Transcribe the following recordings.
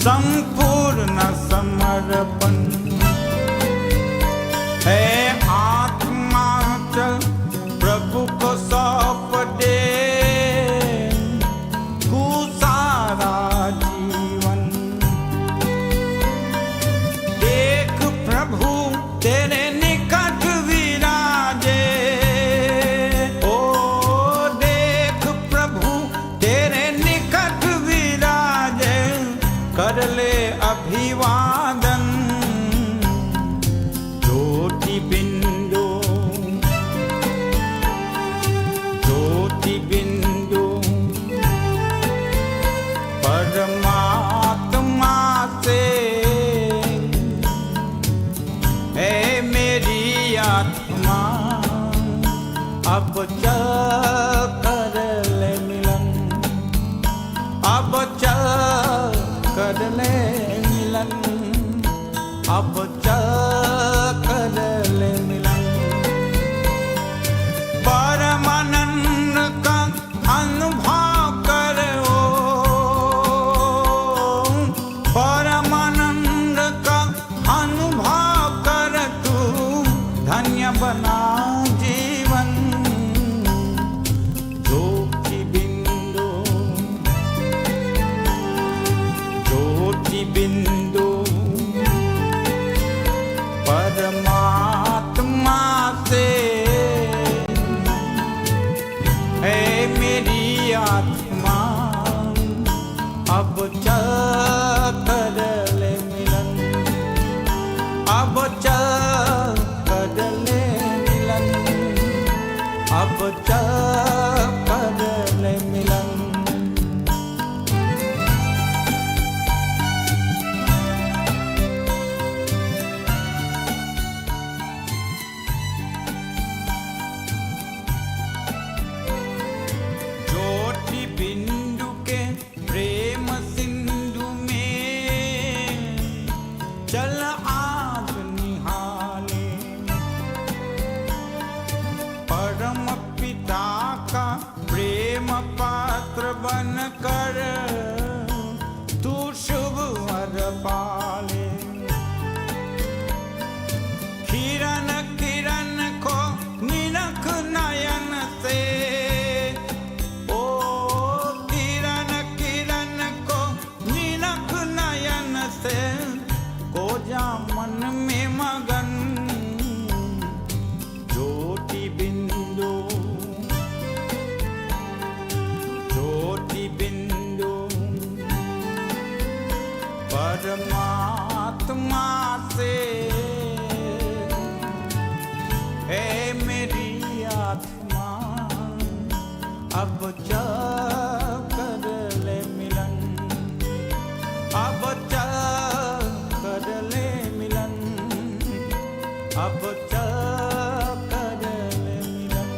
संपूर्ण समर्पण है आत्मा चल प्रभु को सौंप दे तू सारा जीवन देख प्रभु तेरे निकट विराजे ओ देख प्रभु तेरे निकट विराजे कर ले अभिवादन ज्योति बिंदु परमात्मा से है मेरी आत्मा अब चल कर ले मिलन अब चल कर ले मिलन अब चल कर ले मिलन परमानंद का अनुभव करो परमानंद का अनुभव कर तू धन्य बना जीवन ज्योति बिंदु परमात्मा से है मेरी आत्मा अब चल कर ले मिलन अब चल कर ले मिलन अब चल कर ले मिलन बिंदु के प्रेम सिंधु में चल आज निहाले परम पिता का प्रेम पात्र बन कर तू शुभ वर पाले किरण किरण को निरख नयन से को जा मन में मगन ज्योति बिंदु परमात्मा से है मेरी आत्मा अब चल कर ले मिलन अब चल कर ले मिलन अब चल कर ले मिलन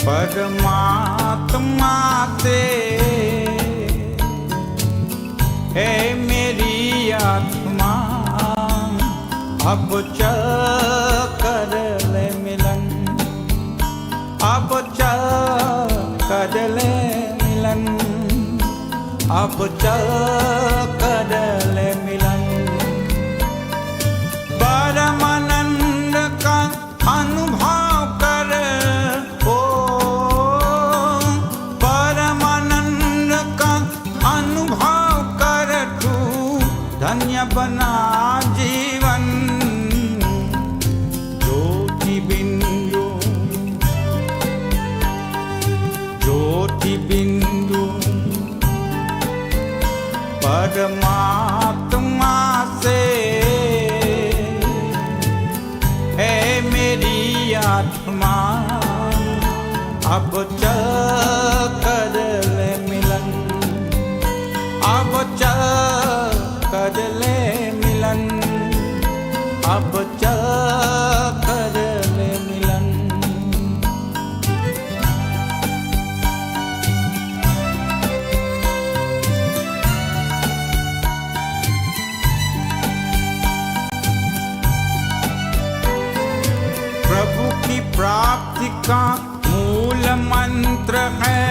परमात्मा से है मेरी आत्मा, अब चल कर ले मिलन, अब अब चल कर ले मिलन। परमानंद का अनुभव कर, ओ परमानंद का अनुभव कर, तू धन्य बना जीवन। ज्योति बिंदु, ज्योति बिंदु परमात्मा से है मेरी आत्मा। अब चल कर ले मिलन, अब चल कर ले मिलन, अब चल कर ले मिलन। प्रभु की प्राप्ति का मूल मंत्र है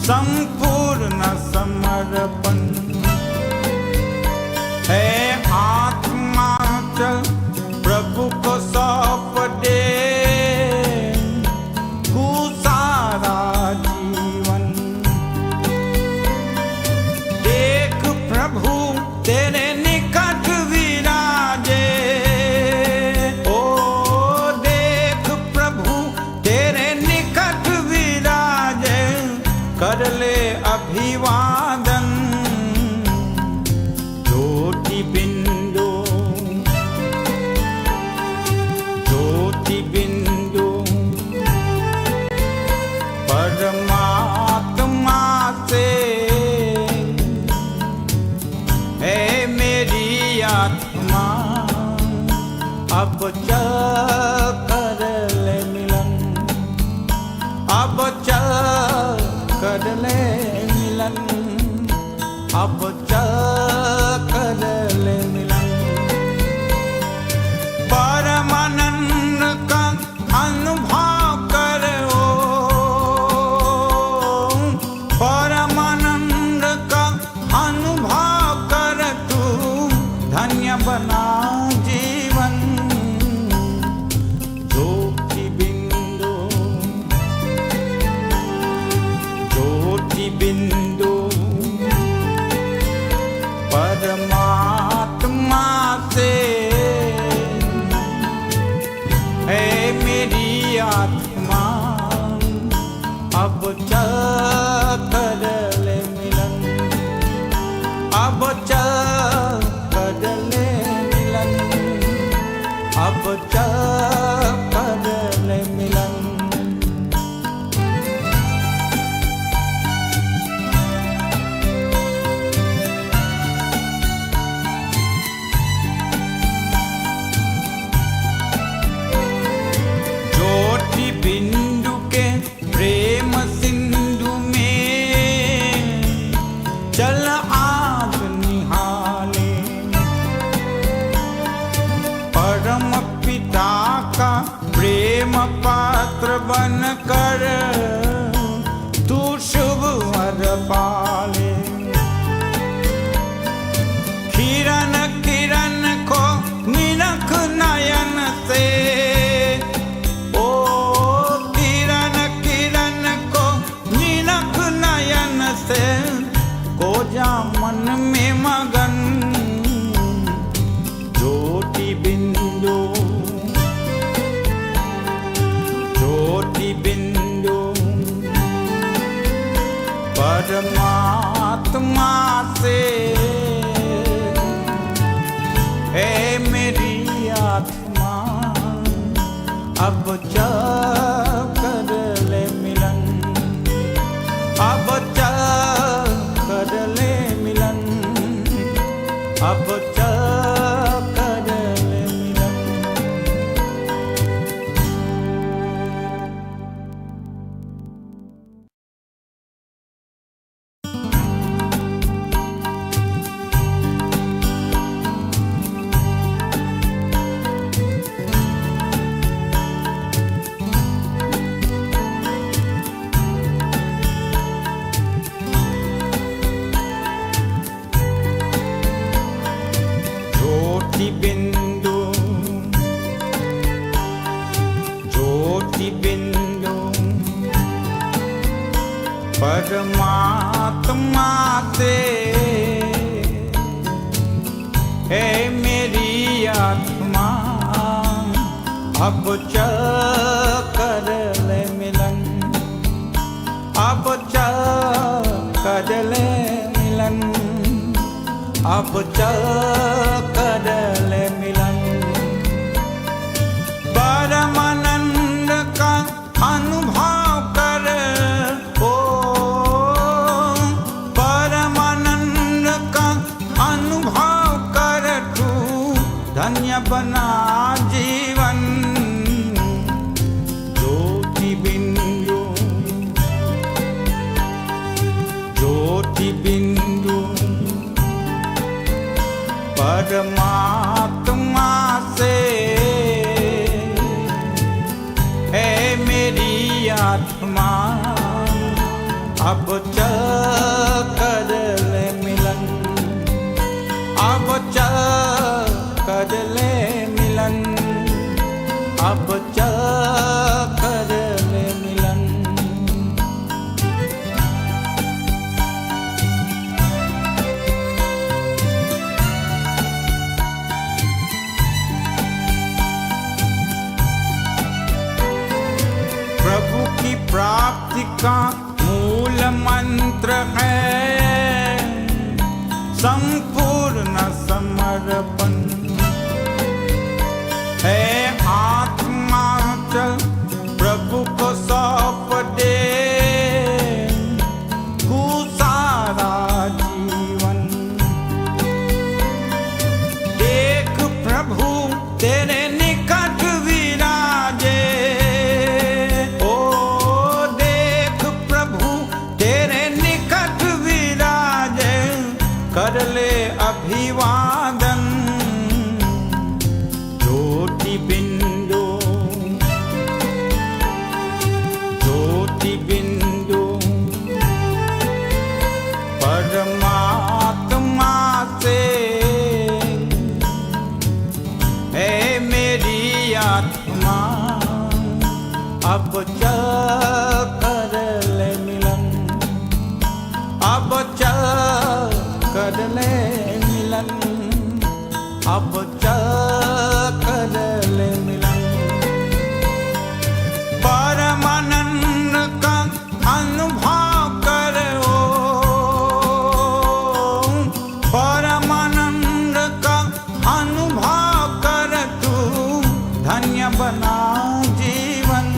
संपूर्ण समर्पण। है आत्मा चल प्रभु को सौंप दे तू सारा जीवन। देख प्रभु तेरे निकट विराजे, ओ देख प्रभु तेरे निकट विराजे, कर ले अभिवादन। ज्योति बिंदु, ज्योति बिंदु परमात्मा से है मेरी आत्मा। अब चल कर ले मिलन, अब चल कर ले मिलन, अब चल कर ले मिलन। परमानंद का अनुभव कर, परमानंद का अनुभव कर, तू धन्य बना जीवन। ज्योति बिंदु, ज्योति बिंदु परमात्मा से है मेरी आत्मा। अब चल कर ले मिलन, अब चल कर ले मिलन, अब चल कर ले मिलन। ज्योति बिंदु के प्रेम सिंधु में चल आज निहाले। परम पिता का प्रेम पात्र बन कर तू शुभ वर पाले। किरण किरण को निरख नयन से, ओ किरण किरण को निरख नयन से, को जा मन में मगन। ज्योति बिंदु, ज्योति बिंदु परमात्मा से है मेरी आत्मा। अब चल कर ले मिलन, अब चल कर ले मिलन, अब चल कर ले मिलन। ज्योति बिंदु परमात्मा से है मेरी आत्मा अब चल कर ले मिलन अब चल कर ले मिलन अब चल कर ले मिलन परमानंद का अनुभव कर ओ परमानंद का अनुभव कर तू धन्य बना जीवन ज्योति बिंदु परमात्मा से है मेरी आत्मा अब चल कर ले मिलन अब चल कर ले मिलन अब चल कर ले मिलन प्रभु की प्राप्ति का मूल मंत्र है संपूर्ण समर्पण है आत्मा चल प्रभु को सौंप दे तू सारा जीवन देख प्रभु तेरे निकट विराजे ओ देख प्रभु तेरे निकट विराजे कर ले अभिवादन ज्योति बिंदु परमात्मा से है मेरी आत्मा अब चल कर ले मिलन अब चल कर ले मिलन अब चल कर ले मिलन परमानंद का अनुभव करो परमानंद का अनुभव कर तू धन्य बना जीवन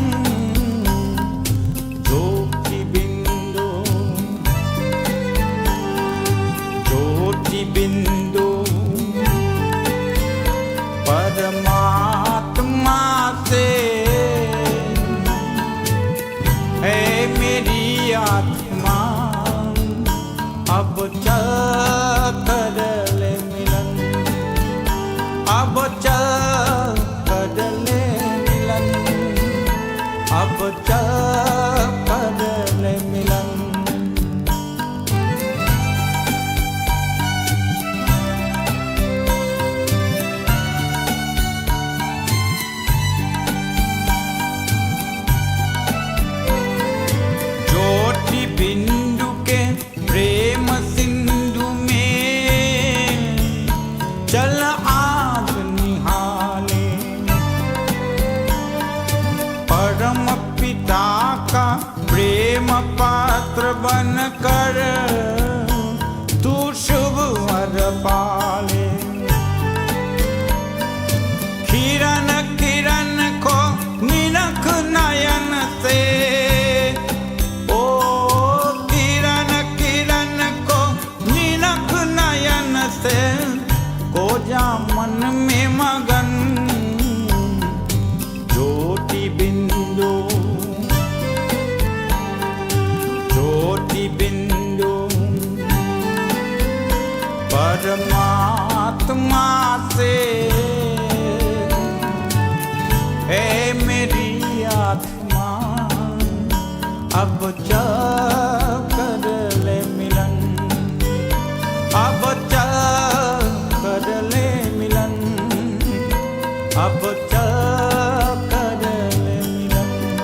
ज्योति बिंदु परमात्मा से है मेरी आत्मा अब चल कर ले मिलन अब चल कर ले मिलन अब चल कर ले मिलन बिंदु के प्रेम सिंधु में चल आज निहाले परम पिता का प्रेम पात्र बन कर तू शुभ वर पाले किरण किरण को निरख नयन से को जा मन में मगन ज्योति बिंदु परमात्मा से है मेरी आत्मा अब चल कर ले मिलन अब चल कर ले मिलन अब चल कर ले मिलन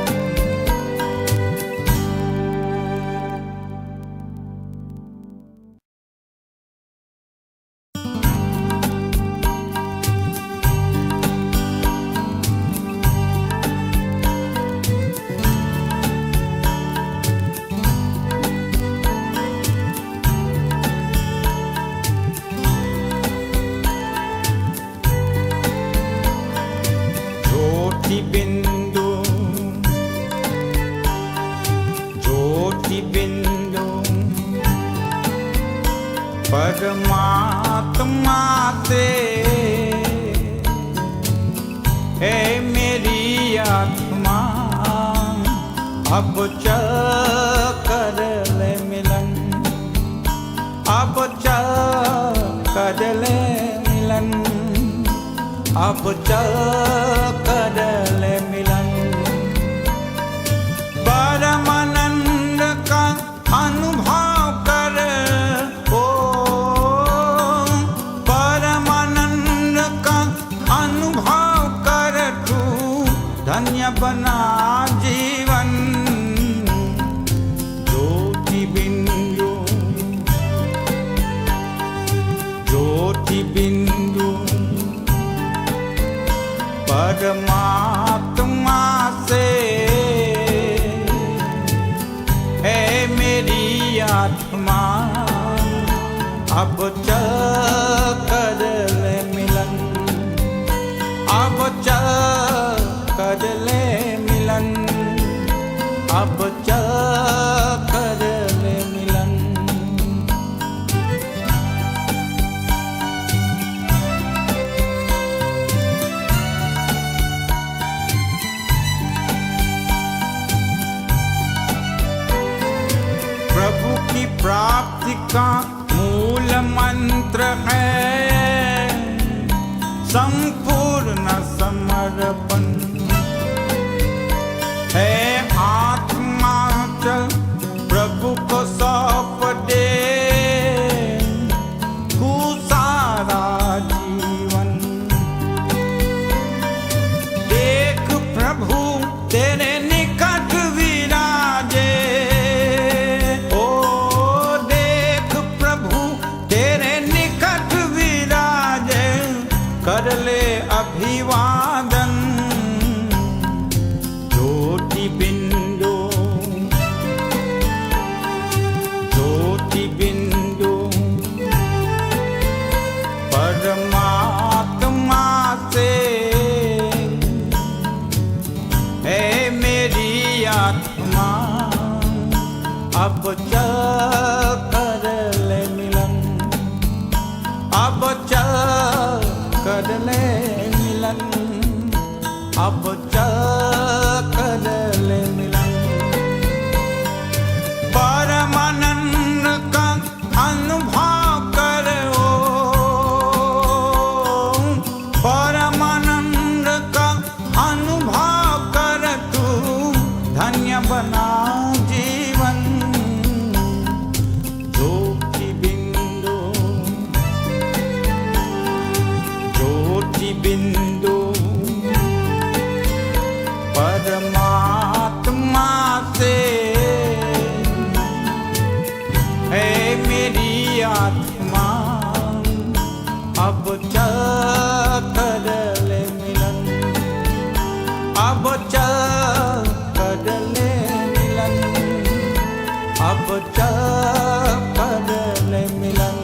परमात्मा से। हे मेरी आत्मा अब चल कर ले मिलन, अब चल कर ले मिलन, अब चल कर ले मिलन। परमानंद का अनुभव कर, ओ परमानंद का अनुभव कर, तू धन्य बना जीवन। ज्योति बिंदु, ज्योति बिंदु परमात्मा से। है मेरी आत्मा अब चल कर ले मिलन, अब चल कर ले मिलन, अब चल कर ले मिलन। प्रभु की प्राप्ति का मूल मंत्र है संपूर्ण समर्पण। है आत्मा चल प्रभु को सौंप दे तू सारा जीवन। देख प्रभु तेरे निकट विराजे, ओ देख प्रभु तेरे निकट विराजे, कर ले अभिवादन। ज्योति बिंदु, ज्योति बिंदु परमात्मा से। है मेरी आत्मा अब चल कर ले मिलन, अब चल कर ले मिलन, अब चल कर ले मिलन। परमानंद का अनुभव कर, परमानंद का अनुभव कर, तू धन्य बना जीवन। ज्योति बिंदु, ज्योति बिंदु परमात्मा से। है मेरी आत्मा अब चल कर ले मिलन, अब चल कर ले मिलन, अब चल कर ले मिलन।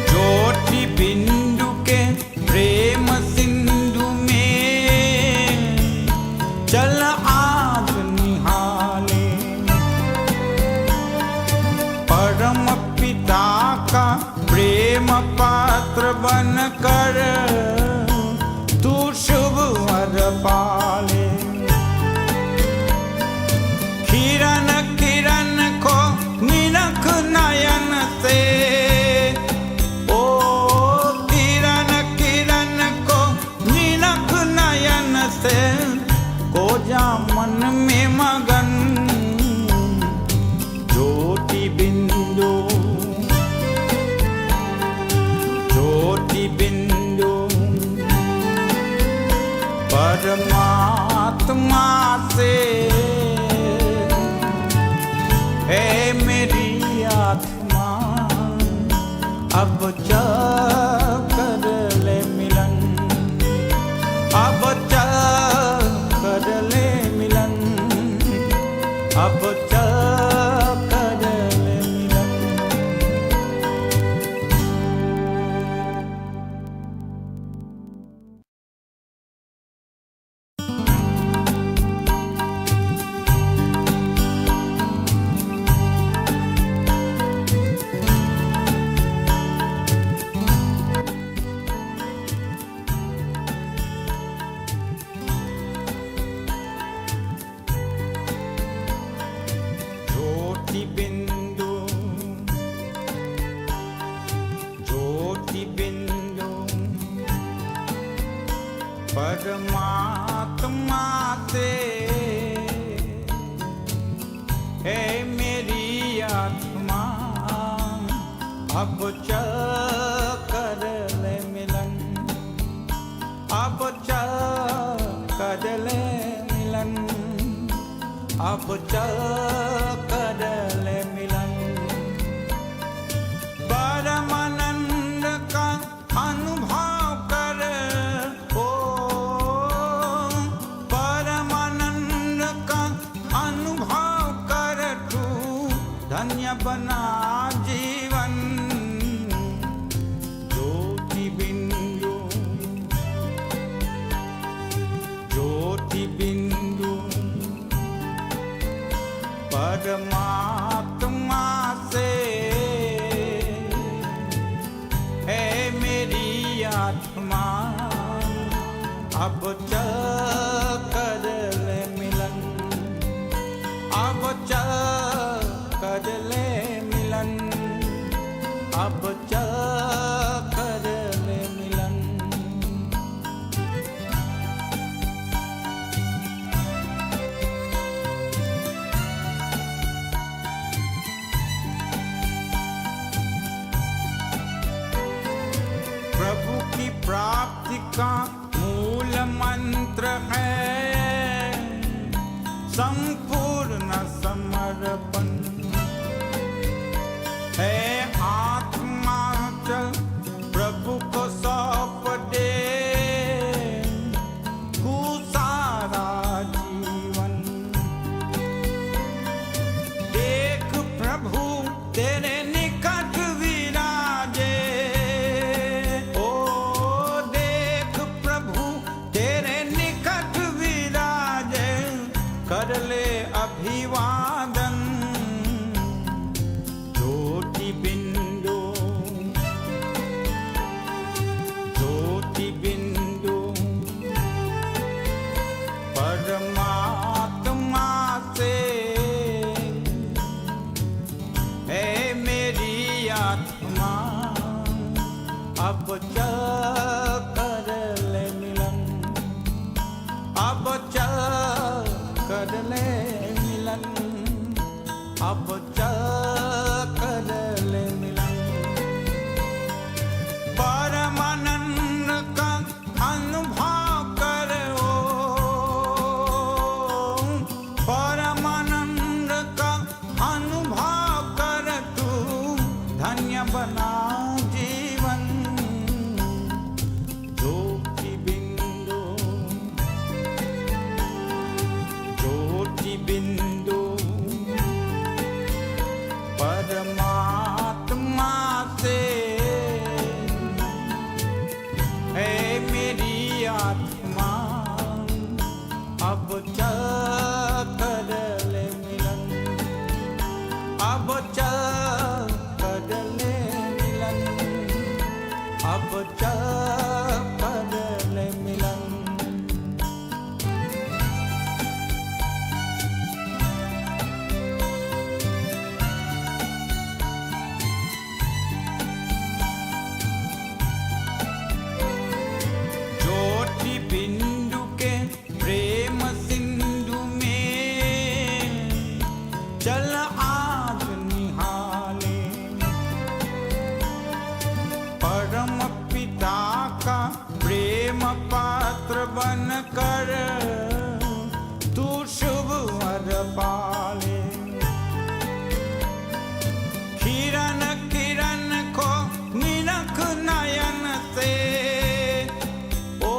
ज्योति बिंदु के प्रेम सिंधु में चल आज निहाले। परम पिता का प्रेम पात्र बन कर तू शुभ वर पाले। किरण किरण को निरख नयन से, ओ किरण किरण को निरख नयन से, को जा मन में मगन। ज्योति बिंदु, ज्योति बिंदु परमात्मा से। है मेरी आत्मा अब चल कर ले मिलन, अब चल कर ले मिलन, अब चल कर ले मिलन। अब चल कर ले मिलन, अब चल कर ले मिलन, अब चल कर ले मिलन। परमानंद का अनुभव कर, ओ परमानंद का अनुभव कर, तू धन्य बना जीवन। ज्योति बिंदु, ज्योति बिंदु परमात्मा से है मेरी आत्मा। अब चल कर ले मिलन, अब चल कर ले मिलन, अब चल कर ले मिलन। प्रभु की प्राप्ति का मूल मंत्र है संपूर्ण समर्पण। है आत्मा चल प्रभु को सौंप दे तू सारा जीवन। देख प्रभु तेरे निकट विराजे, ओ देख प्रभु तेरे निकट विराजे, कर ले अभिवादन। ज्योति बिंदु, ज्योति बिंदु परमात्मा से है मेरी आत्मा। अब चल कर ले मिलन, अब चल कर ले मिलन, अब चल कर ले मिलन। परमानंद का अनुभव कर, ओ परमानंद का अनुभव कर, तू धन्य बना जीवन। ज्योति बिंदु, ज्योति बिंदु परमात्मा से है मेरी आत्मा। अब चल कर ले मिलन, अब चल कर ले मिलन, अब चल कर ले मिलन। ज्योति बिंदु के प्रेम सिंधु में चल आज निहाले। परम पिता का प्रेम पात्र बन कर तू शुभ वर पाले। किरण किरण को निरख नयन से, ओ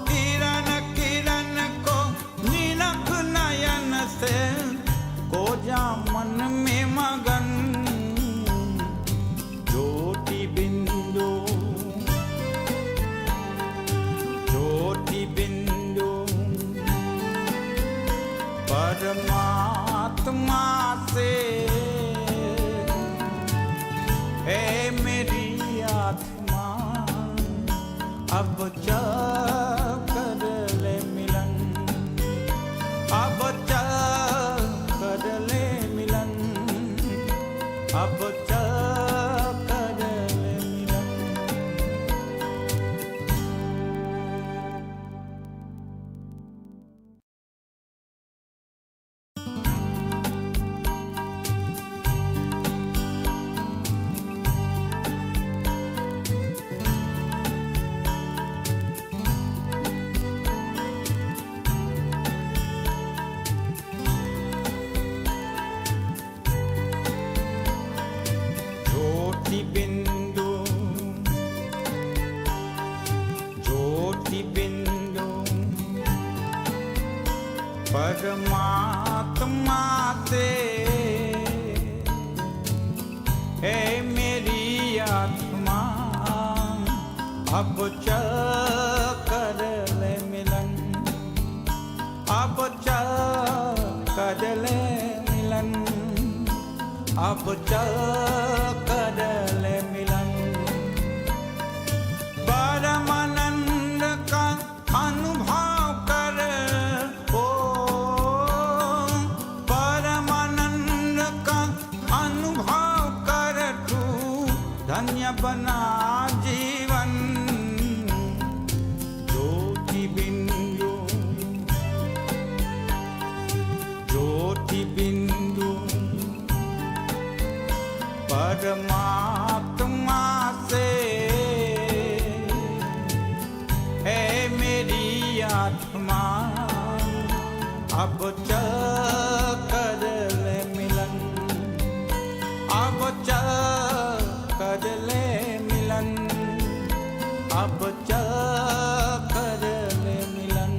किरण किरण को निरख नयन से, को जा मन में मगन। ज्योति बिंदु, ज्योति बिंदु परमात्मा से है मेरी आत्मा। अब चल कर ले मिलन, अब चल कर ले मिलन, अब चल कर ले मिलन। अब चल कर ले मिलन, अब चल कर ले मिलन, अब चल कर ले मिलन। परमानंद का अनुभव कर, ओ परमानंद का अनुभव कर, तू धन्य बना जीवन। ज्योति बिंदु, ज्योति बिंदु परमात्मा से है मेरी आत्मा। अब चल कर ले मिलन, अब चल कर ले मिलन, अब चल कर ले मिलन।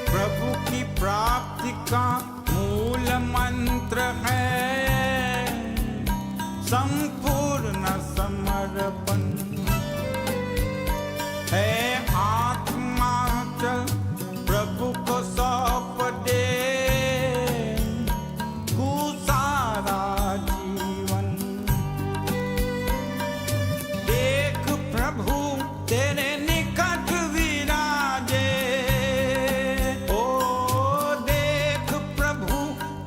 प्रभु की प्राप्ति का मूल मंत्र है संपूर्ण समर्पण। है आत्मा चल प्रभु को सौंप दे तू सारा जीवन। देख प्रभु तेरे निकट विराजे, ओ देख प्रभु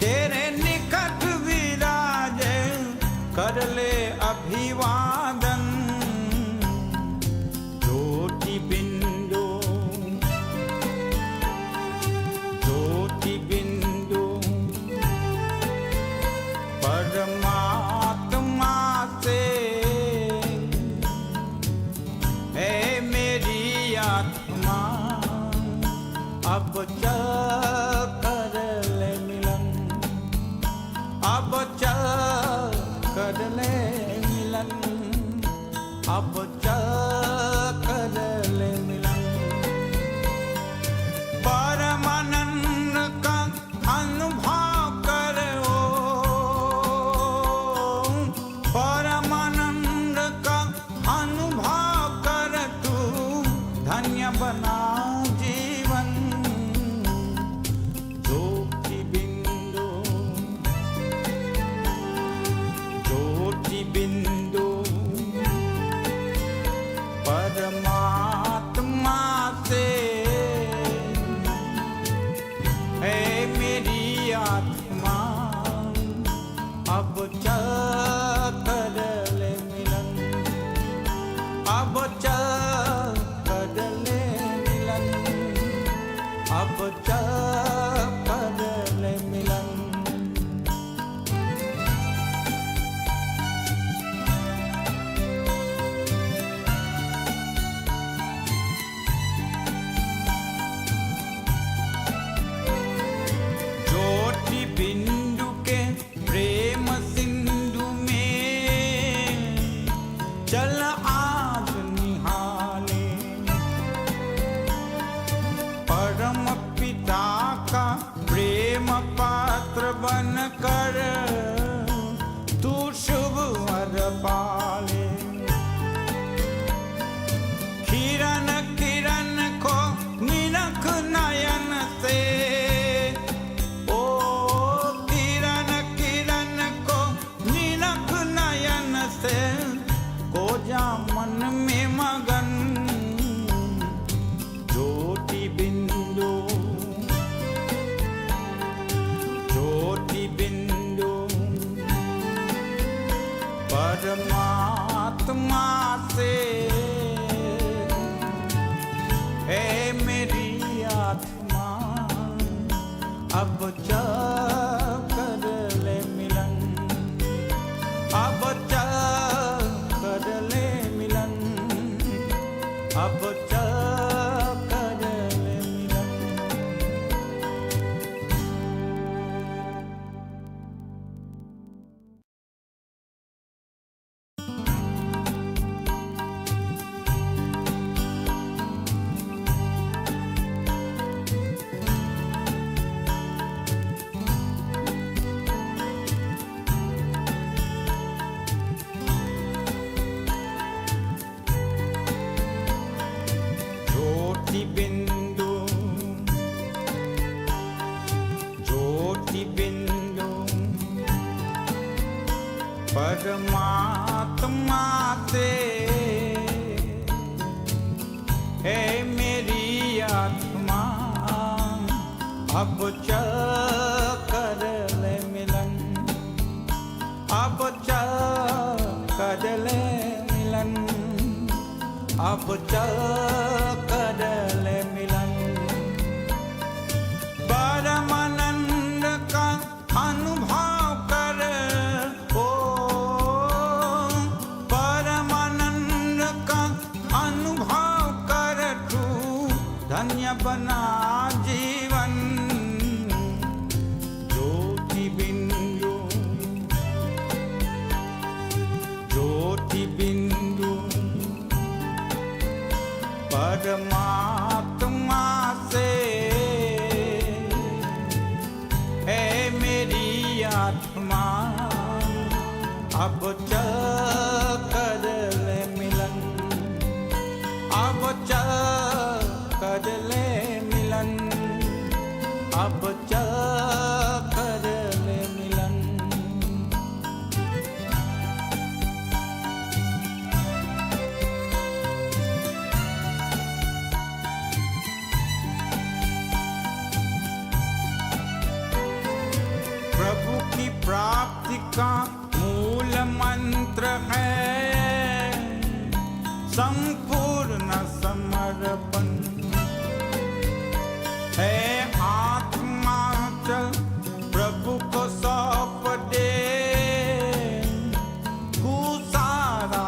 तेरे निकट विराजे, कर ले अभिवादन। ज्योति बिंदु, ज्योति बिंदु परमात्मा से है मेरी आत्मा। अब चल कर ले मिलन, अब चल कर ले मिलन, अब चल कर ले मिलन। परमानंद का अनुभव कर, ओ परमानंद का अनुभव कर, तू धन्य बना जीवन। ज्योति बिंदु, ज्योति बिंदु परमात्मा से है मेरी आत्मा। अब चल कर ले मिलन, अब चल कर ले मिलन, अब चल कर ले मिलन। ज्योति बिंदु के प्रेम सिंधु में चल आज निहाले। परम पिता का प्रेम पात्र बन कर तू शुभ वर पाले। किरण किरण को निरख नयन से, ओ किरण किरण को निरख नयन से, को जा मन में मगन। ज्योति बिंदु, ज्योति बिंदु परमात्मा से है मेरी आत्मा। अब चल कर ले मिलन, अब चल कर ले मिलन, अब चल कर ले मिलन। परमात्मा से है मेरी आत्मा अब चल कर ले मिलन अब चल कर ले मिलन अब चल कर ले मिलन परमानंद का अनुभव कर ओ परमानंद का अनुभव कर तू धन्य बना जीवन ज्योति बिंदु परमात्मा से है मेरी आत्मा अब चल कर ले मिलन अब चल कर ले मिलन अब चल कर ले मिलन प्रभु की प्राप्ति का मूल मंत्र है संपूर्ण समर्पण है आत्मा चल प्रभु को सौंप दे तू सारा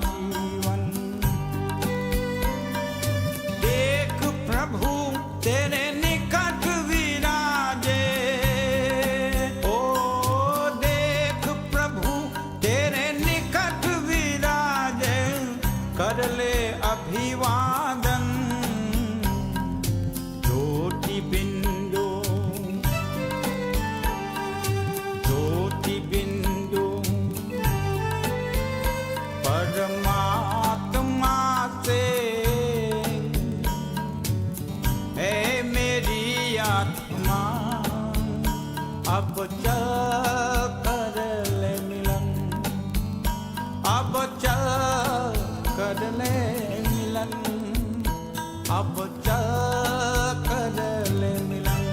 जीवन देख प्रभु तेरे निकट विराजे ओ देख प्रभु तेरे निकट विराजे कर ले अभिवादन ज्योति बिंदु परमात्मा से है मेरी आत्मा अब चल कर ले मिलन अब चल कर ले मिलन अब चल कर ले मिलन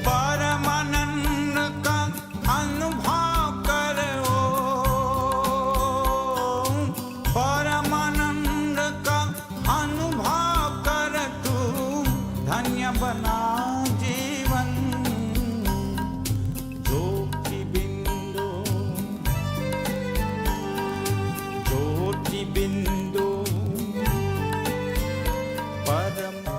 परमानंद का अनुभव करो परमानंद का अनुभव कर तू धन्य बना जीवन ज्योति बिंदु परमा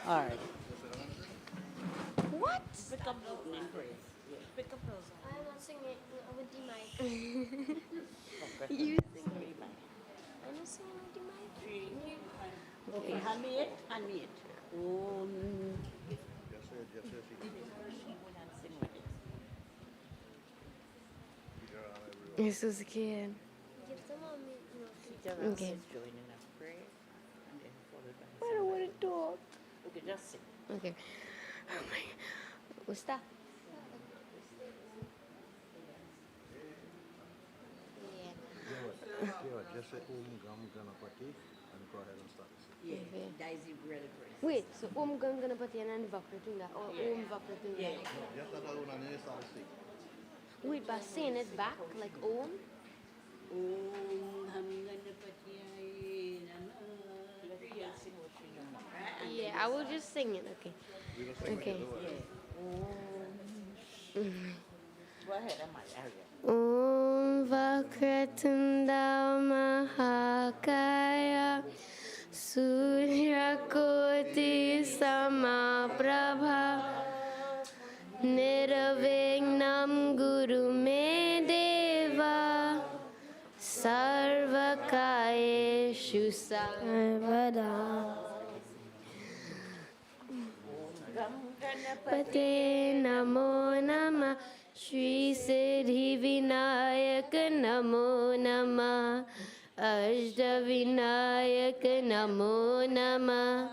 Alright. What? Pick up those numbers. Pick up those. I'm not singing with the mic. Okay. You Sing three back. I'm not singing with the mic. Three. Okay, hand me it. Hand me it. Sing with it. You're so scared. Give them on me. Teacher Okay. is joining us prayer and then followed by I don't want to talk. Okay, just sing. Okay. Oh my. Gusta? Yeah. Jesse Om Gam Ganapati and Yeah, Okay. Daisy really prays. Wait, so Om Ganganapati and Vakratunga or Yeah. Om Vakratunga? Yeah. Wait, by saying it back like Om? Om Ham Ganapatyaye Namah. Right? And Yeah, then I you will start. just sing it. Okay. Okay. Yeah. Om. Go ahead, Amaya. Om Vakratunda Mahakaya Surya-koti Samaprabha Niravignam Guru Me Deva Sarvakayeshu Sarvada Gam Ganapati. Pate Namo Nama Shri Siddhi Vinayak Namo Nama Ashta Vinayak Namo Nama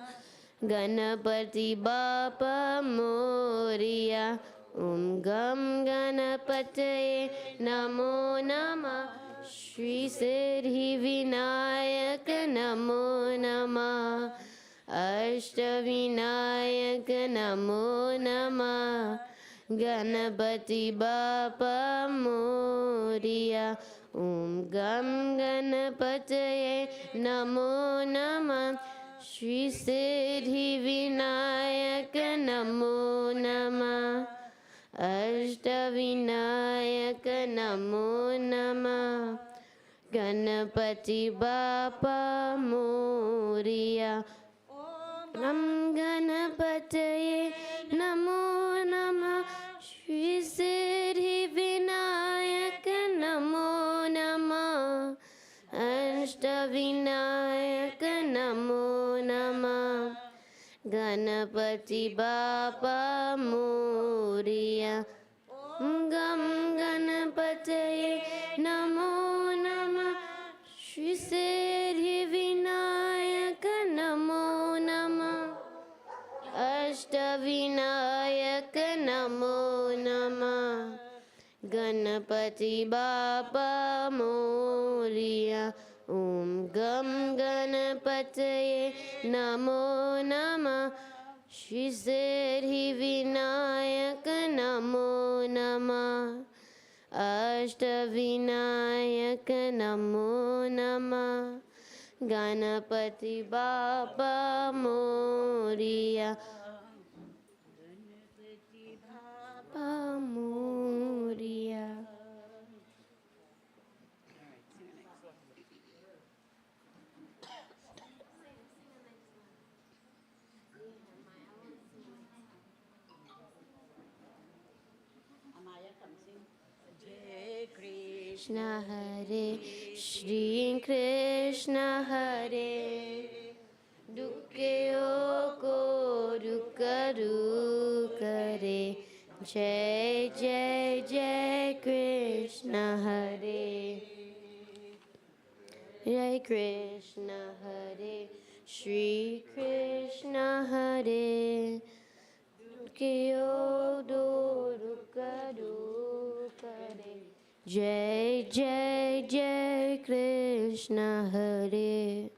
Ganapati Bapa Moria Gam Ganapataye Namo Nama Shri Siddhi Vinayak Namo Nama Ashtavinayaka Namo Nama Ganapati Bapa Moria Gam Ganapataye Namo Nama Shri Siddhi Vinayaka Namo Nama Ashtavinayaka Namo Nama Ganapati Bapa Moria Nam Ganapataye Namo Nama Shri Siddhi Vinayaka Namo Nama Ashtavinayaka Namo Nama Ganapati Bapa Moria Gam Ganapataye Namo Nama Shri Siddhi Vinayaka Namo Nama Ashtavinayaka Namo Nama Ganapati Bapa Moria Gam Ganapataye Namo Nama Shri Siddhi Vinayaka Namo Nama Ashtavinayaka Namo Nama Ganapati Bapa Moria Bapa Moria. Amaya, come sing. Jai Krishna. Krishna Hare Shri Krishna Hare Dukkhayo ko dukkaru kare Jai Jai Jai Krishna Hare Jai Krishna Hare Shri Krishna Hare Dukkhayo dukkaru kare Jai Jai Jai Krishna Hare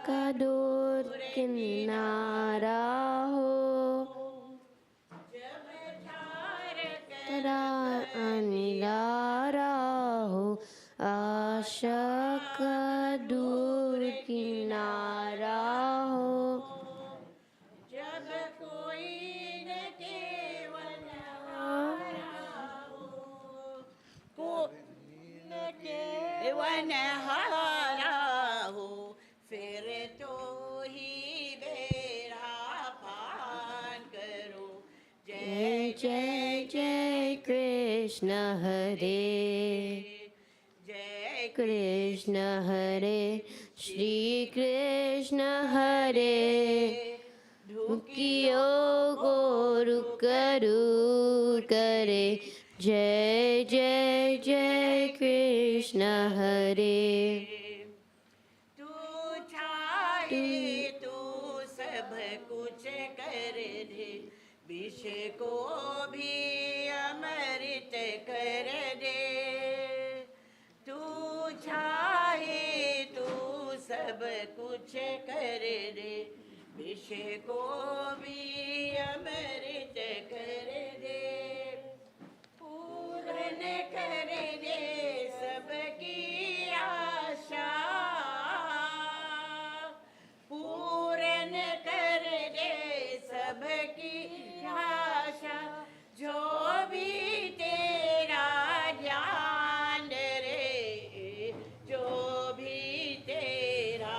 Kadur Kinara Ho Tada Anirara Ho Asha Kadur Kinara Ho जब कोई न केवल न केवल हारा हो फिर तो ही बेड़ा पार करो Jai Jai Jai Krishna Hare जय Krishna Hare Shri Krishna Hare Dukkhiyo Goru Karu Kare Jai Jai Jai Krishna Hare तू छाए तू सब कुछ कर दे विष को भी अमृत कर दे, तू चाहे तू सब कुछ कर दे, विष को भी अमृत कर दे, पूर्ण कर दे सबकी आशा, पूर्ण कर दे सबकी आशा, जो भी तेरा ध्यान रे, जो भी तेरा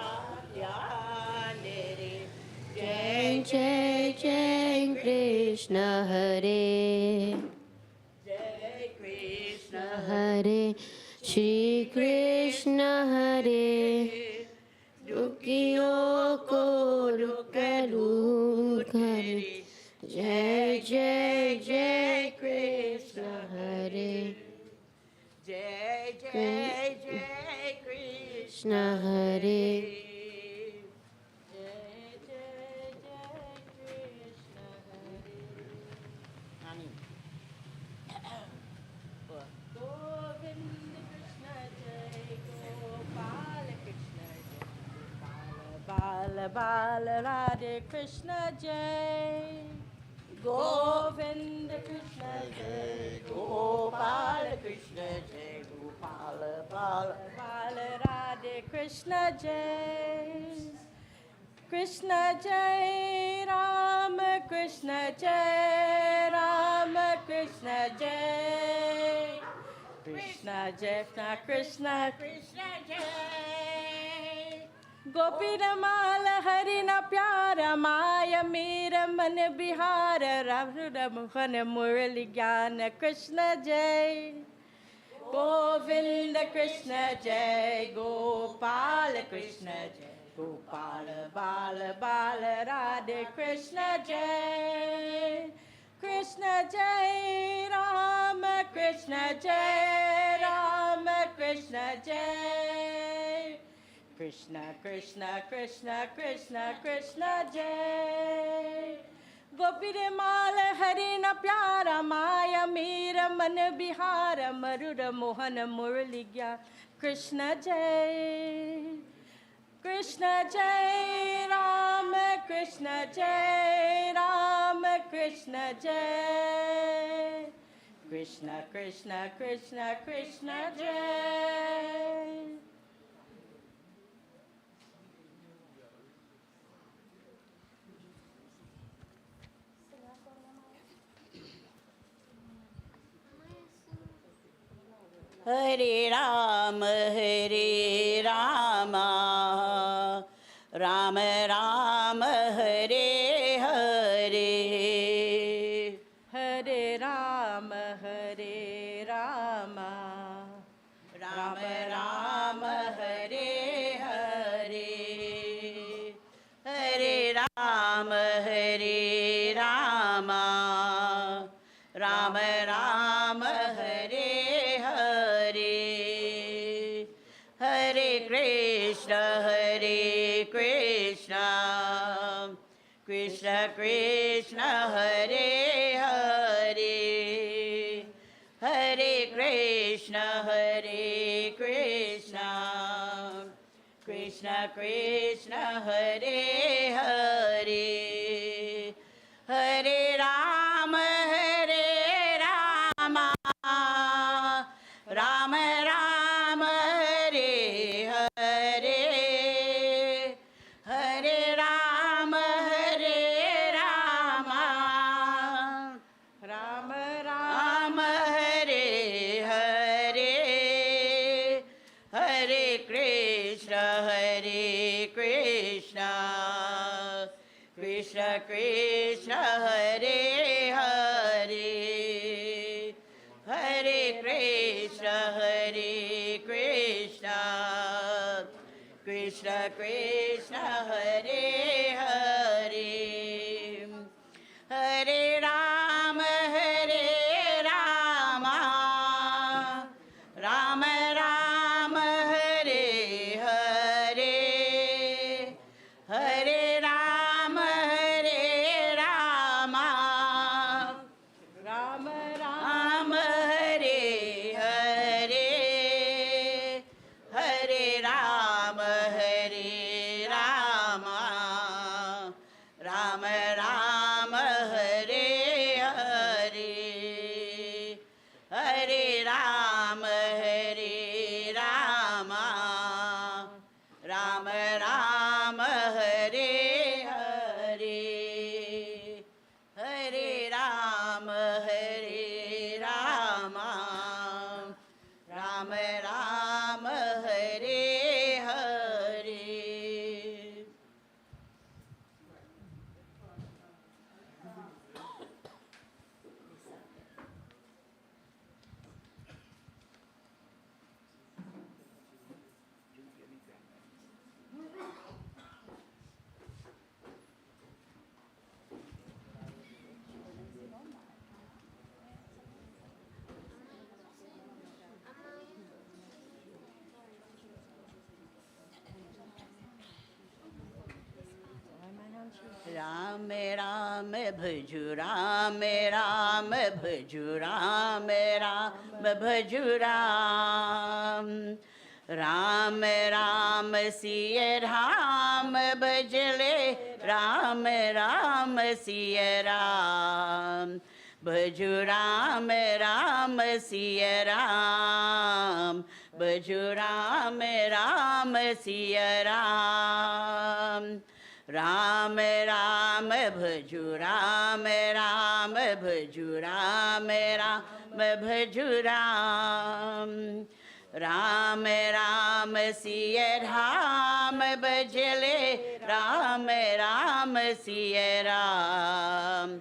ध्यान रे, जय जय जय कृष्ण हरे, जय कृष्ण हरे श्री कृष्ण हरे, दुखियों को दुख दूर करे, जय जय जय कृष्ण हरे, जय जय जय कृष्ण कृष्ण हरे, जय जय जय कृष्ण हरे। गोविंद कृष्ण जय गोपाल कृष्ण जय बाल बाल राधे कृष्ण जय, गोविंद कृष्ण जय गोपाल कृष्ण जय गोपाल बाल बाल राधे कृष्ण जय, कृष्ण जय राम कृष्ण जय राम कृष्ण जय, कृष्ण जय कृष्ण कृष्ण जय, गोपी रमाल हरि न प्यार माय मेर मन बिहार, रमन मुरली ज्ञान कृष्ण जय, गोविंद कृष्ण जय गोपाल कृष्ण जय गोपाल बाल बाल राधे कृष्ण जय, कृष्ण जय राम कृष्ण जय राम कृष्ण जय, कृष्ण कृष्ण कृष्ण कृष्ण कृष्ण जय, गोपी रे माल हरि न प्यारा माया मीर मन बिहार, मरुर मोहन मुरली ज्ञान कृष्ण जय, कृष्ण जय राम कृष्ण जय राम कृष्ण जय, कृष्ण कृष्ण कृष्ण कृष्ण जय, हरे राम राम राम हरे हरे, हरे राम राम राम हरे हरे, हरे राम राम राम हरे हरे, हरे कृष्ण कृष्ण कृष्ण हरे हरे, हरे कृष्ण कृष्ण कृष्ण हरे हरे, हरे राम राम राम हरे हरे, हरे राम राम राम हरे हरे, हरे कृष्ण कृष्ण कृष्ण हरे हरे, हरे कृष्ण कृष्ण कृष्ण हरे हरे, हरे राम राम राम हरे हरे, हरे राम राम राम भजु राम राम भजु राम राम भजु राम राम राम सिय राम भजले राम राम सिय राम भजु राम राम सिय राम भजु राम राम सिय राम राम राम भजु राम राम भजु राम राम भजु राम राम राम सिय राम भजले राम राम सिय राम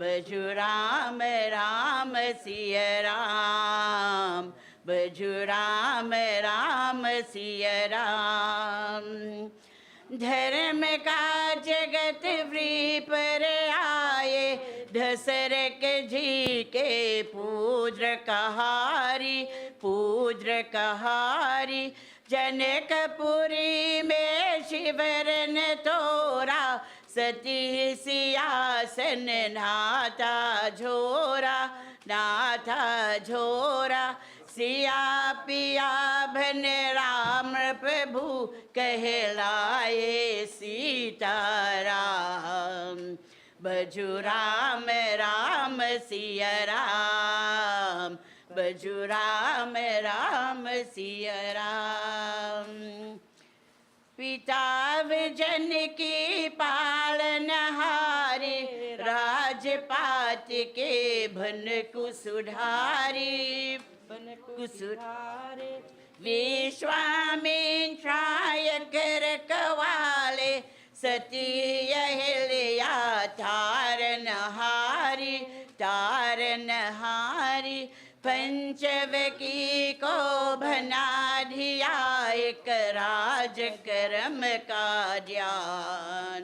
भजु राम राम सिय राम भजु राम राम सिय राम धर्म का जगत व्री पर आए दशरथ जी के पूज्र कहारी जनकपुरी में शिवरन तोरा सती सियासन नाथा झोरा सिया पिया भन राम प्रभु कहलाए सीताराम भजु राम राम सिय राम भजु राम राम सिय राम पिता जन की पालनहारी राजपात के भन कुसुधारी विश्वामित्रायक रखवाले सती अहिल्या तारनहारी पंचवकी को बना दिया एक राजकर्म का ध्यान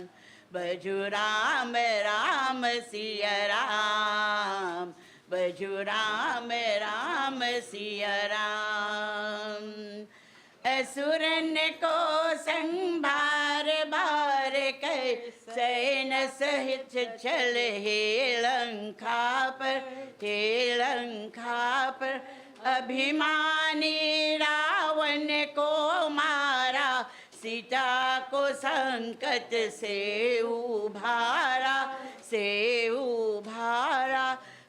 भजु राम राम सिय राम भजु राम राम सिय राम असुरन को संभार बार कर सैन सहित चल हे लंका पर अभिमानी रावण को मारा सीता को संकट से उभारा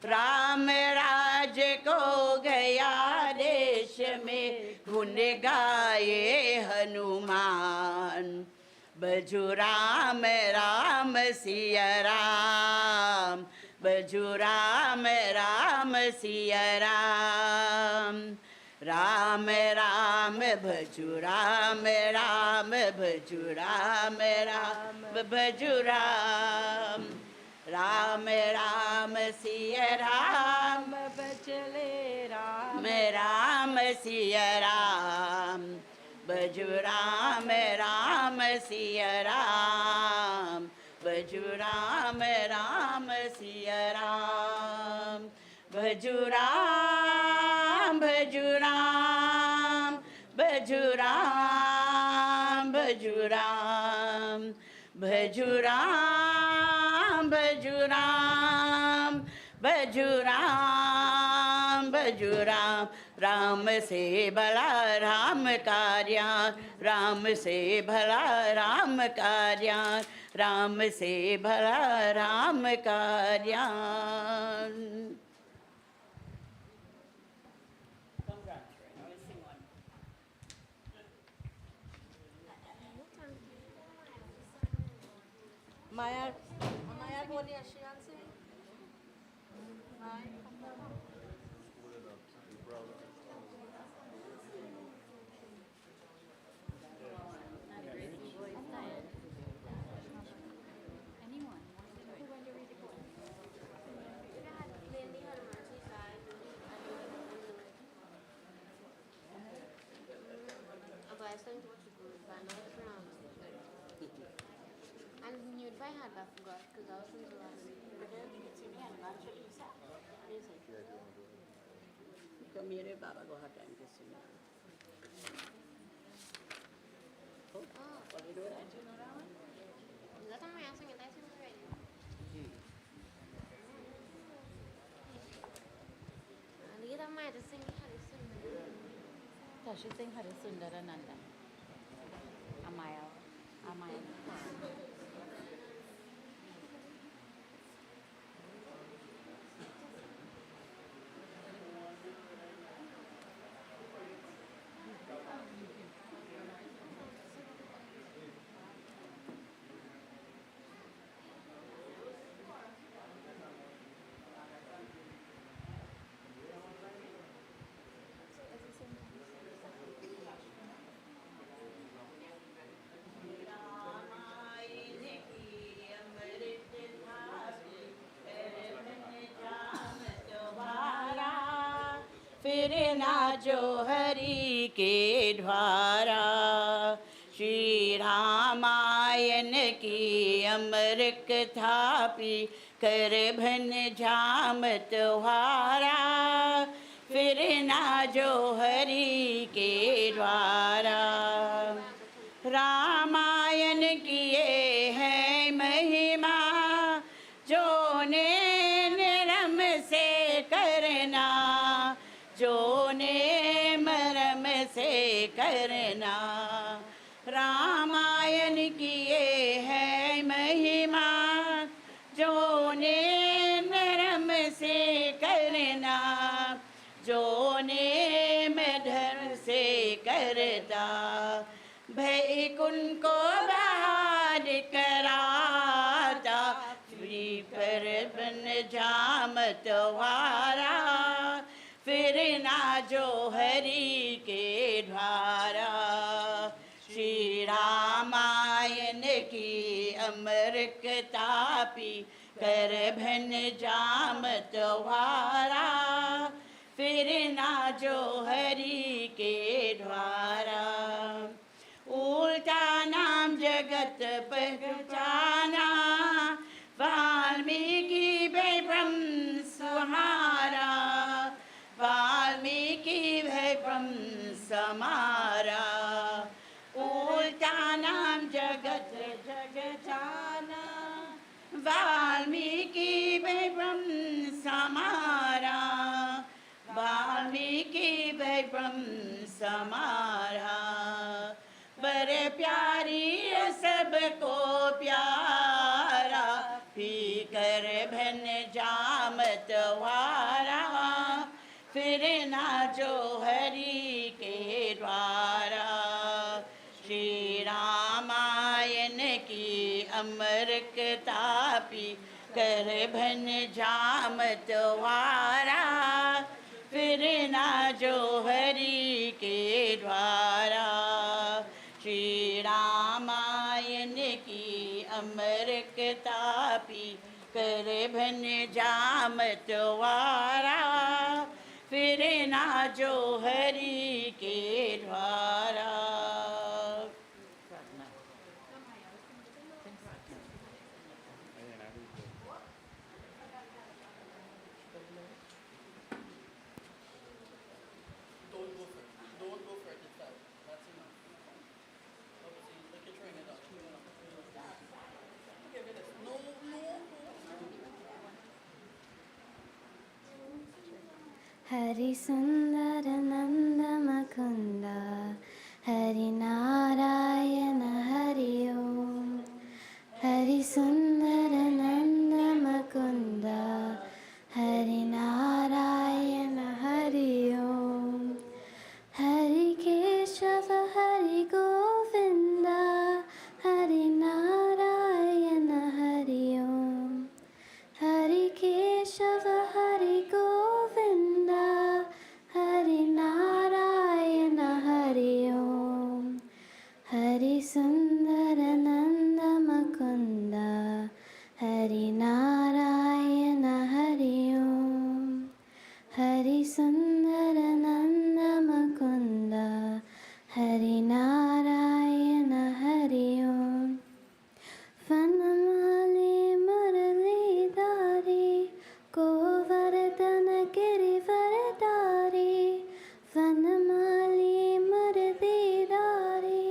राम राज को गया देश में गुण गाए हनुमान भजु राम राम सिय राम भजु राम राम सिय राम राम राम भजु राम राम भजु राम राम भजु राम राम राम सिय राम बचले राम राम सिय राम भजु राम राम सिय राम भजु राम राम सिय राम भजु राम भजु राम भजु राम भजु राम भजु राम भजु राम भजु राम भजु राम राम से भला राम कार्या राम से भला राम कार्या राम से भला राम कार्या Maya बोली अशियान से And you by had I forgot because I was in the last तो मेरे बाबा को हर टाइम के सुना Is that time I asked you guys to จะซิ่งค่ะจะซิ่ง Ta should sing Hare Sundarananda. Amaya. फिर ना जो हरि के द्वारा श्री रामायण की अमर कथा पी कर भन जाम तुम्हारा फिर ना जो हरि के द्वारा रामायण किए है महिमा जो ने निरम से करना जो ने मरम से करना रामायण किए है महिमा जो ने नरम से करना जो ने धर्म से करता भय को बाहर कराता श्री पर बन जाम तुम्हारा फिर ना जो हरि के द्वारा श्री रामायण की अमर कथा पी कर भन जाम तुम्हारा फिर ना जो हरि के द्वारा उल्टा नाम जगत पहचाना वाल्मीकि ब्रह्म सुहारा वाल्मीकि ब्रह्म समारा उल्टा नाम जगत जगजाना वाल्मीकि ब्रह्म समारा वाल्मीकि ब्रह्म समारा बर प्यारी सबको प्यारा पी कर भन जाम तुम्हारा फिर ना जो हरि के द्वारा श्री रामायण की अमर कथा पी कर भन जाम तुम्हारा फिर ना जो हरि के द्वारा श्री रामायण की अमर कथा पी कर भन जाम तुम्हारा फिर ना जो हरि के द्वारा हरि सुंदर नंद मुकुंद हरि नारायण हरि ओम हरि सुंदर नंद मुकुंद हरि नारायण हरि ओम हरि केशव हरि गोविंद हरि नारायण हरि ओम हरि केशव हरि गोविंद हरि नारायण हरि ओम हरि सुंदर नंद मुकुंद हरि नारायण हरि ओम हरि सुंदर नंद मुकुंद हरि नारायण हरि ओम वनमाली मुरलीधारी गोवर्धन गिरिवरधारी वनमाली मुरलीधारी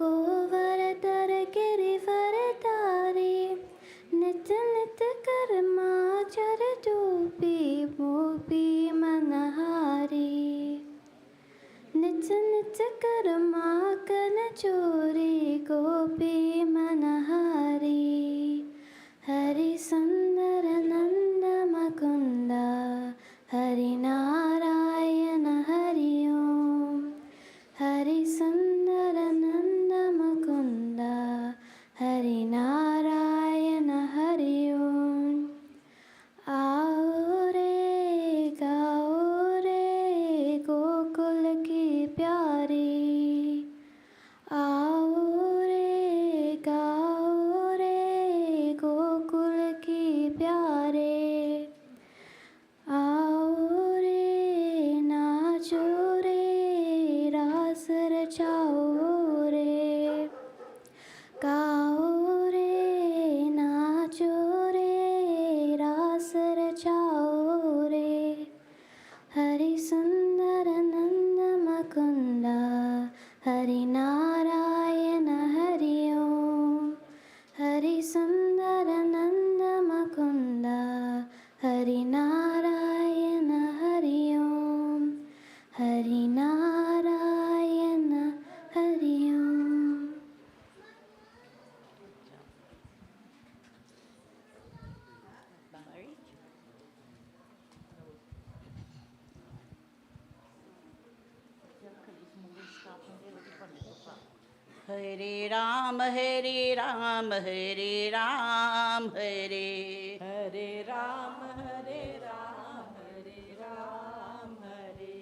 गोवर्धन गिरिवरधारी नित नित कर्माचर डूबी मोबी मनहारी चोरी गोपी मनहारी हरि सुंदर नंद मुकुंद हरि नारायण हरि ओम हरि सुंदर नंद मुकुंद हरि नारायण हरि ओम आओ रे गाओ रे गोकुल की प्यारी आओ रे गाओ रे गोकुल की प्यारे आओ रे नाचो रे रास रचाओ रे गाओ रे नाचो रे रास रचाओ रे हरि सुंदर नंद मुकुंद हरि नारायण हरि ओम हरि सुंदर नंद मुकुंद हरि नारायण हरि ओम हरि नारायण हरि ओम Hare Ram, Hare Ram, Hare Ram, Hare Hare Ram, Hare Ram, Hare Ram, Hare.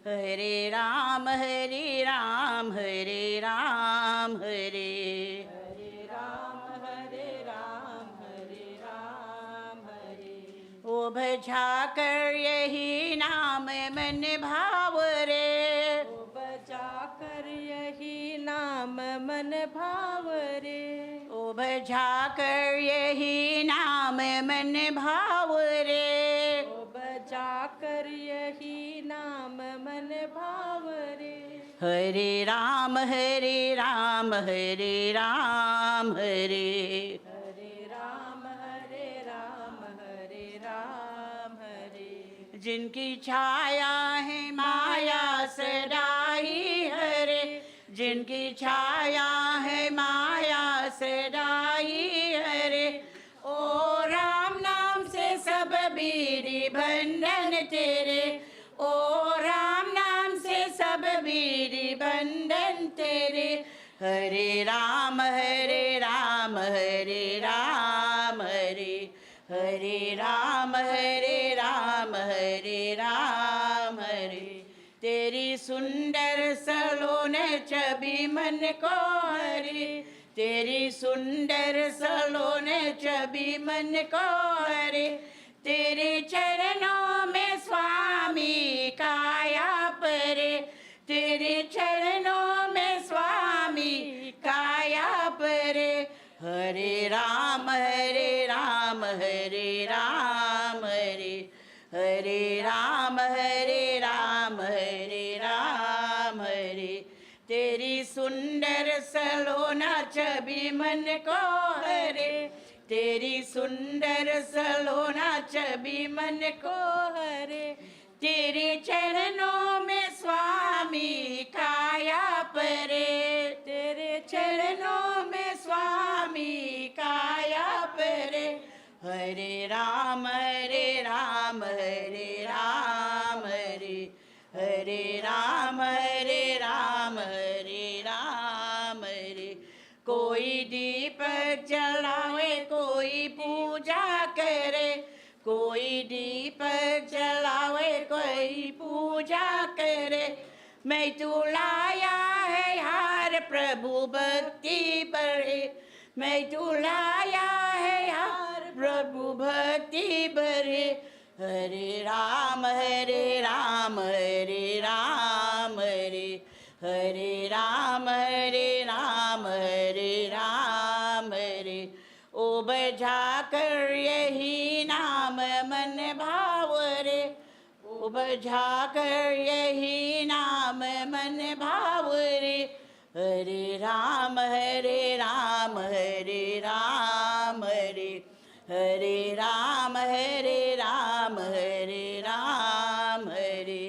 Hare Ram, Hare Ram, Hare Ram, Hare Hare Ram, Hare Ram, Hare Ram, Hare. ओ भजा कर यही नाम मन भाव रे ओ बचा कर यही नाम मन भाव रे ओ भजा कर यही नाम मन भाव रे ओ बचा कर यही नाम मन भाव रे हरे राम हरे राम हरे राम हरे हरे राम हरे राम हरे राम हरे जिनकी छाया है माया सदाई हरे जिनकी छाया है माया सदाई हरे ओ राम नाम से सब बीड़ी बंधन तेरे ओ राम नाम से सब बीड़ी बंधन तेरे हरे राम हरे राम हरे राम हरे हरे राम हरे राम हरे राम हरे तेरी सुंदर सलोन छवि मन को हरे तेरी सुंदर सलोन छवि मन को हरे तेरे चरणों में स्वामी काया परे तेरे चरणों में स्वामी काया परे हरे राम हरे राम हरे राम हरे हरे राम हरे राम हरे राम हरे तेरी सुंदर सलोना छवि मन को हरे तेरी सुंदर सलोना छवि मन को हरे तेरे चरणों में स्वामी काया परे तेरे चरणों में स्वामी काया परे हरे राम हरे राम हरे राम हरे हरे राम हरे राम हरे राम हरे कोई दीपक जलावे कोई पूजा करे कोई दीपक जलावे कोई पूजा करे मैं तू लाया है हार प्रभु भक्ति बढ़े मैं तू लाया है हार प्रभु भक्ति बढ़े हरे राम हरे राम हरे राम हरे हरे राम हरे राम हरे राम हरे ओ बजा कर यही नाम मन भाव रे ओ बजा कर यही नाम मन भाव रे हरे राम हरे राम हरे राम हरे हरे राम हरे राम हरे राम हरे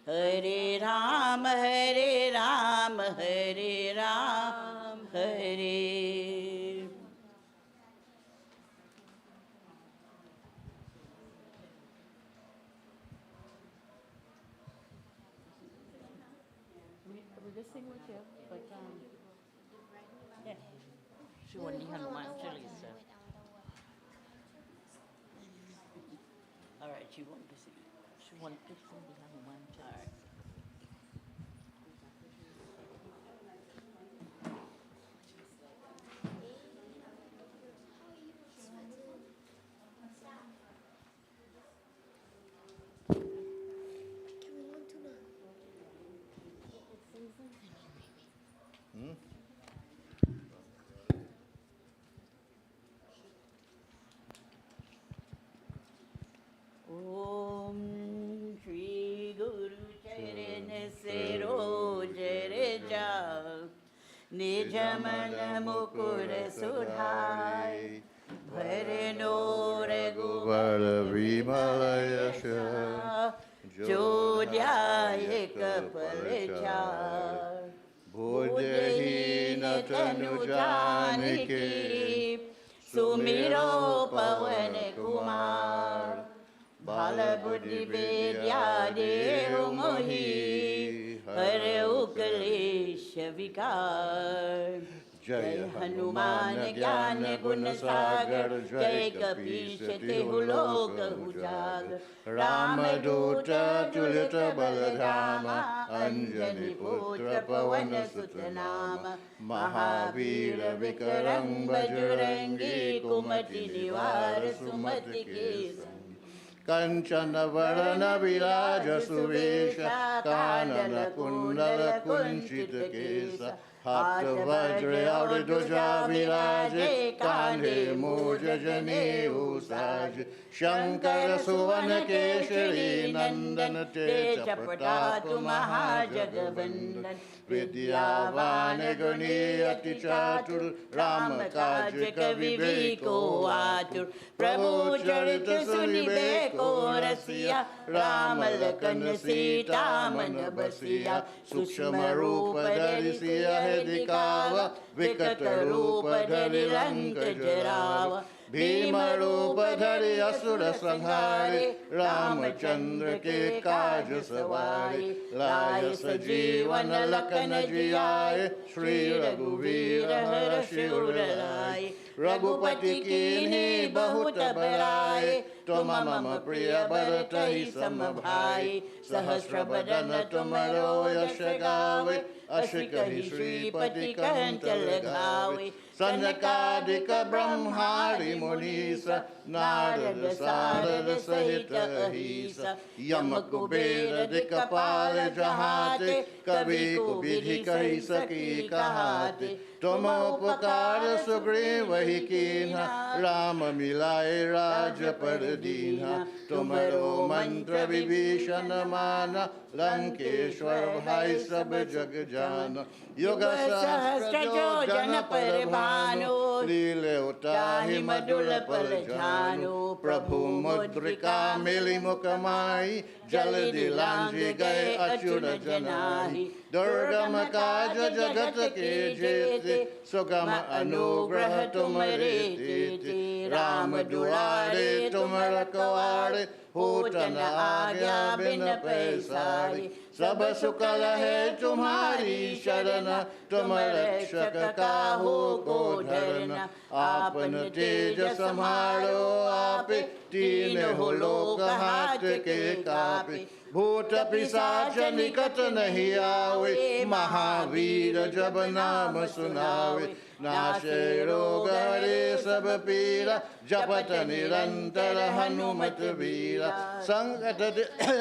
हरे राम हरे राम हरे राम हरे। We just sing with you, but yeah, she won the Hanuman Chalisa. All right, she won to sing. She won to sing the Hanuman Chalisa. Om Shri Guru Charan Siro Jare Nij Mana Mukur Sudhai Bharano Raghuvar Vimalayasha Jodhya Kapalachar Buddhahina Tanu Janaki Sumiro Pavan Kumar Bala Buddhi Vidya Dehu Mohi Hare Ukalesh Vikar Jai Hanuman Jnana Guna Sagar Jai Kapish Tehu Loka Ujag Ramaduta Tulita Baladhama Anjani Putra Pavana Sutanama Mahavira Vikarang Bajurangi Kumati Nivara Sumati Kesam Kanchana Varana Viraja Suvesha Kanana Kundala Kunchita Kesa Hatta Vajra Auridoja Viraje Kandhe Moja Jane Usaj Shankara Suvana Keshari Nandana Teja Pratatu Mahajagavandan Vidyavane Guni Ati Chatur Rama Kajika Viveko Atur Prabhu Charita Sunibeko Rasiya Rama Lakana Sita Manabasiya Sukshama Rupa Dharisiya Hedikava Vikata Rupa Dhari Lanka Jarava Bhima Rupa Dhari Asura Sanghari Ramachandra Ke Kaja Savari Laya Sajivana Lakana Jiyai Shri Raghuvira Hara Shiuralai Raghupati Kini Bahuta Barai Toma Mama Priya Bharata Samabhai Sahasrabhadana Tomaro Yashagavi Ashikahi Sri Pati Kantalagavi Sanakadika Brahmari Munisa Narada Sarada Sahita Ahisa Yamakubera Dikapala Jahate Kavi Kubidhi Kahisa Ki Kahate Toma Upakara Sugriva Hikina Rama Milai Raja Paradina Tomaro Mantra Vibhishana Mana Lankeshwar Bhai Sab Jagajana Yoga Sahasra Jojana Paribhanu Lile Utahi Madula Palajanu Prabhu Mudrika Mili Mukamai Jaladi Lanji Gai Achura Janahi Durga Makaja Jagata Ke Jete Sugama Anugraha Tumariti Rama Durare Tumarakaware Hutana Agya Bina Pesari Saba Sukala Hai Tumhari Sharana Tumarakshaka Kahu Kodharana Apana Teja Samharo Ape Tine Holoka Hat Ke Kape Bhuta Pisacha Nikat Nahi Aave Mahavira Jab Naam Sunave Nashe Roga Hare Sab Pira Japata Nirantara Hanumat Veera Sangat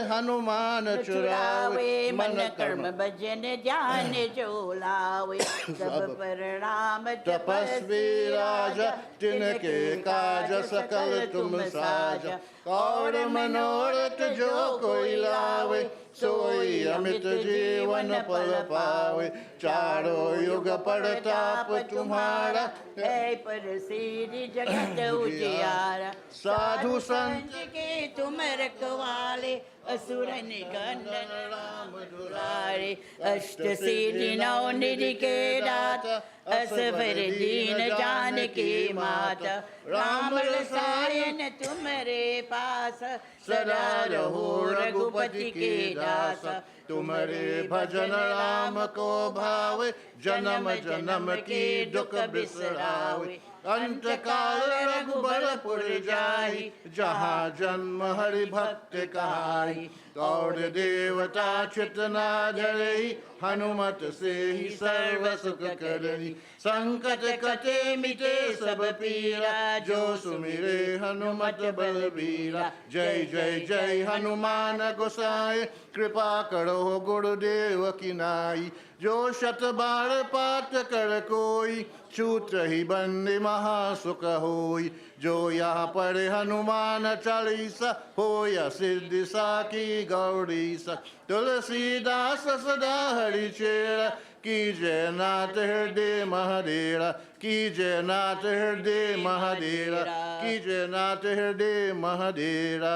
Hanuman Churave Manakarma Bhajane Jane Jolave Sab Paranama Tapasvi Raja Tinake Kaja Sakal Tum Saja Kaur Manorat Jo Koi Lave सोई अमित जीवन पल पावे, चारों युग प्रताप तुम्हारा, है पर सिद्धि जगत उजियारा। साधु संत के तुम रखवाले, असुर निकंदन राम दुलारे। अष्ट सिद्धि नौ निधि के दाता, असवर दीन जानकी माता। राम रसायन तुम्हारे पास, सदा रहो रघुपति के दास। तुम्हारे भजन राम को भावे, जन्म जन्म की दुख बिसरावे। अंत काल रघुबरपुर जाहि, जहाँ जन्म हरि भक्त कहाई। और देवता चित न धरहि, हनुमत से ही सर्व सुख करहि। संकट कटे मिटे सब पीरा, जो सुमिरे हनुमत बलबीरा। जय जय जय हनुमान गोसाई, कृपा करो गुरुदेव की नाई। जो शत बार पाठ कर कोई, छूट ही बंदी महासुख होई। जो यहाँ पढ़े हनुमान चालीसा, हो या सिद्धि साकी गौरीसा। तुलसीदास सदा हरि चेरा, कीजय नाथ हृदय महादेरा। कीजय नाथ हृदय महादेरा, कीजय नाथ हृदय महादेरा।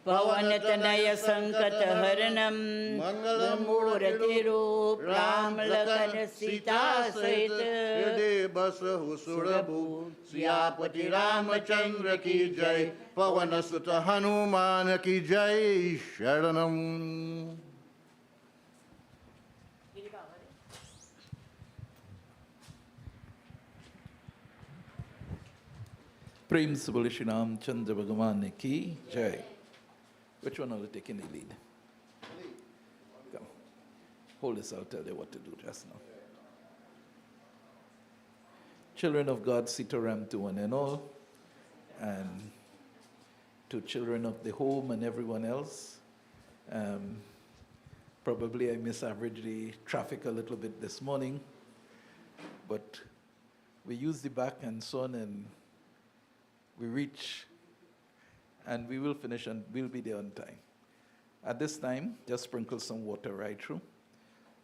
पवन तनय संकट हरणम, मंगल मूर्ति रूप राम लखन सीता सहित। हृदय बसहु सुरभु, सियापति रामचंद्र की जय। पवन सुत हनुमान की जय। शरणम। प्रेम से बोले श्री रामचंद्र भगवान की जय. Which one are you taking the lead? Come. Hold this, I'll tell you what to do just now. Children of God, Sitaram to one and all, and to children of the home and everyone else. Probably I misaveraged the traffic a little bit this morning, but we used the back and so on, and we reach, and we will finish, and we'll be there on time. At this time, just sprinkle some water right through.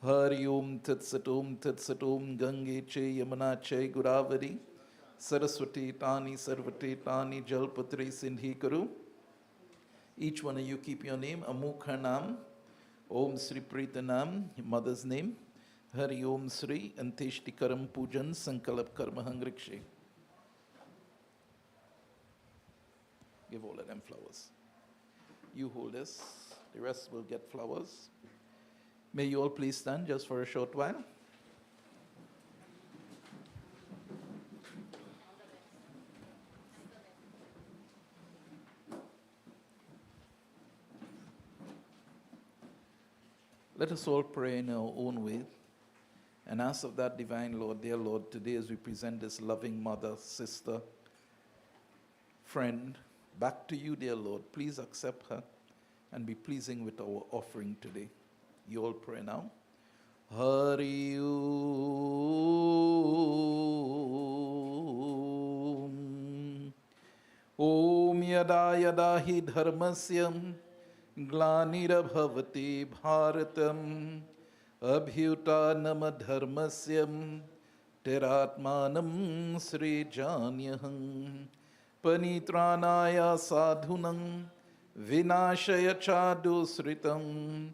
Hari Om Tat Sat Om Gange Che Yamuna Che Godavari Saraswati Tani Sarvati Tani Jalpatri Sindhi Karu. Each one of you keep your name. Amukha Nam, Om Sri Prita Nam, your mother's name. Hari Om Sri Anteshti Karam Pujan Sankalap Karma Hangrikshe. Give all of them flowers. You hold this, the rest will get flowers. May you all please stand just for a short while. Let us all pray in our own way and ask of that divine Lord, dear Lord, today as we present this loving mother, sister, friend, back to you, dear Lord. Please accept her and be pleasing with our offering today. You all pray now. Hari Om. Om yada yada hi dharmasyam glanirabhavati bharatam abhyutanam dharmasyam teratmanam sri janyaham panitranaya sadhunam vinashaya chadu sritam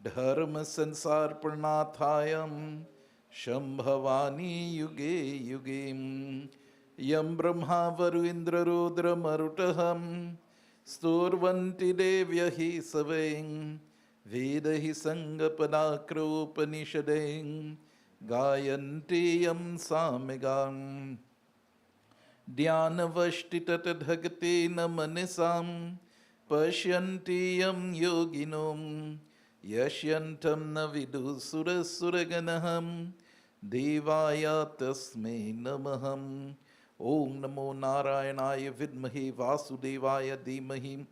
dharma sansar pranathayam shambhavani yuge yugem yam brahma varu indra rudra marutaham sturvanti devyahi saveng vedahi sangapadakropanishadeng gayanti yam samegam dhyanavashtitatadhagate namanisam pashyanti yam yoginom yashyantam na vidu surasuraganaham devaya tasme namaham. Om namo narayanaya vidmahi vasudevaya dhimahi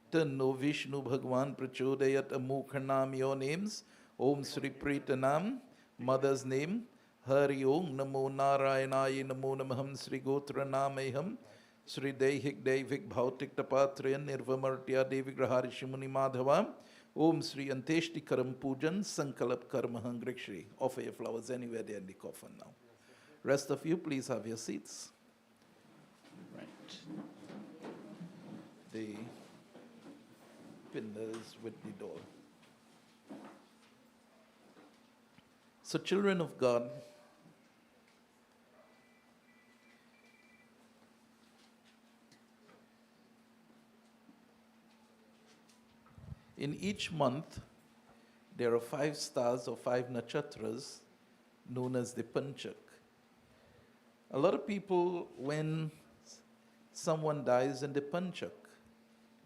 tanno Vishnu Bhagwan prachodayat. Amukhanam, your names. Om Sri Pritanam, mother's name. Hari Om namo narayanaya namo namaham Sri Gotra nameham Sri Deihik Deivik Bhautik Tapatrayan Nirvamartya Devi Grahari Shimuni Madhava Om Sri Anteshti Karam Pujan Sankalap Karma Hangrik. Offer your flowers anywhere there in the coffin now. Rest of you, please have your seats. Right. The pillars with the door. So, children of God, in each month, there are 5 stars or 5 nakshatras known as the Panchak. A lot of people, when someone dies in the Panchak,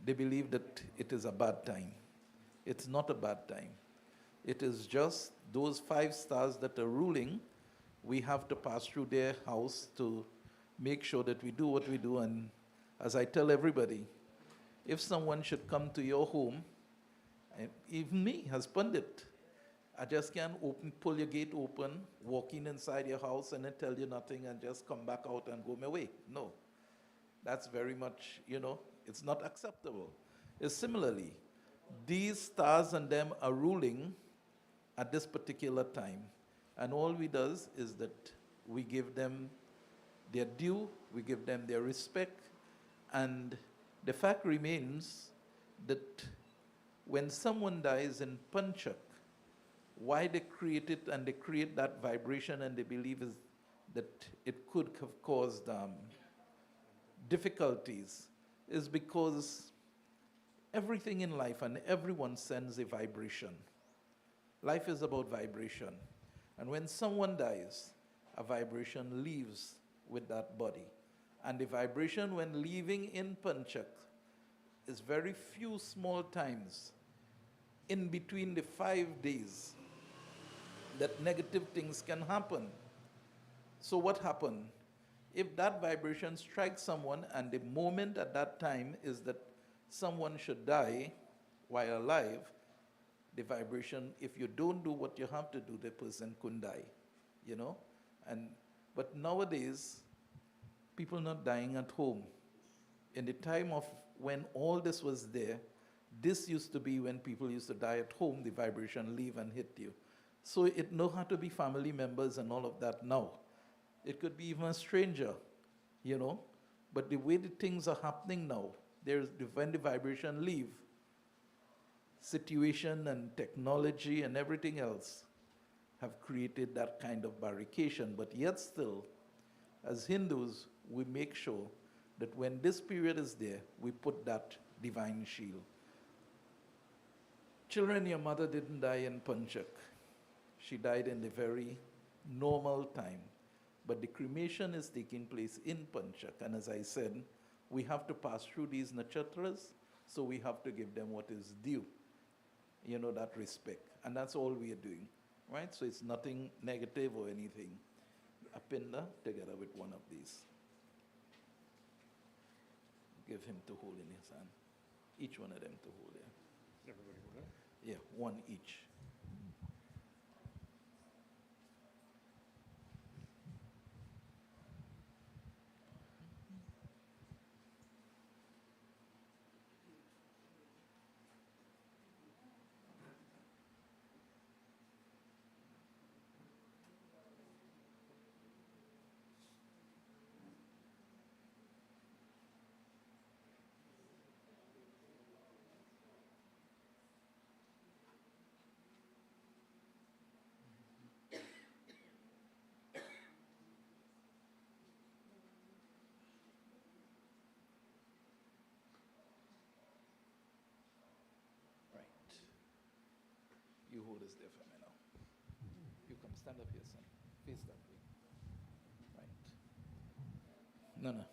they believe that it is a bad time. It's not a bad time. It is just those 5 stars that are ruling. We have to pass through their house to make sure that we do what we do. And as I tell everybody, if someone should come to your home, and even me as pundit, I just can't pull your gate open, walk in inside your house and then tell you nothing and just come back out and go my way. No. That's very much, it's not acceptable. It's similarly, these stars and them are ruling at this particular time. And all we does is that we give them their due, we give them their respect, and the fact remains that when someone dies in Panchak, why they create it and they create that vibration and they believe is that it could have caused difficulties is because everything in life and everyone sends a vibration. Life is about vibration. And when someone dies, a vibration leaves with that body. And the vibration when leaving in Panchak is very few small times in between the 5 days that negative things can happen. So what happened? If that vibration strikes someone and the moment at that time is that someone should die while alive, the vibration, if you don't do what you have to do, the person couldn't die, But nowadays, people not dying at home. In the time of when all this was there, this used to be when people used to die at home, the vibration leave and hit you. So it no have to be family members and all of that now. It could be even a stranger, But the way the things are happening now, when the vibration leave, situation and technology and everything else have created that kind of barrication. But yet still, as Hindus, we make sure that when this period is there, we put that divine shield. Children, your mother didn't die in Panchak. She died in the very normal time. But the cremation is taking place in Panchak. And as I said, we have to pass through these nakshatras, so we have to give them what is due. That respect. And that's all we are doing, right? So it's nothing negative or anything. A pinda together with one of these. Give him to hold in his hand. Each one of them to hold, yeah. Everybody hold it? Yeah, one each. You hold this there for me now. You come stand up here, son. Face that way. Right. No.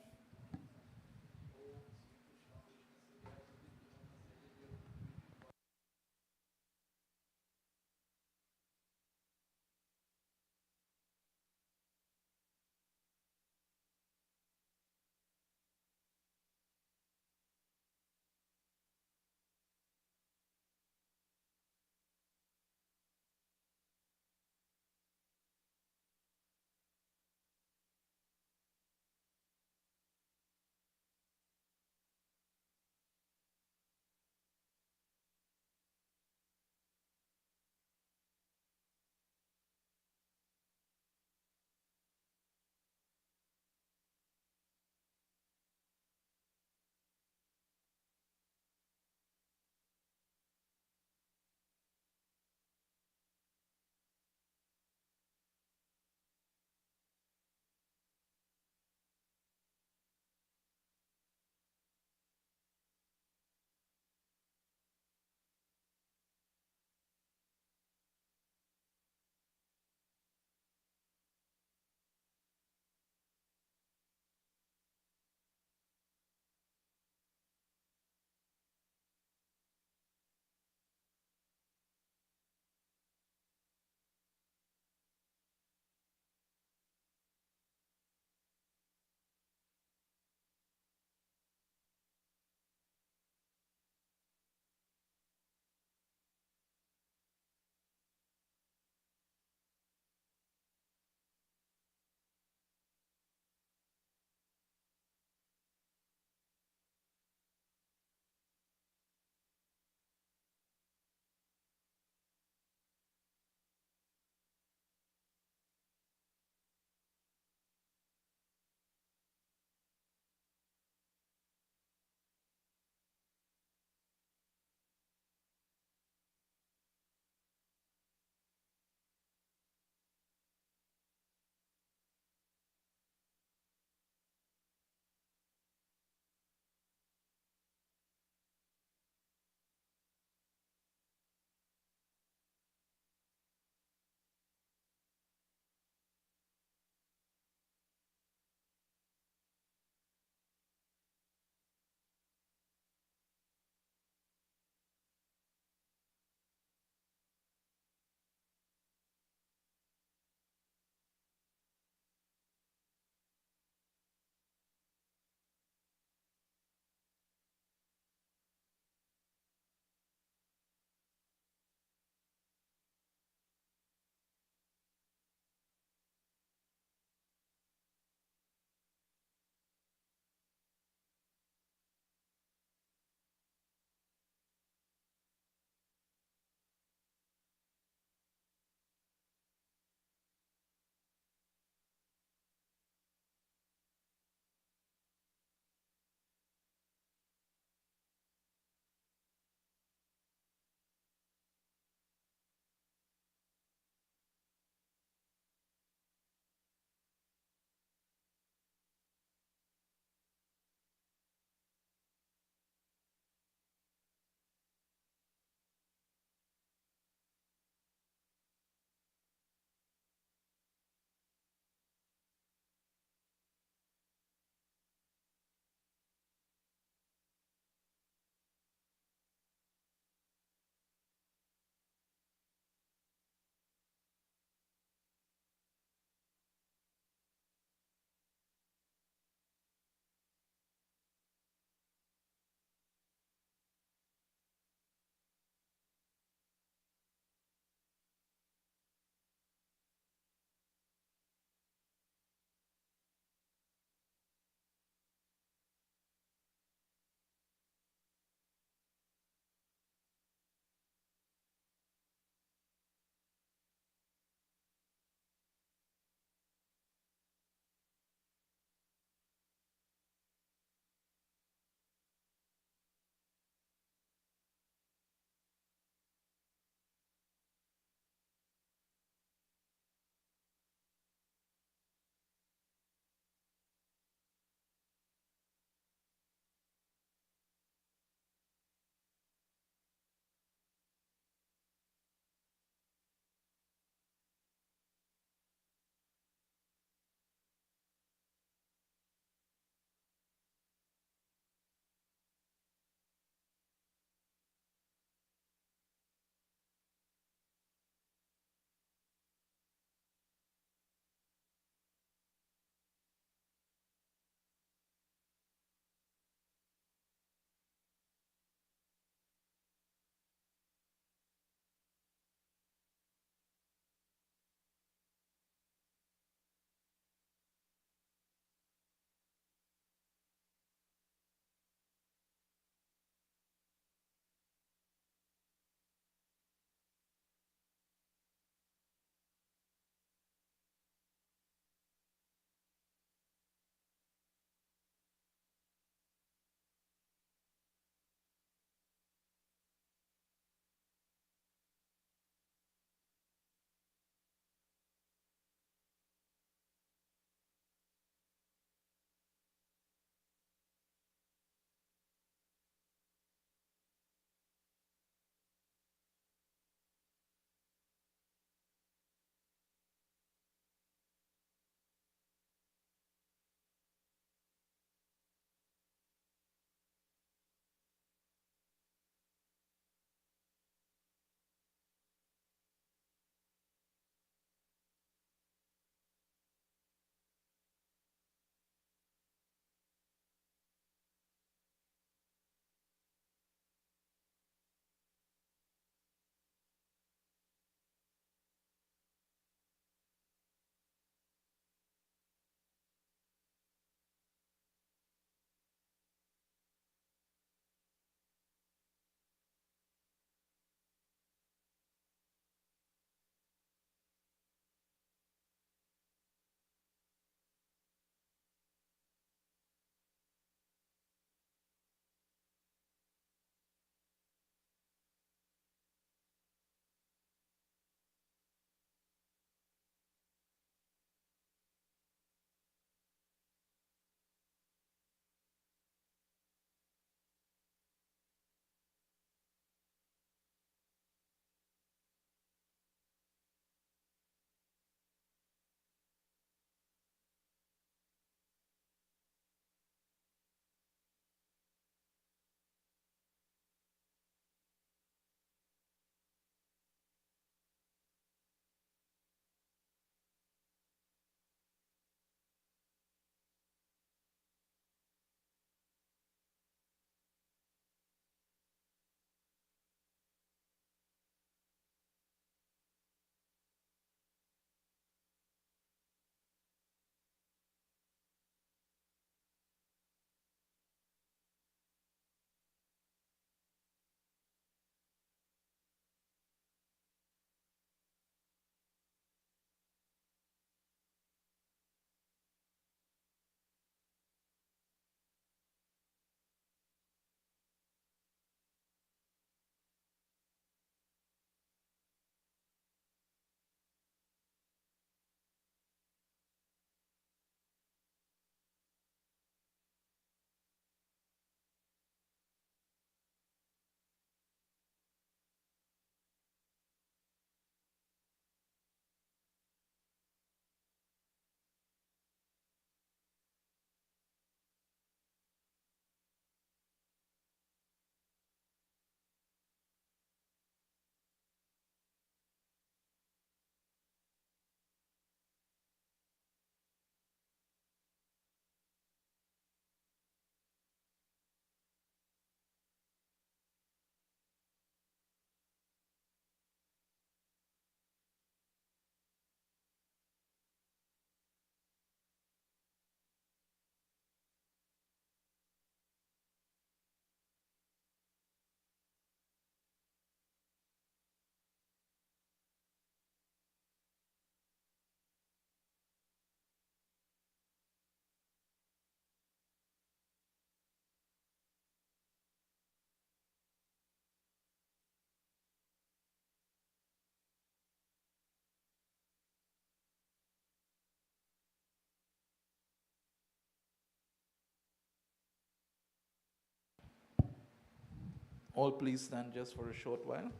All please stand just for a short while.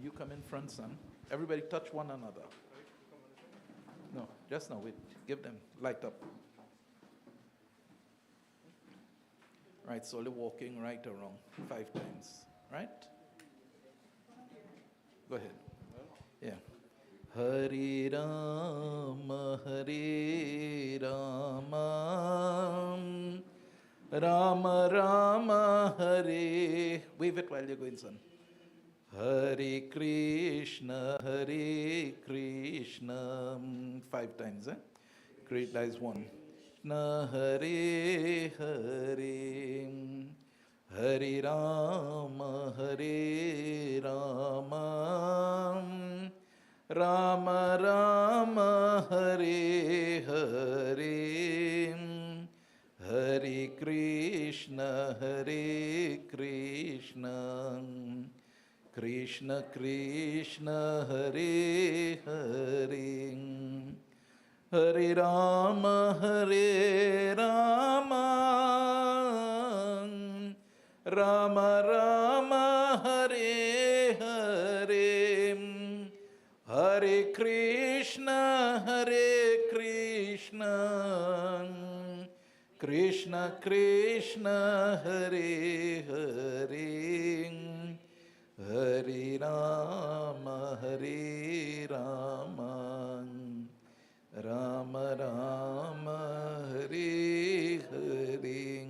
You come in front, son. Everybody touch one another. No, just now, wait. Give them, light up. Right, so they're walking right or wrong 5 times, right? Go ahead. Yeah. Hare Rama, Hare Rama, Rama Rama, Hare. Wave it while you're going, son. Hare Krishna, Hare Krishna. 5 times, eh? Great, that is 1. Na Hare Hare, Hare Rama, Hare Rama, Rama Rama, Hare Hare, Hare Krishna, Hare Krishna, Krishna Krishna, Hare Hare, Hare Rama, Hare Rama, Rama Rama, Hare Hare, Hare Krishna, Hare Krishna, Krishna Krishna, Hare Hare, Hare Rama, Hare Rama, Rama Rama, Hare Hare.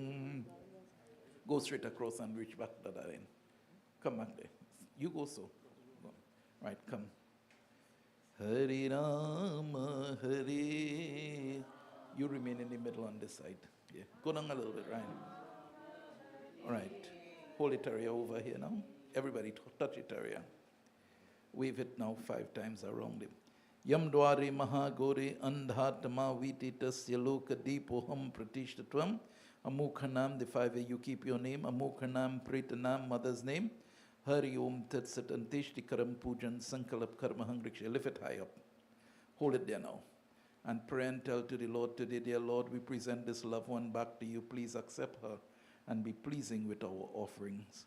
Go straight across and reach back to that end. Come back there. You go so. Go. Right, come. Hare Rama, Hare. You remain in the middle on this side. Yeah. Go down a little bit, right? All right. Hold it area over here now. Everybody touch it area. Wave it now 5 times around him. Yam dware mahagore andhatma vititasya loka deepoham pratishtatvam. Amukhanam, the 5 you keep your name. Amukhanam, Pritanam, mother's name. Hari Om Tat Sat Antishti Karam Pujan Sankalap Karma Hangriksha. Lift it high up. Hold it there now. And pray and tell to the Lord today, dear Lord, we present this loved one back to you. Please accept her and be pleasing with our offerings.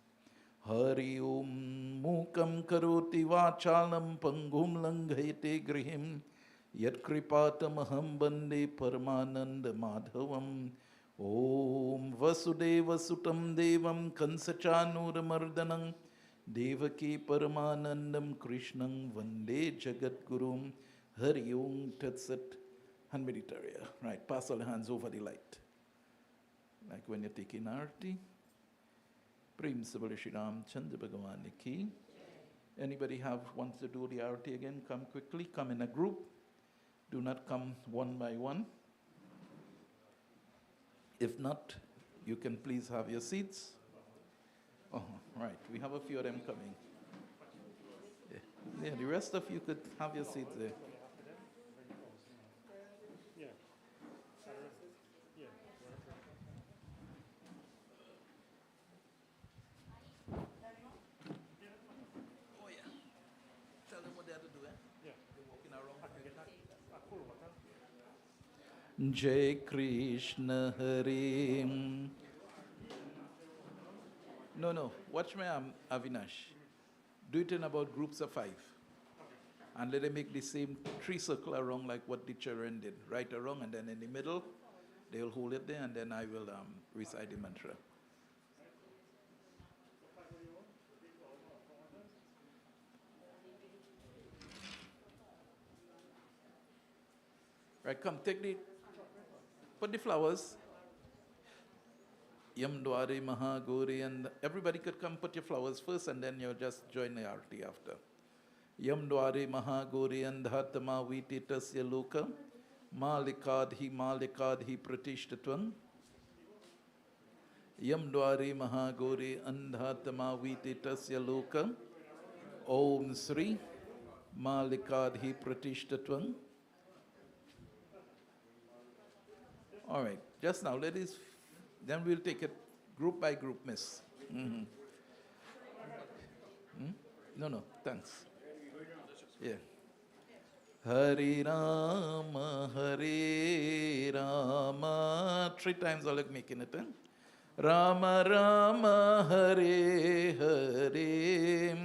Hari Om Mukam Karoti Vachalam Pangum Langhayate Grihim Yat Kripatamaham Bande Paramananda Madhavam Om Vasudeva Sutam Devam Kansachanuramardanam Devaki Paramanandam Krishnam Vande Jagat Gurum Hari Om Tat Sat. Hand meditaria. Right, pass all the hands over the light. Like when you're taking arti. Prem Sabal Shri Ram Chandra Bhagavan Ki. Anybody wants to do the arti again? Come quickly. Come in a group. Do not come one by one. If not, you can please have your seats. Oh, right. We have a few of them coming. Yeah, the rest of you could have your seats there. Oh, yeah. Tell them what they have to do, eh? Yeah. They're walking around. Jai Krishna Hare. No. Watch me, Avinash. Do it in about groups of 5. And let them make the same 3 circle around like what the children did. Right around, and then in the middle, they'll hold it there, and then I will recite the mantra. Right, come, put the flowers. Yam Dware Mahagori, and everybody could come put your flowers first, and then you'll just join the arti after. Yam Dware Mahagori and Dhatama Vititasya Loka Malikadhi Pratishtatvam. Yam Dware Mahagori and Dhatama Vititasya Loka Om Sri Malikadhi Pratishtatvam. All right, just now, ladies, then we'll take it group by group, miss. Mm-hmm. No, thanks. Yeah. Hare Rama, Hare Rama. 3 times all like making it, eh? Rama Rama Hare Hare,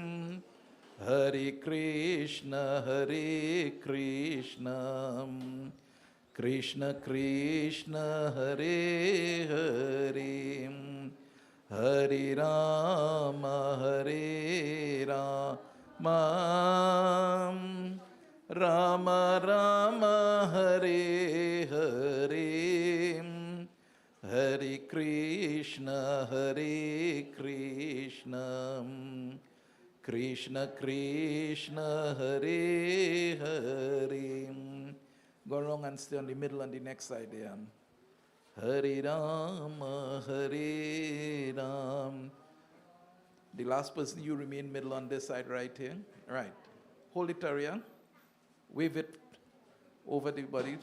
Hare Krishna Krishna Krishna Hare Hare, Hare Rama Rama Rama Hare Hare, Hare Krishna Krishna Krishna Hare Hare. Go along and stay on the middle and the next side there. Hare Rama Hare Ram. The last person, you remain middle on this side right here. Right. Hold it, Arya. Wave it over the body.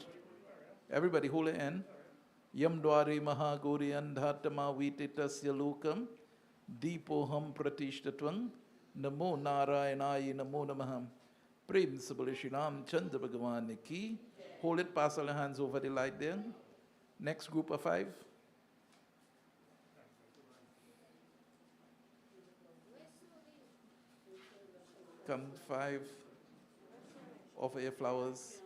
Everybody hold it in. Yam dwari mahagori andhatama vititasya lokam deepoham pratishtatvam namo narayanayi namo namaham. Prem sabale Shri Ram Chandra Bhagavan ki. Hold it, pass all your hands over the light there. Next group of 5. Come 5. Offer your flowers.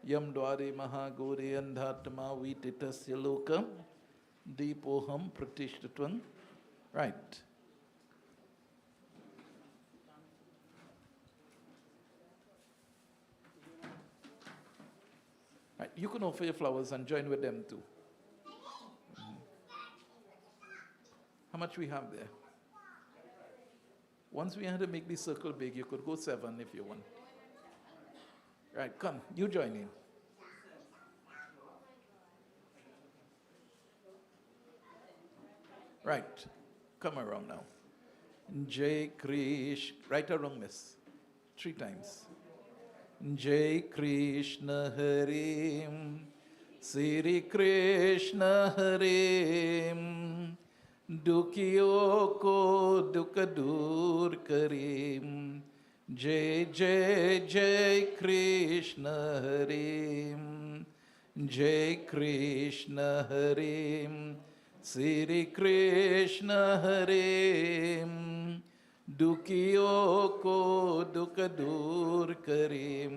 Yam dware mahagore andhatma vititasya lokam deepoham pratishtatvam. Right. Right. You can offer your flowers and join with them too. How much we have there? Once we had to make the circle big, you could go 7 if you want. Right, come, you join in. Right, come around now. Jai Krish, right or wrong, miss? 3 times. Jai Krishna Hare, Sri Krishna Hare, Dukhiyo ko dukha dur kare. Jai Jai Jai Krishna Hare, Jai Krishna Hare, Sri Krishna Hare, Dukhiyo ko dukha dur kare.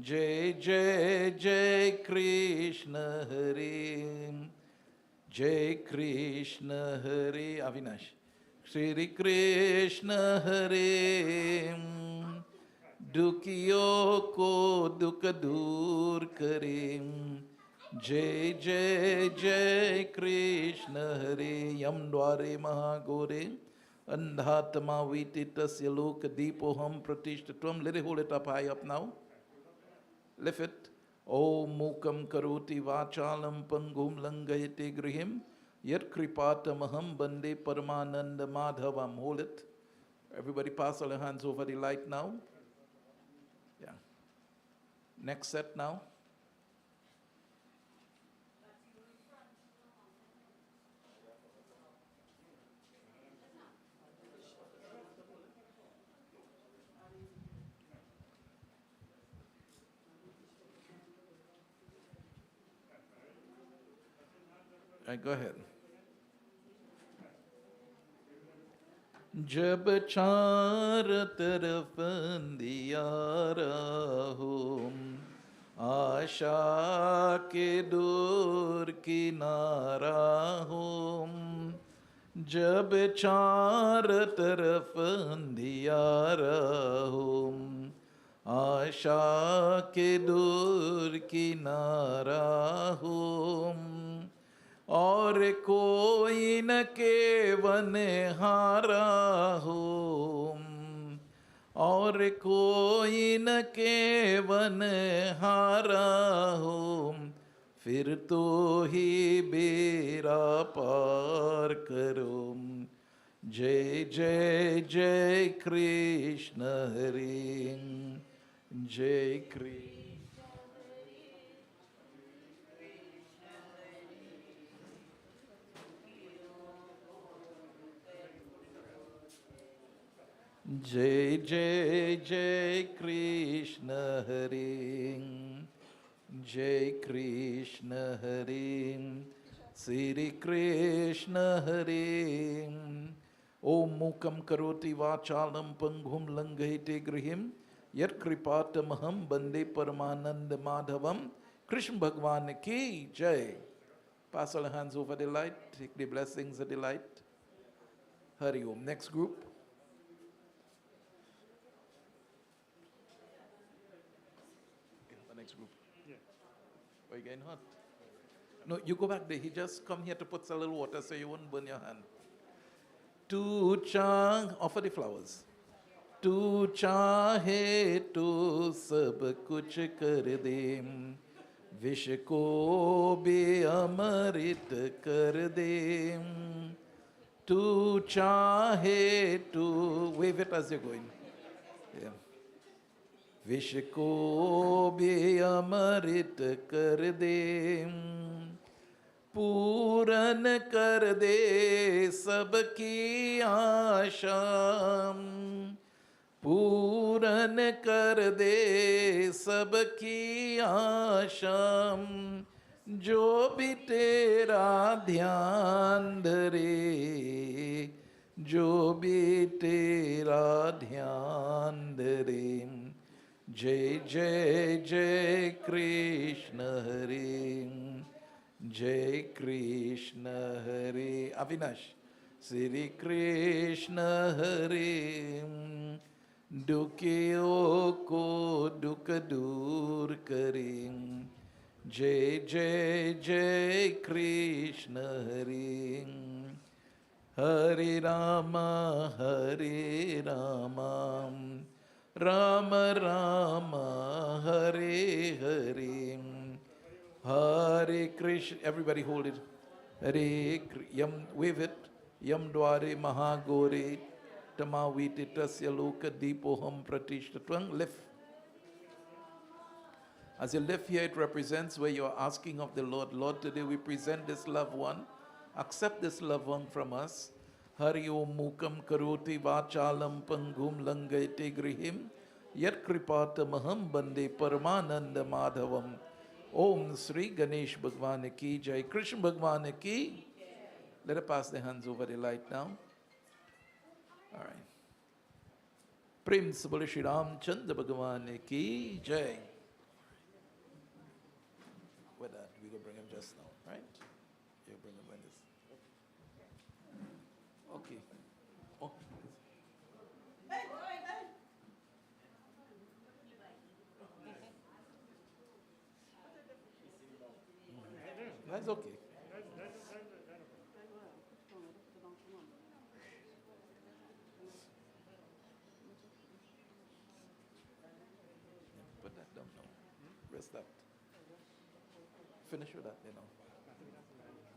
Jai Jai Jai Krishna Hare, Jai Krishna Hare. Avinash. Shri Krishna Hare, Dukhiyo ko dukha dur kare. Jai Jai Jai Krishna Hare. Yam dware mahagore andhatma vititasya loka deepoham pratishtatvam. Let it hold it up high up now. Lift it. Om mukam karoti vachalam pangum langayate grihim yat kripatamaham bande paramananda madhavam. Hold it. Everybody pass all your hands over the light now. Yeah. Next set now. Right, go ahead. जब चार तरफ अंधियारा हो, आशा के दूर किनारा हो। जब चार तरफ अंधियारा हो, आशा के दूर किनारा हो। और कोई न केवन हारा हो, और कोई न केवन हारा हो। फिर तो ही बेड़ा पार करो। जय जय जय कृष्ण हरे, जय कृष्ण। जय जय जय कृष्ण हरे, जय कृष्ण हरे। Sri Krishna Hare. Om Mukam Karoti Vachalam Panghum Langahite Grihim Yat Kripatamaham Bande Paramananda Madhavam. Krishna Bhagwan Ki Jai. Pass all hands over the light. Take the blessings of the light. Hari Om. Next group. The next group. Are you getting hot? No, you go back there. He just come here to put a little water so you won't burn your hand. Tu cha, offer the flowers. Tu chahe tu sab kuch kar de, vish ko bhi amrit kar de. Tu chahe tu, wave it as you're going. Yeah. विष को भी अमृत कर दे, पूरन कर दे सबकी आशा, पूरन कर दे सबकी आशा, जो भी तेरा ध्यान धरे, जो भी तेरा ध्यान धरे. Jai Jai Jai Krishna Hare, Jai Krishna Hare. Avinash. Sri Krishna Hare, Dukhiyon ko dukh dur kare. Jai Jai Jai Krishna Hare. Hare Rama Hare Rama, Rama Rama Hare Hare, Hare Krishna. Everybody hold it. Hare Yam, wave it. Yam Dware Mahagore Tamaviti Tasya Loka Deepoham Pratishtatvam. Lift. As you lift here, it represents where you are asking of the Lord. Lord, today we present this loved one. Accept this loved one from us. Hari Om Mukam Karoti Vachalam Pangum Langayate Grihim Yat Kripata Maham Bande Paramananda Madhavam. Om Sri Ganesh Bhagwan Ki Jai. Krishna Bhagwan Ki. Let us pass the hands over the light now. All right. Prem Sabal Shri Ram Chandra Bhagwan Ki Jai. With that, we will bring him just now, right? You bring him when this. Okay. Oh. That's okay. Put that down now. Rest that. Finish with that,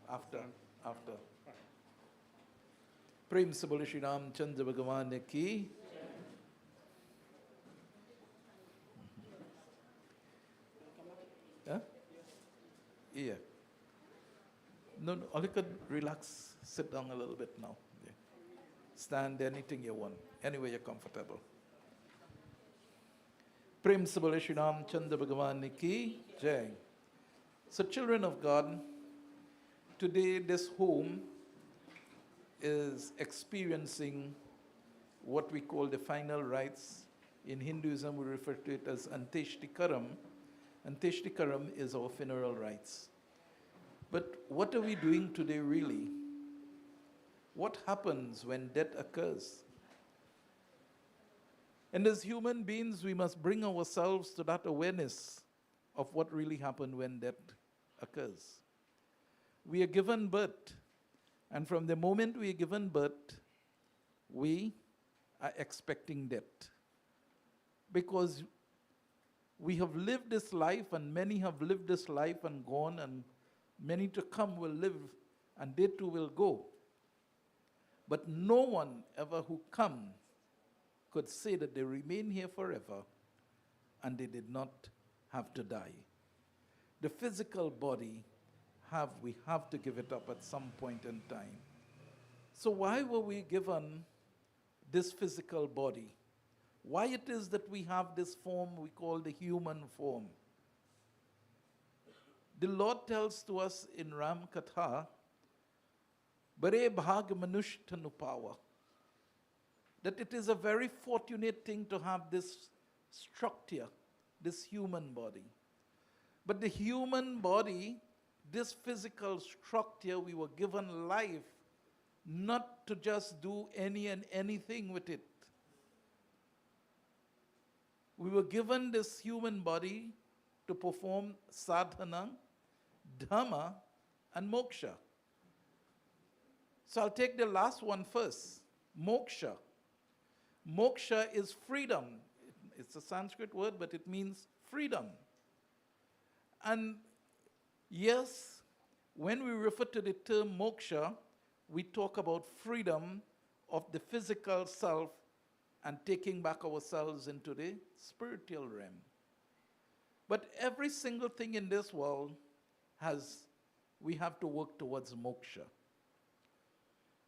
After. Prem Sabal Shri Ram Chandra Bhagwan Ki. Yeah? Yeah. No, all you could relax, sit down a little bit now. Yeah. Stand, anything you want, anywhere you're comfortable. Prem Sabal Shri Ram Chandra Bhagwan Ki Jai. So children of God, today this home is experiencing what we call the final rites. In Hinduism, we refer to it as Anteshtikaram. Anteshtikaram is our funeral rites. But what are we doing today really? What happens when death occurs? And as human beings, we must bring ourselves to that awareness of what really happened when death occurs. We are given birth, and from the moment we are given birth, we are expecting death. Because we have lived this life, and many have lived this life and gone, and many to come will live, and they too will go. But no one ever who come could say that they remain here forever, and they did not have to die. The physical body, we have to give it up at some point in time. So why were we given this physical body? Why it is that we have this form we call the human form? The Lord tells to us in Ram Katha, Bare bhag manush tanu pawa, that it is a very fortunate thing to have this structure, this human body. But the human body, this physical structure, we were given life not to just do any and anything with it. We were given this human body to perform sadhana, dhamma, and moksha. So I'll take the last one first, moksha. Moksha is freedom. It's a Sanskrit word, but it means freedom. And yes, when we refer to the term moksha, we talk about freedom of the physical self and taking back ourselves into the spiritual realm. But every single thing in this world we have to work towards moksha.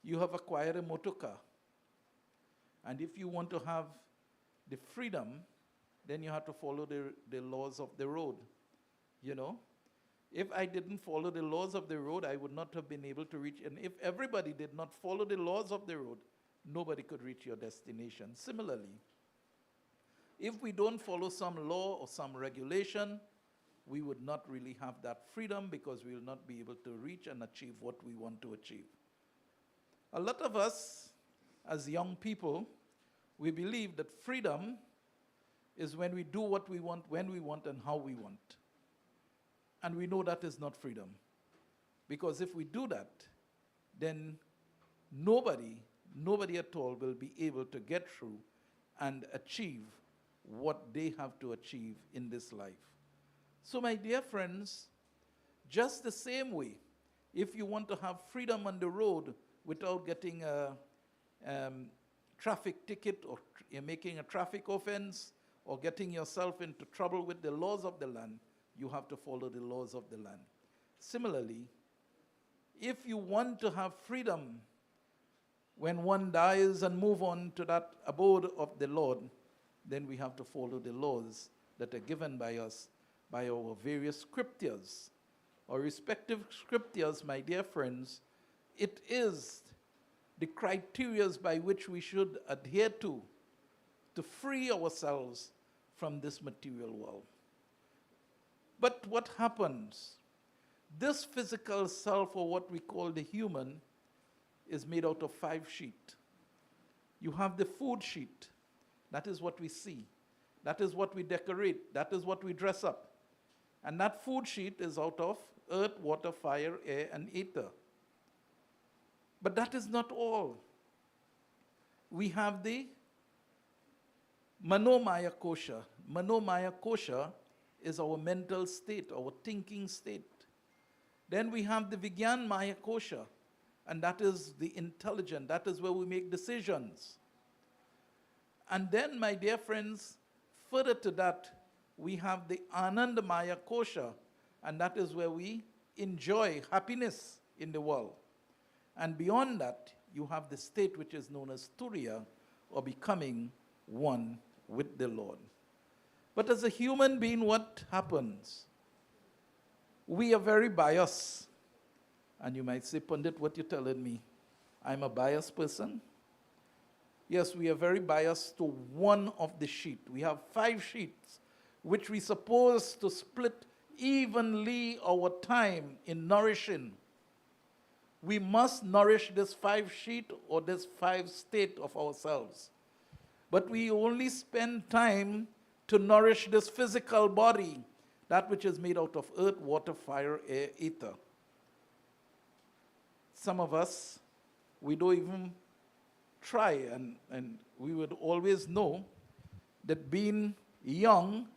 You have acquired a motor car. And if you want to have the freedom, then you have to follow the laws of the road. You know, if I didn't follow the laws of the road, I would not have been able to reach. And if everybody did not follow the laws of the road, nobody could reach your destination. Similarly, if we don't follow some law or some regulation, we would not really have that freedom because we will not be able to reach and achieve what we want to achieve. A lot of us, as young people, we believe that freedom is when we do what we want, when we want, and how we want. And we know that is not freedom. Because if we do that, then nobody at all will be able to get through and achieve what they have to achieve in this life. So my dear friends, just the same way, if you want to have freedom on the road without getting a traffic ticket or making a traffic offense or getting yourself into trouble with the laws of the land, you have to follow the laws of the land. Similarly, if you want to have freedom when one dies and move on to that abode of the Lord, then we have to follow the laws that are given by us, by our various scriptures. Our respective scriptures, my dear friends, it is the criteria by which we should adhere to free ourselves from this material world. But what happens? This physical self, or what we call the human, is made out of 5 sheets. You have the food sheet. That is what we see. That is what we decorate. That is what we dress up. And that food sheet is out of earth, water, fire, air, and ether. But that is not all. We have the Manomaya Kosha. Manomaya Kosha is our mental state, our thinking state. Then we have the Vigyan Maya Kosha, and that is the intelligent. That is where we make decisions. And then, my dear friends, further to that, we have the Ananda Maya Kosha, and that is where we enjoy happiness in the world. And beyond that, you have the state which is known as Turiya, or becoming one with the Lord. But as a human being, what happens? We are very biased. And you might say, Pandit, what you're telling me? I'm a biased person? Yes, we are very biased to one of the sheets. We have 5 sheets, which we suppose to split evenly our time in nourishing. We must nourish this 5 sheet or this 5 state of ourselves. But we only spend time to nourish this physical body, that which is made out of earth, water, fire, air, ether. Some of us, we don't even try, and we would always know that being young,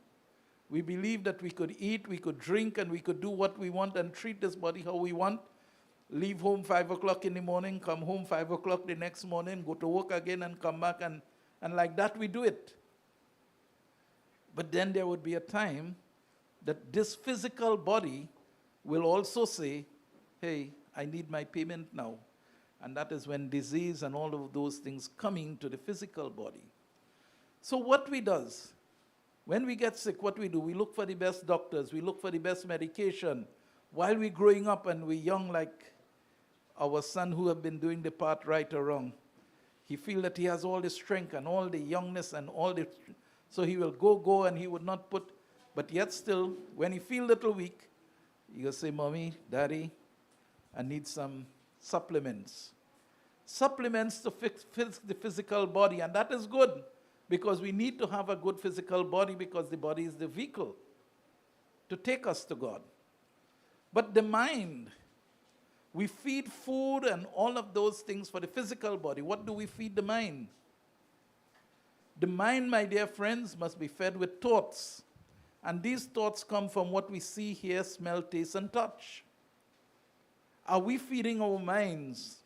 we believe that we could eat, we could drink, and we could do what we want and treat this body how we want. Leave home 5 o'clock in the morning, come home 5 o'clock the next morning, go to work again and come back, and like that we do it. But then there would be a time that this physical body will also say, hey, I need my payment now. And that is when disease and all of those things coming to the physical body. So what we does, when we get sick, what we do, we look for the best doctors, we look for the best medication, While we're growing up and we're young, like our son who have been doing the part right or wrong, he feel that he has all the strength and all the youngness and all the, so he will go and he would not put, but yet still, when he feel little weak, he will say, Mommy, Daddy, I need some supplements. Supplements to fix the physical body, and that is good, because we need to have a good physical body, because the body is the vehicle to take us to God. But the mind, we feed food and all of those things for the physical body. What do we feed the mind? The mind, my dear friends, must be fed with thoughts. And these thoughts come from what we see, hear, smell, taste, and touch. Are we feeding our minds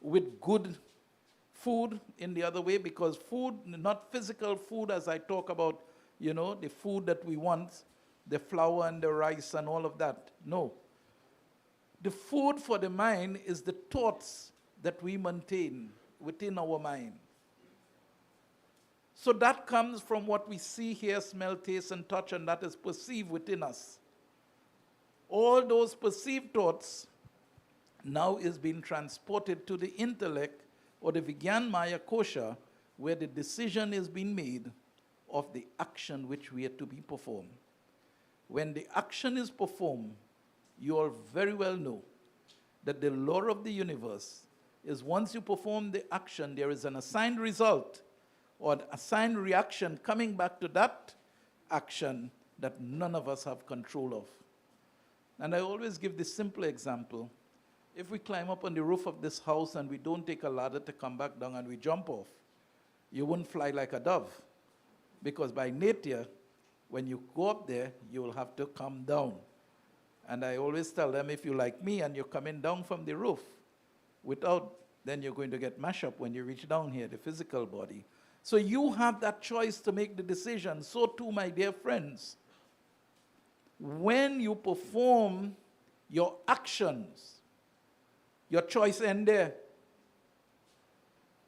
with good food in the other way? Because food, not physical food as I talk about, the food that we want, the flour and the rice and all of that. No. The food for the mind is the thoughts that we maintain within our mind. So that comes from what we see, hear, smell, taste, and touch, and that is perceived within us. All those perceived thoughts now is being transported to the intellect or the Vigyan Maya Kosha, where the decision is being made of the action which we are to be performed. When the action is performed, you all very well know that the law of the universe is once you perform the action, there is an assigned result or an assigned reaction coming back to that action that none of us have control of. And I always give this simple example. If we climb up on the roof of this house and we don't take a ladder to come back down and we jump off, you wouldn't fly like a dove. Because by nature, when you go up there, you will have to come down. And I always tell them, if you like me and you're coming down from the roof without, then you're going to get mashed up when you reach down here, the physical body. So you have that choice to make the decision. So too, my dear friends, when you perform your actions, your choice ends there.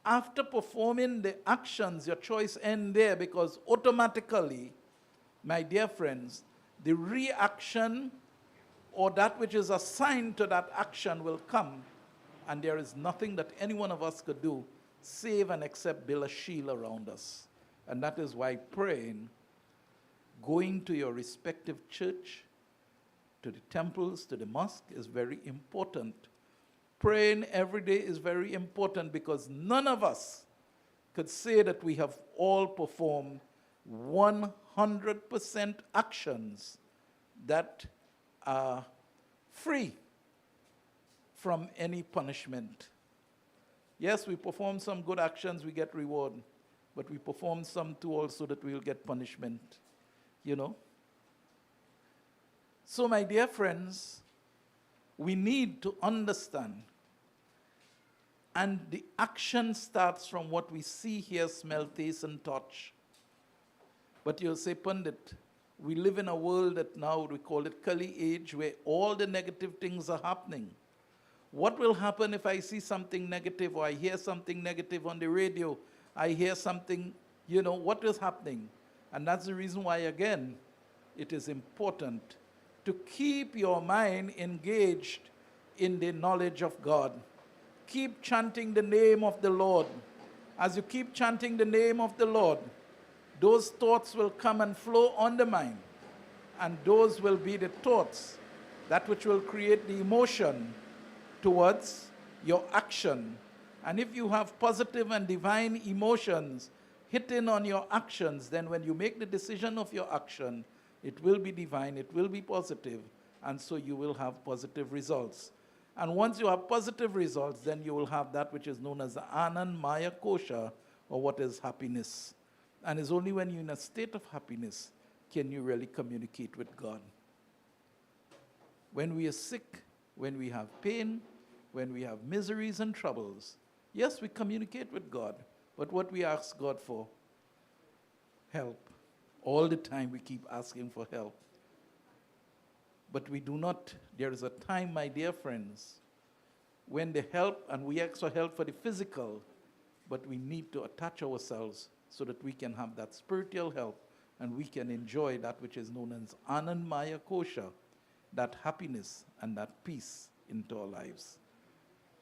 After performing the actions, your choice ends there, because automatically, my dear friends, the reaction or that which is assigned to that action will come, and there is nothing that any one of us could do save and except build a shield around us. And that is why praying, going to your respective church, to the temples, to the mosque is very important. Praying every day is very important, because none of us could say that we have all performed 100% actions that are free from any punishment. Yes, we perform some good actions, we get reward, but we perform some too also that we'll get punishment, So, my dear friends, we need to understand, and the action starts from what we see, hear, smell, taste, and touch. But you'll say, Pandit, we live in a world that now we call it Kali age, where all the negative things are happening. What will happen if I see something negative, or I hear something negative on the radio, I hear something, what is happening? And that's the reason why, again, it is important to keep your mind engaged in the knowledge of God. Keep chanting the name of the Lord. As you keep chanting the name of the Lord, those thoughts will come and flow on the mind. And those will be the thoughts, that which will create the emotion towards your action. And if you have positive and divine emotions hitting on your actions, then when you make the decision of your action, it will be divine, it will be positive, and so you will have positive results. And once you have positive results, then you will have that which is known as the Anand Maya Kosha, or what is happiness. And it's only when you're in a state of happiness can you really communicate with God. When we are sick, when we have pain, when we have miseries and troubles, yes, we communicate with God, but what we ask God for? Help. All the time we keep asking for help. But we do not, there is a time, my dear friends, when the help, and we ask for help for the physical, but we need to attach ourselves so that we can have that spiritual help and we can enjoy that which is known as Anand Maya Kosha that happiness and that peace into our lives.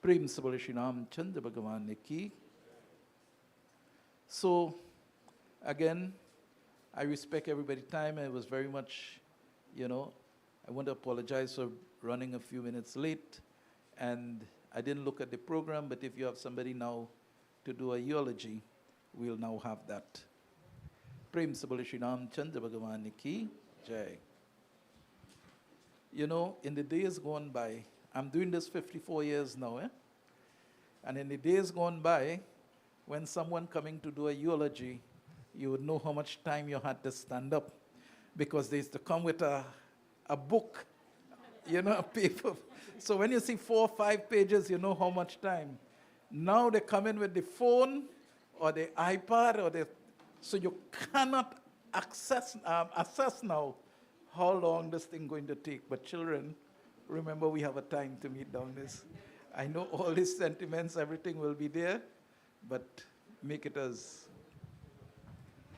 Prem se bole Shri Ramchandra Bhagavan ki. So, again, I respect everybody's time. I was very much, I want to apologize for running a few minutes late. And I didn't look at the program, but if you have somebody now to do a eulogy, we'll now have that. Prem se bole Shri Ramchandra Bhagavan ki jai. In the days gone by, I'm doing this 54 years now, and in the days gone by, when someone coming to do a eulogy, you would know how much time you had to stand up, because they used to come with a book, a paper. So when you see 4 or 5 pages, you know how much time. Now they come in with the phone or the iPad, so you cannot assess now how long this thing going to take. But children, remember we have a time to meet down this. I know all these sentiments, everything will be there, but make it as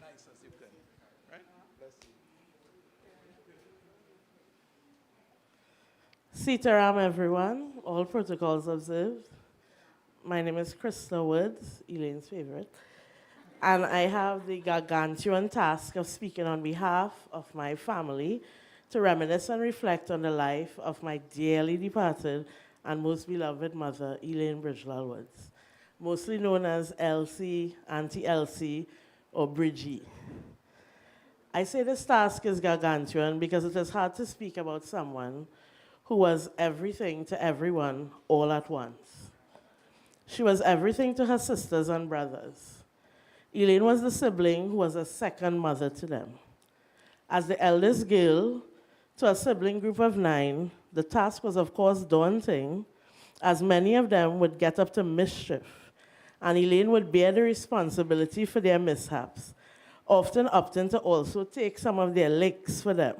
nice as you can. Right? Bless you. Sitaram, everyone. All protocols observed. My name is Ela Woods, Elaine's favorite. And I have the gargantuan task of speaking on behalf of my family to reminisce and reflect on the life of my dearly departed and most beloved mother, Elaine Bridglal-Woods, mostly known as Elsie, Auntie Elsie, or Bridgie. I say this task is gargantuan because it is hard to speak about someone who was everything to everyone all at once. She was everything to her sisters and brothers. Elaine was the sibling who was a second mother to them. As the eldest girl to a sibling group of 9, the task was of course daunting, as many of them would get up to mischief, and Elaine would bear the responsibility for their mishaps, often opting to also take some of their licks for them.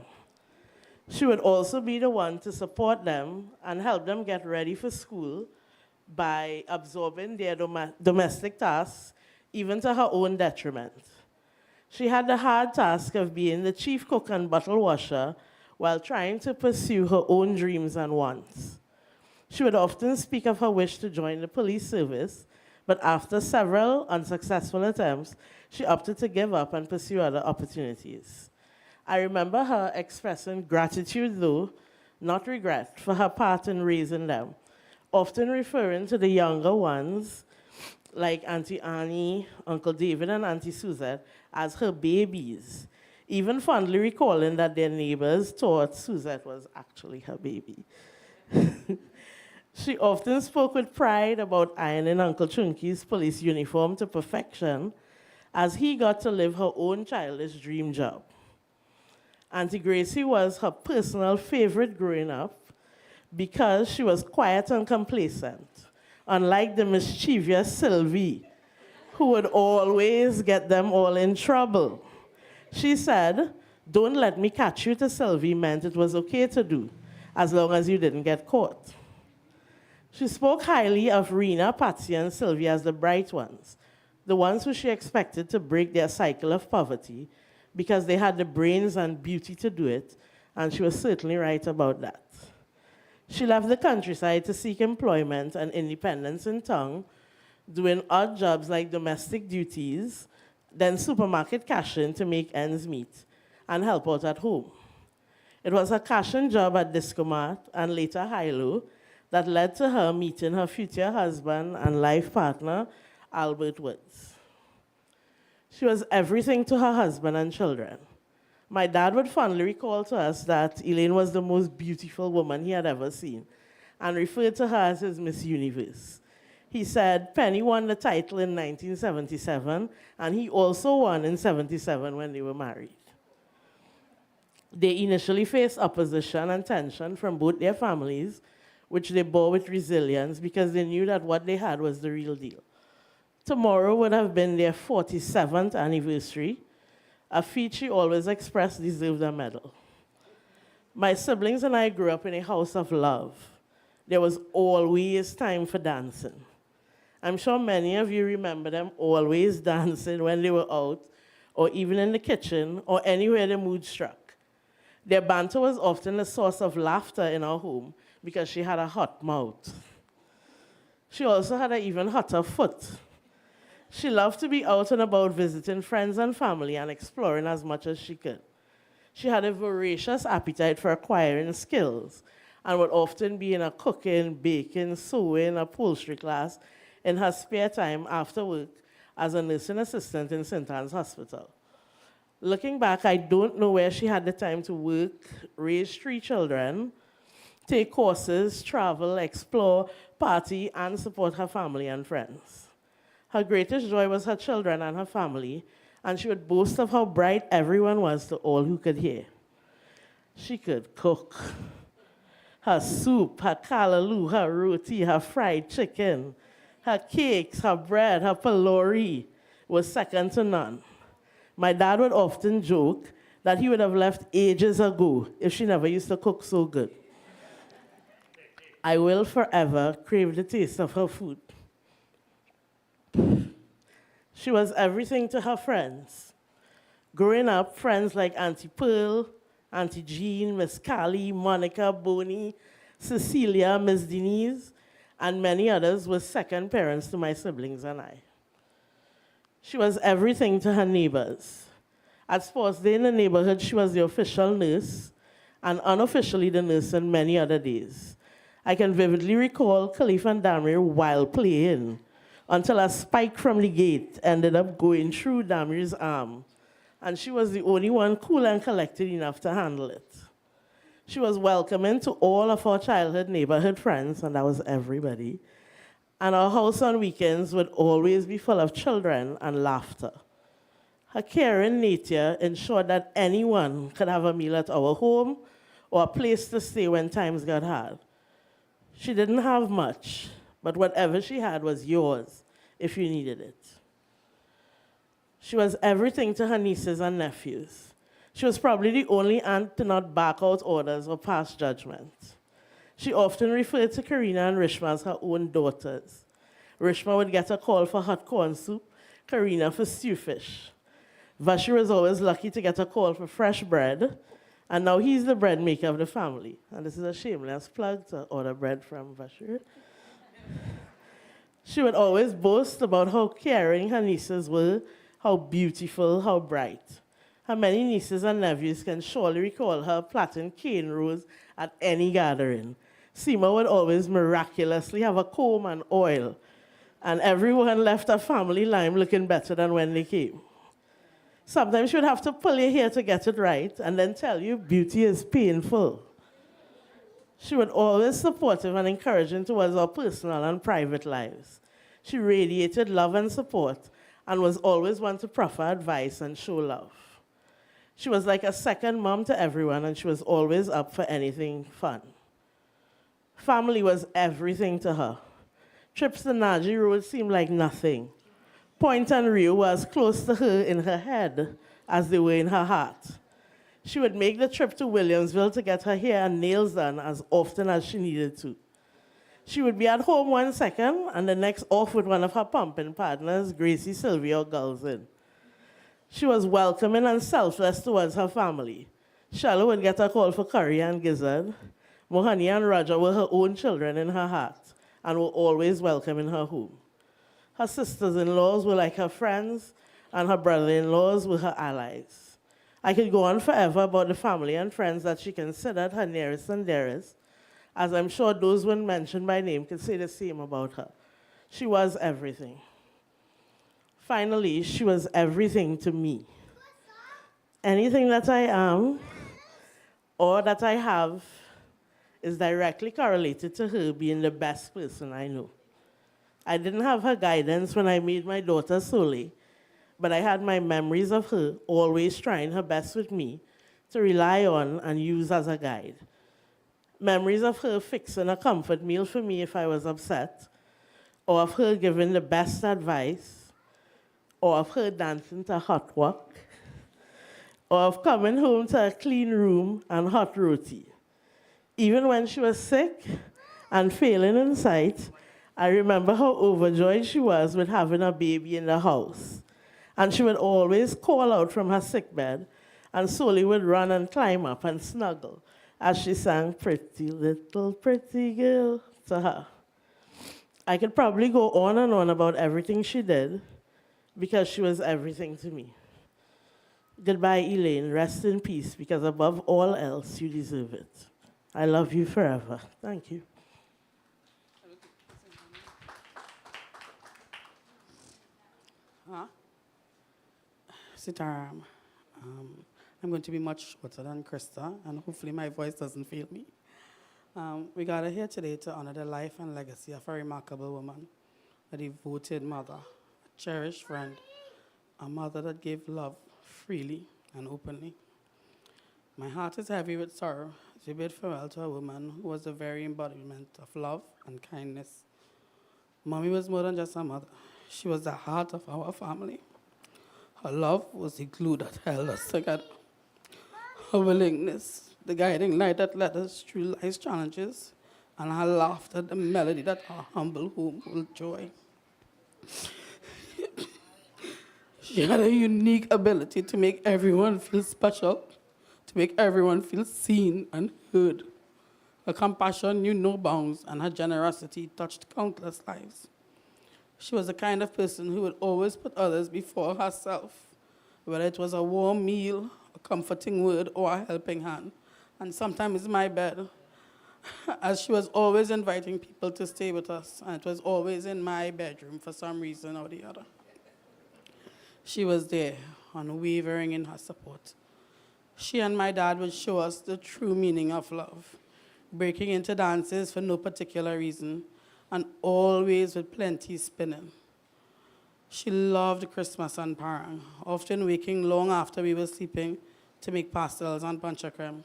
She would also be the one to support them and help them get ready for school by absorbing their domestic tasks, even to her own detriment. She had the hard task of being the chief cook and bottle washer while trying to pursue her own dreams and wants. She would often speak of her wish to join the police service, but after several unsuccessful attempts, she opted to give up and pursue other opportunities. I remember her expressing gratitude, though, not regret, for her part in raising them, often referring to the younger ones, like Auntie Annie, Uncle David, and Auntie Suzette, as her babies, even fondly recalling that their neighbors thought Suzette was actually her baby. She often spoke with pride about ironing Uncle Chunky's police uniform to perfection, as he got to live her own childish dream job. Auntie Gracie was her personal favorite growing up because she was quiet and complacent, unlike the mischievous Sylvie, who would always get them all in trouble. She said, "Don't let me catch you," to Sylvie meant it was okay to do, as long as you didn't get caught. She spoke highly of Rena, Patsy, and Sylvie as the bright ones, the ones who she expected to break their cycle of poverty because they had the brains and beauty to do it, and she was certainly right about that. She left the countryside to seek employment and independence in town, doing odd jobs like domestic duties, then supermarket cashing to make ends meet and help out at home. It was her cashing job at Discomat and later Hilo that led to her meeting her future husband and life partner, Albert Woods. She was everything to her husband and children. My dad would fondly recall to us that Elaine was the most beautiful woman he had ever seen and referred to her as his Miss Universe. He said Penny won the title in 1977, and he also won in 77 when they were married. They initially faced opposition and tension from both their families, which they bore with resilience because they knew that what they had was the real deal. Tomorrow would have been their 47th anniversary, a feat she always expressed deserved a medal. My siblings and I grew up in a house of love. There was always time for dancing. I'm sure many of you remember them always dancing when they were out, or even in the kitchen, or anywhere the mood struck. Their banter was often a source of laughter in our home because she had a hot mouth. She also had an even hotter foot. She loved to be out and about visiting friends and family and exploring as much as she could. She had a voracious appetite for acquiring skills and would often be in a cooking, baking, sewing, upholstery class in her spare time after work as a nursing assistant in St. Anne's Hospital. Looking back, I don't know where she had the time to work, raise 3 children, take courses, travel, explore, party, and support her family and friends. Her greatest joy was her children and her family, and she would boast of how bright everyone was to all who could hear. She could cook. Her soup, her callaloo, her roti, her fried chicken, her cakes, her bread, her palori was second to none. My dad would often joke that he would have left ages ago if she never used to cook so good. I will forever crave the taste of her food. She was everything to her friends. Growing up, friends like Auntie Pearl, Auntie Jean, Miss Callie, Monica, Bonnie, Cecilia, Miss Denise, and many others were second parents to my siblings and I. She was everything to her neighbors. At sports day in the neighborhood, she was the official nurse, and unofficially the nurse on many other days. I can vividly recall Khalif and Damir while playing, until a spike from the gate ended up going through Damir's arm, and she was the only one cool and collected enough to handle it. She was welcoming to all of our childhood neighborhood friends, and that was everybody. And our house on weekends would always be full of children and laughter. Her caring nature ensured that anyone could have a meal at our home or a place to stay when times got hard. She didn't have much, but whatever she had was yours if you needed it. She was everything to her nieces and nephews. She was probably the only aunt to not back out orders or pass judgment. She often referred to Karina and Rishma as her own daughters. Rishma would get a call for hot corn soup, Karina for stew fish. Vashi was always lucky to get a call for fresh bread, and now he's the bread maker of the family. And this is a shameless plug to order bread from Vashi. She would always boast about how caring her nieces were, how beautiful, how bright. Her many nieces and nephews can surely recall her plaiting cane rows at any gathering. Seema would always miraculously have a comb and oil, and everyone left her family line looking better than when they came. Sometimes she would have to pull your hair to get it right and then tell you beauty is painful. She was always supportive and encouraging towards our personal and private lives. She radiated love and support and was always one to proffer advice and show love. She was like a second mom to everyone, and she was always up for anything fun. Family was everything to her. Trips to Naji Road seemed like nothing. Point and Rio were as close to her in her head as they were in her heart. She would make the trip to Williamsville to get her hair and nails done as often as she needed to. She would be at home 1 second and the next off with one of her pumping partners, Gracie, Sylvia, or Gulzin. She was welcoming and selfless towards her family. Shallow would get a call for curry and gizzard. Mohani and Raja were her own children in her heart and were always welcome in her home. Her sisters-in-laws were like her friends, and her brother-in-laws were her allies. I could go on forever about the family and friends that she considered her nearest and dearest, as I'm sure those when mentioned by name could say the same about her. She was everything. Finally, she was everything to me. Anything that I am or that I have is directly correlated to her being the best person I know. I didn't have her guidance when I made my daughter Sole, but I had my memories of her always trying her best with me to rely on and use as a guide. Memories of her fixing a comfort meal for me if I was upset, or of her giving the best advice, or of her dancing to hot work, or of coming home to a clean room and hot roti. Even when she was sick and failing in sight, I remember how overjoyed she was with having a baby in the house. And she would always call out from her sickbed and slowly would run and climb up and snuggle as she sang Pretty Little Pretty Girl to her. I could probably go on and on about everything she did because she was everything to me. Goodbye, Elaine. Rest in peace because above all else, you deserve it. I love you forever. Thank you. Sitaram. I'm going to be much shorter than Krista, and hopefully my voice doesn't fail me. We gathered here today to honor the life and legacy of a remarkable woman, a devoted mother, a cherished friend, a mother that gave love freely and openly. My heart is heavy with sorrow as we bid farewell to a woman who was the very embodiment of love and kindness. Mommy was more than just a mother. She was the heart of our family. Her love was the glue that held us together. Her willingness, the guiding light that led us through life's challenges, and her laughter, the melody that our humble home will joy. She had a unique ability to make everyone feel special, to make everyone feel seen and heard. Her compassion knew no bounds, and her generosity touched countless lives. She was the kind of person who would always put others before herself, whether it was a warm meal, a comforting word, or a helping hand, and sometimes my bed, as she was always inviting people to stay with us, and it was always in my bedroom for some reason or the other. She was there, unwavering in her support. She and my dad would show us the true meaning of love, breaking into dances for no particular reason, and always with plenty spinning. She loved Christmas and Parang, often waking long after we were sleeping to make pastels and pancha creme.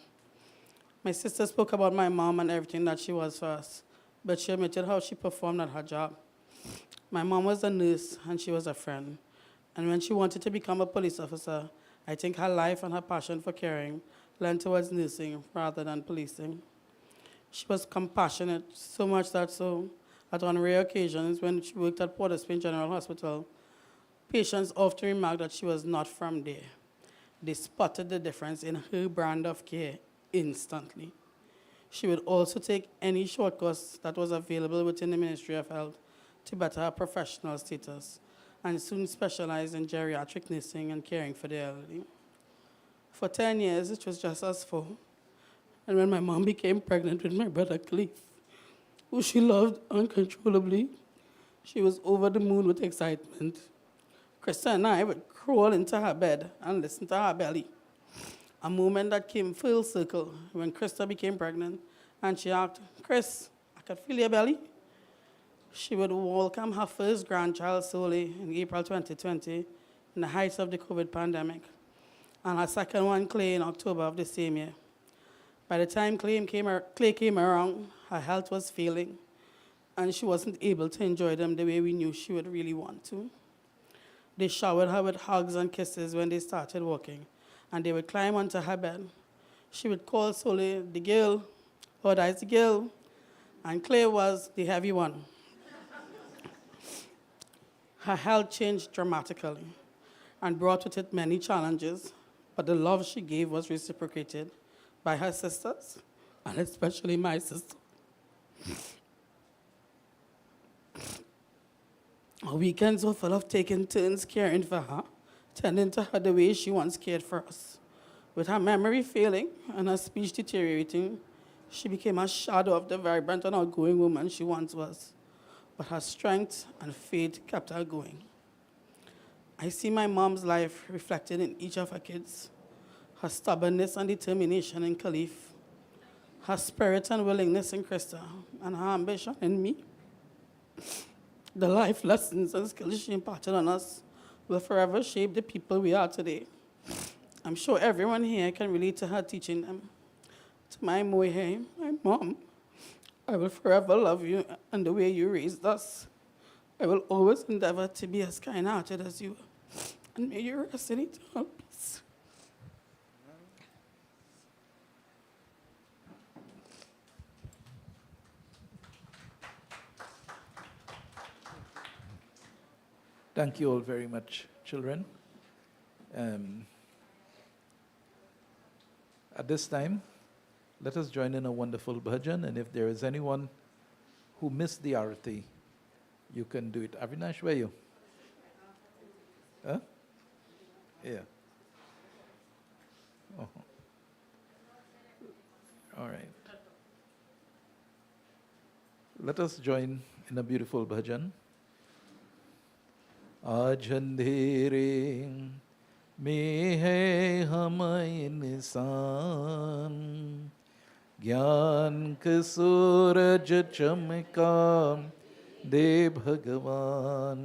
My sister spoke about my mom and everything that she was for us, but she admitted how she performed at her job. My mom was a nurse, and she was a friend. And when she wanted to become a police officer, I think her life and her passion for caring lent towards nursing rather than policing. She was compassionate, so much that on rare occasions when she worked at Port of Spain General Hospital, patients often remarked that she was not from there. They spotted the difference in her brand of care instantly. She would also take any short course that was available within the Ministry of Health to better her professional status, and soon specialized in geriatric nursing and caring for the elderly. For 10 years, it was just us four. And when my mom became pregnant with my brother Cliff, who she loved uncontrollably, she was over the moon with excitement. Krista and I would crawl into her bed and listen to her belly. A moment that came full circle when Krista became pregnant, and she asked, "Chris, I could feel your belly." She would welcome her first grandchild solely in April 2020, in the height of the COVID pandemic, and her second one, Clay, in October of the same year. By the time Clay came around, her health was failing, and she wasn't able to enjoy them the way we knew she would really want to. They showered her with hugs and kisses when they started walking, and they would climb onto her bed. She would call Sole the girl, or that's the girl, and Clay was the heavy one. Her health changed dramatically and brought with it many challenges, but the love she gave was reciprocated by her sisters, and especially my sister. Our weekends were full of taking turns caring for her, tending to her the way she once cared for us. With her memory failing and her speech deteriorating, she became a shadow of the vibrant and outgoing woman she once was. But her strength and faith kept her going. I see my mom's life reflected in each of her kids, her stubbornness and determination in Khalif, her spirit and willingness in Krista, and her ambition in me. The life lessons and skills she imparted on us will forever shape the people we are today. I'm sure everyone here can relate to her teaching them. To my mohe, my mom, I will forever love you and the way you raised us. I will always endeavor to be as kind-hearted as you, and may you rest in eternal peace. Thank you all very much, children. At this time, let us join in a wonderful bhajan, and if there is anyone who missed the arati, you can do it. Avinash, where are you? Huh? Yeah. Oh. All right. Let us join in a beautiful bhajan. आज अंधेरे में है हम इंसान, ज्ञान का सूरज चमका दे भगवान।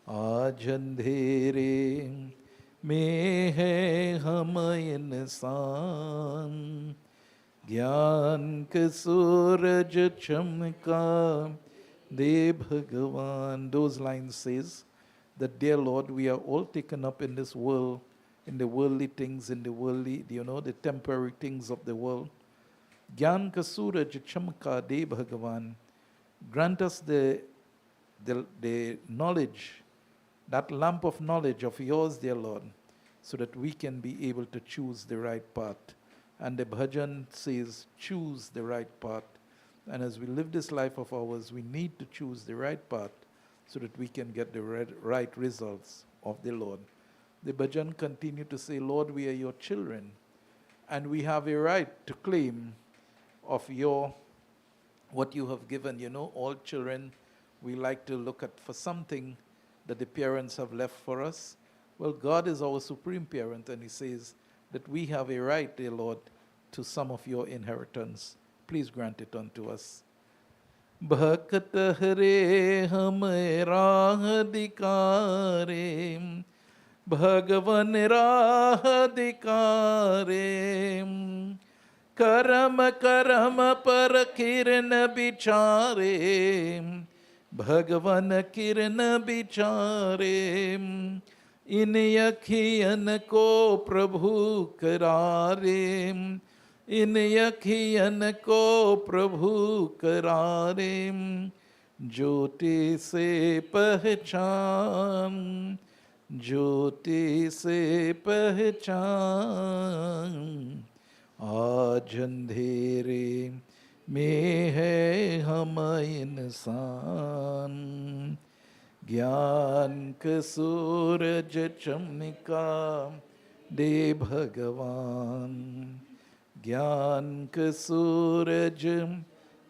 आज अंधेरे में है हम इंसान, ज्ञान का सूरज चमका दे भगवान. Those lines says that, dear Lord, we are all taken up in this world, in the worldly things, in the worldly, the temporary things of the world. Gyan ka suraj chamka de Bhagavan. Grant us the knowledge, that lamp of knowledge of yours, dear Lord, so that we can be able to choose the right path. And the bhajan says, choose the right path. And as we live this life of ours, we need to choose the right path so that we can get the right results of the Lord. The bhajan continue to say, Lord, we are your children, and we have a right to claim of what you have given. All children, we like to look at for something that the parents have left for us. Well, God is our supreme parent, and he says that we have a right, dear Lord, to some of your inheritance. Please grant it unto us. Bhakat hare hum raah dikare, Bhagavan raah dikare, Karam karam par kiran bichare, Bhagavan kiran bichare, In yakhiyan ko prabhu karare, In yakhiyan ko prabhu karare, Jyoti se pehchan, Jyoti se pehchan. Aaj andhere mein hai hum insan, Gyan ka suraj chamka de Bhagavan. Gyan ka suraj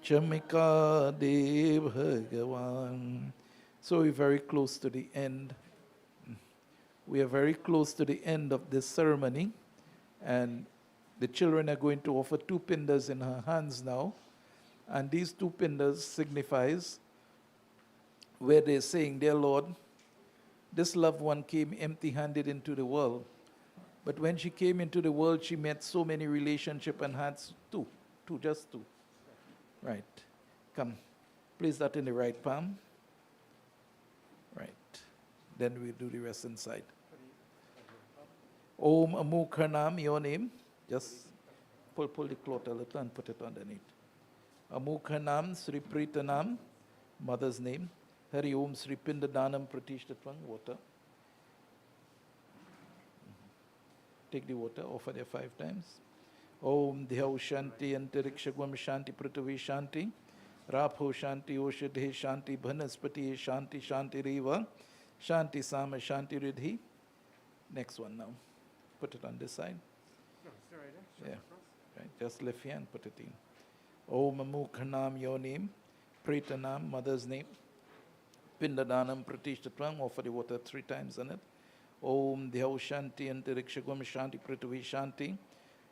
chamka de Bhagavan. So we're very close to the end. We are very close to the end of this ceremony, and the children are going to offer 2 pindas in her hands now, and these 2 pindas signifies where they're saying, dear Lord, this loved one came empty-handed into the world, but when she came into the world, she met so many relationships and had just two. Right. Come, place that in the right palm. Right. Then we'll do the rest inside. Om Amukhanam, your name. Just pull the cloth a little and put it underneath. Amukhanam Sri Pritanam, mother's name. Hari Om Sri Pindadanam Pratishtatvam, water. Take the water, offer there 5 times. Om Dhyau Shanti Antarikshagvam Shanti Prithvi Shanti, Rapho Shanti Oshadhe Shanti Bhanaspati Shanti Shanti Reva Shanti Sama Shanti Ridhi. Next one now. Put it on this side. No, it's right there. Yeah. Right. Just left hand, put it in. Om Amukhanam, your name. Pritanam, mother's name. Pindadanam Pratishtatvam, offer the water 3 times on it. Om Dhyau Shanti Antarikshagvam Shanti Prithvi Shanti,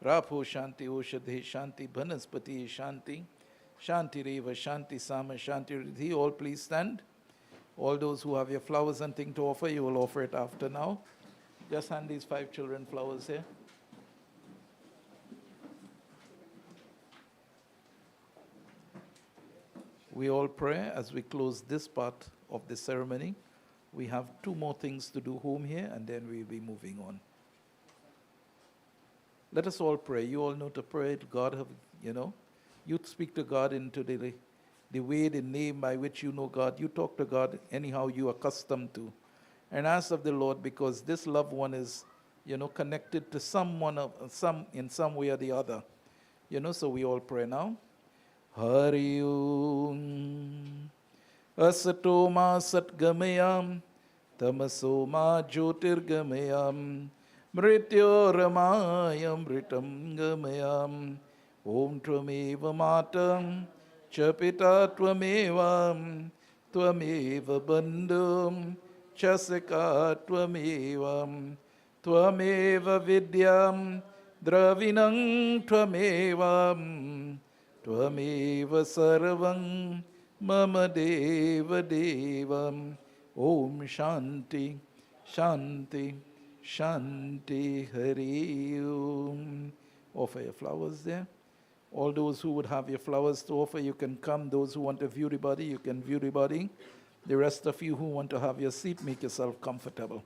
Rapho Shanti Oshadhe Shanti Bhanaspati Shanti Shanti Reva Shanti Sama Shanti Ridhi. All please stand. All those who have your flowers and thing to offer, you will offer it after now. Just hand these 5 children flowers here. We all pray as we close this part of the ceremony. We have 2 more things to do home here, and then we'll be moving on. Let us all pray. You all know to pray. God have, you speak to God into the way, the name by which you know God. You talk to God anyhow you are accustomed to. And ask of the Lord, because this loved one is connected to someone in some way or the other. So we all pray now. Hari Om. Asatoma Satgamayam. Tamasoma Jyotirgamayam. Mrityoramayam Mritam Gamayam. Om Tvameva Matam. Chapita Tvameva. Tvameva Bandhum. Chasika Tvameva. Tvameva Vidyam. Dravinam Tvameva. Tvameva Sarvam. Mama Deva Devam. Om Shanti, Shanti, Shanti Hari Om. Offer your flowers there. All those who would have your flowers to offer, you can come. Those who want to view the body, you can view the body. The rest of you who want to have your seat, make yourself comfortable.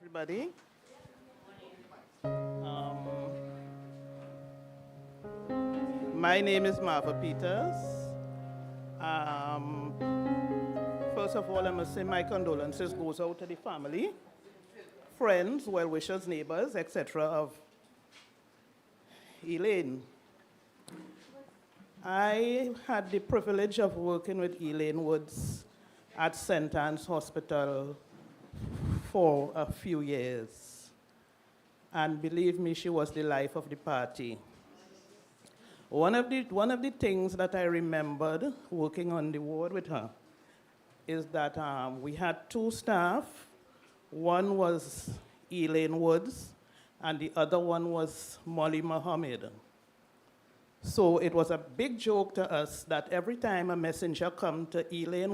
everybody. My name is Marva Peters. First of all, I must say my condolences goes out to the family, friends, well-wishers, neighbors, etc. of Elaine. I had the privilege of working with Ela Woods at St. Anne's Hospital for a few years. And believe me, she was the life of the party. One of the things that I remembered working on the ward with her is that we had two staff. One was Ela Woods, and the other one was Molly Muhammad. So it was a big joke to us that every time a messenger come to Ela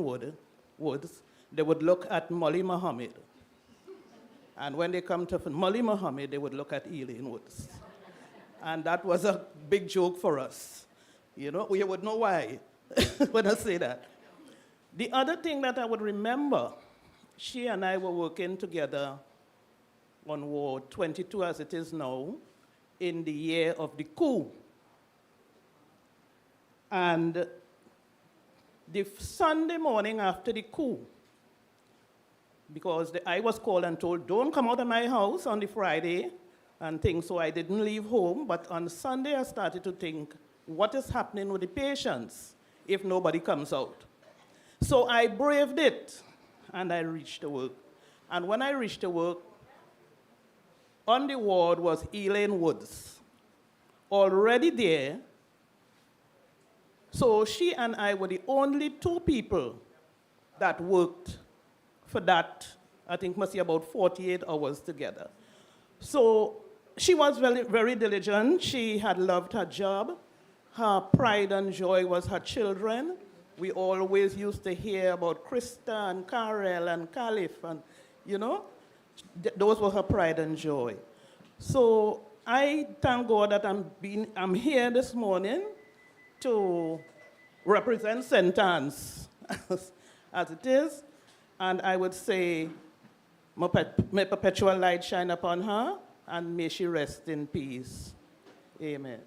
Woods, they would look at Molly Muhammad. And when they come to Molly Muhammad, they would look at Ela Woods. And that was a big joke for us. You know, we would know why when I say that. The other thing that I would remember, she and I were working together on Ward 22 as it is now, in the year of the coup. And the Sunday morning after the coup, because I was called and told, don't come out of my house on the Friday and things, so I didn't leave home. But on Sunday, I started to think, what is happening with the patients if nobody comes out? So I braved it, and I reached the work. And when I reached the work, on the ward was Ela Woods, already there. So she and I were the only two people that worked for that, I think must be about 48 hours together. So she was very, very diligent. She had loved her job. Her pride and joy was her children. We always used to hear about Krista and Karel and Caliph, and you know, those were her pride and joy. So I thank God that I'm here this morning to represent St. Anne's as it is. And I would say, may perpetual light shine upon her, and may she rest in peace. Amen.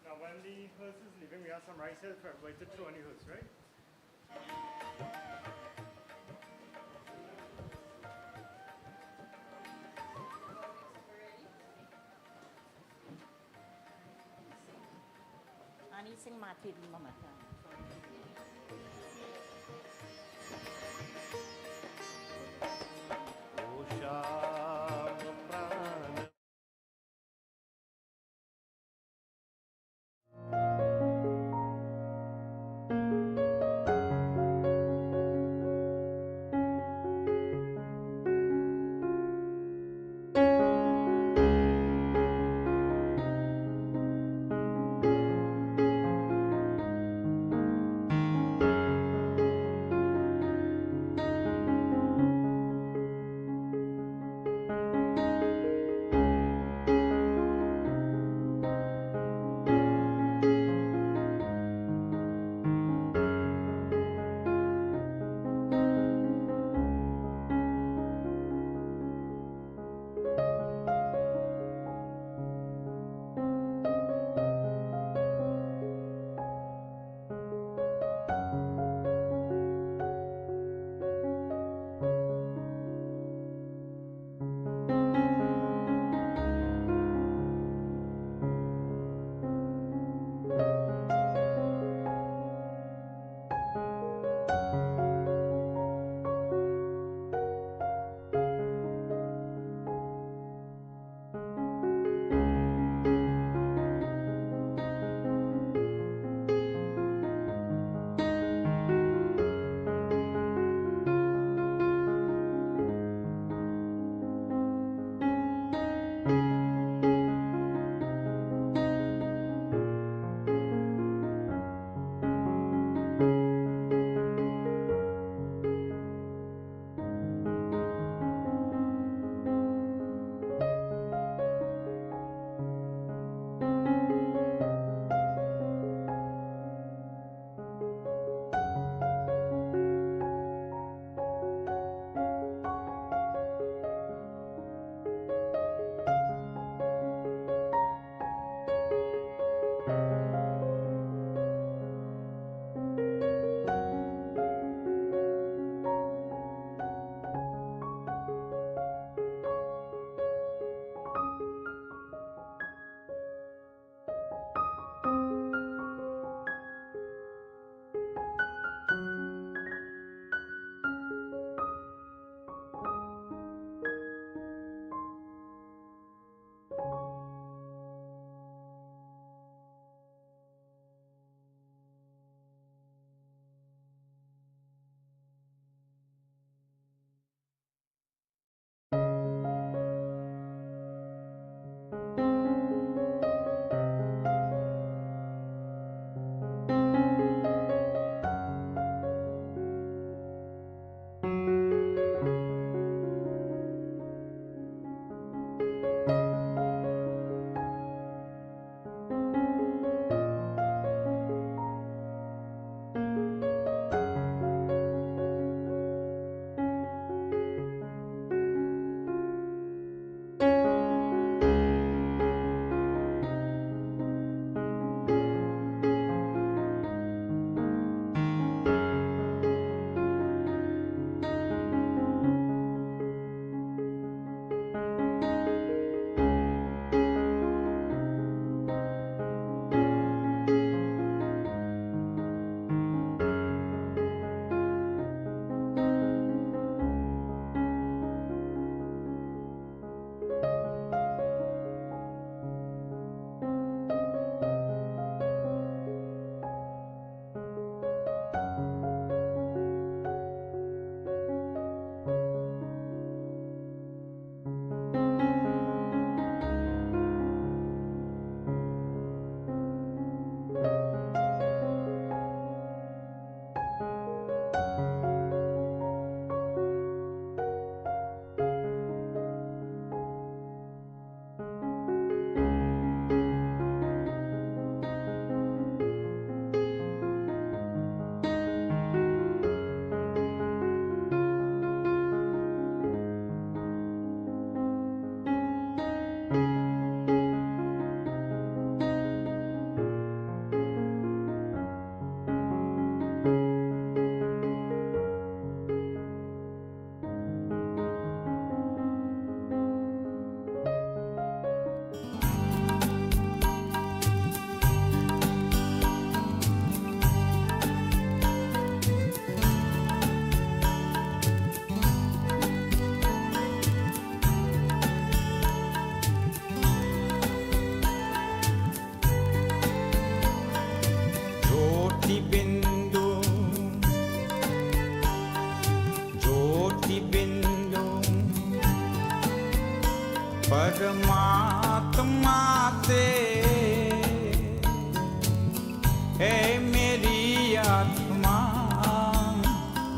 Now, when the hearse is leaving, we have some rice here for everybody to throw in the hearse, right? Ani sing mati di mama.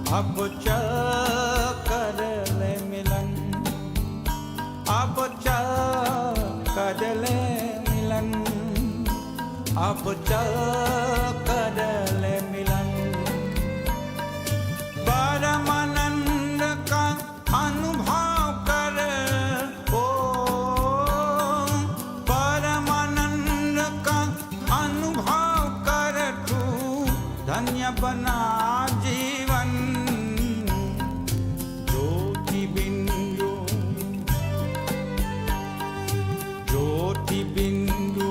अब चल कर ले मिलन, अब चल कर ले मिलन, अब चल कर ले मिलन। परमानंद का अनुभव कर, ओ परमानंद का अनुभव कर, तू धन्य बना जीवन। ज्योति बिंदु, ज्योति बिंदु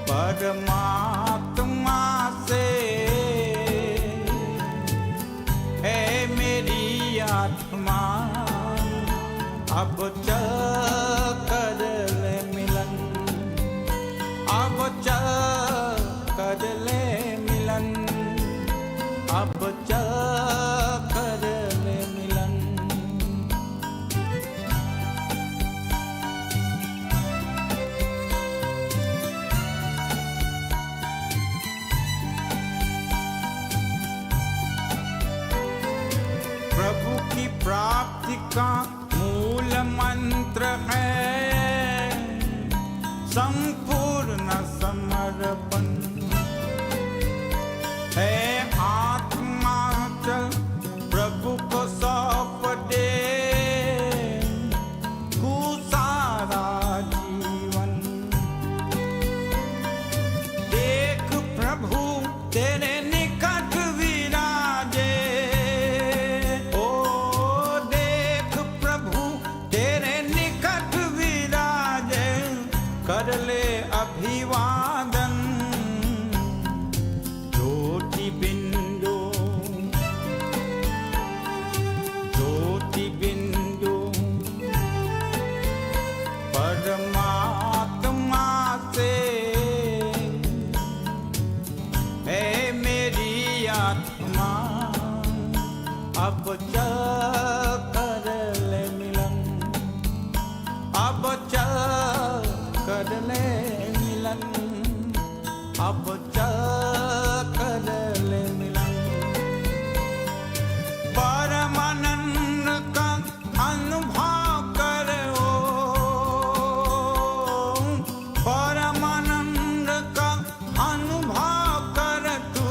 परमात्मा से है मेरी आत्मा। अब चल कर ले मिलन, अब चल कर ले मिलन, अब चल कर ले मिलन। प्रभु की प्राप्ति का मूल मंत्र है संपूर्ण समर्पण। है आत्मा चल प्रभु को सौंप दे, तू सारा जीवन। देख प्रभु तेरे निकट विराजे, ओ देख प्रभु तेरे निकट विराजे, कर ले अभिवादन। ज्योति बिंदु, ज्योति बिंदु परमात्मा से है मेरी आत्मा। अब चल कर ले मिलन, अब चल कर ले मिलन, अब चल कर ले मिलन। परमानंद का अनुभव कर, परमानंद का अनुभव कर, तू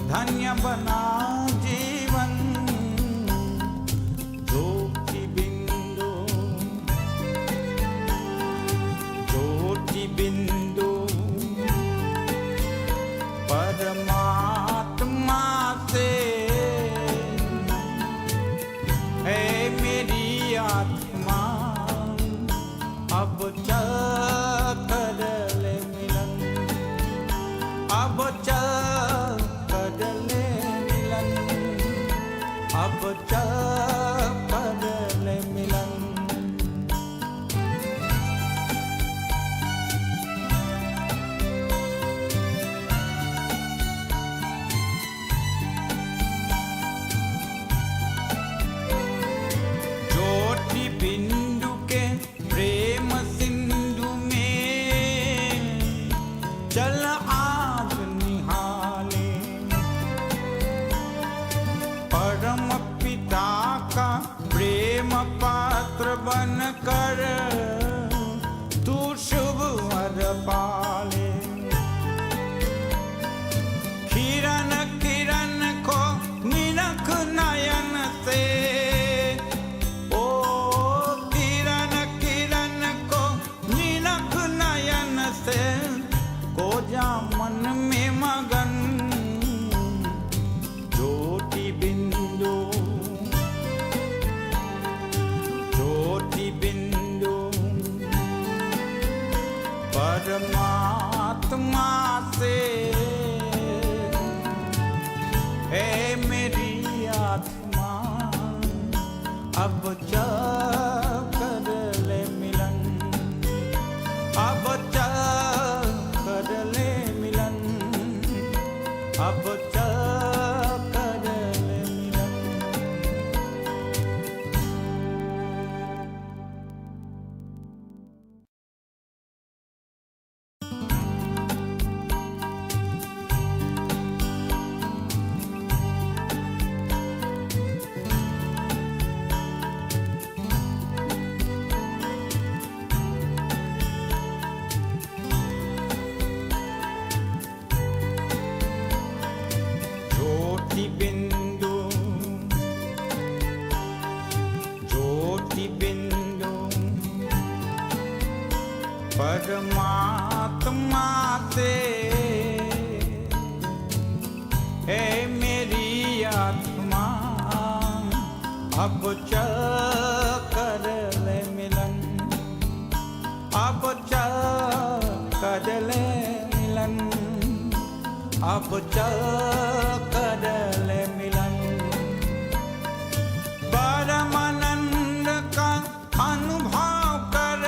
धन्य बना जीवन। ज्योति बिंदु, ज्योति बिंदु परमात्मा से है मेरी आत्मा। अब चल कर ले मिलन, अब चल कर ले मिलन, अब चल कर ले मिलन। ज्योति बिंदु के प्रेम सिंधु में चल आज निहाले। परम पिता का प्रेम पात्र बन कर तू शुभ वर पाले। किरण किरण को निरख नयन से, ओ किरण किरण को निरख नयन से, को जा मन में मगन। ज्योति बिंदु, ज्योति बिंदु परमात्मा से है मेरी आत्मा। अब चल कर ले मिलन, अब चल कर ले मिलन, अब चल कर ले मिलन। परमात्मा से है मेरी आत्मा अब चल कर ले मिलन अब चल कर ले मिलन अब चल कर ले मिलन परमानंद का अनुभव कर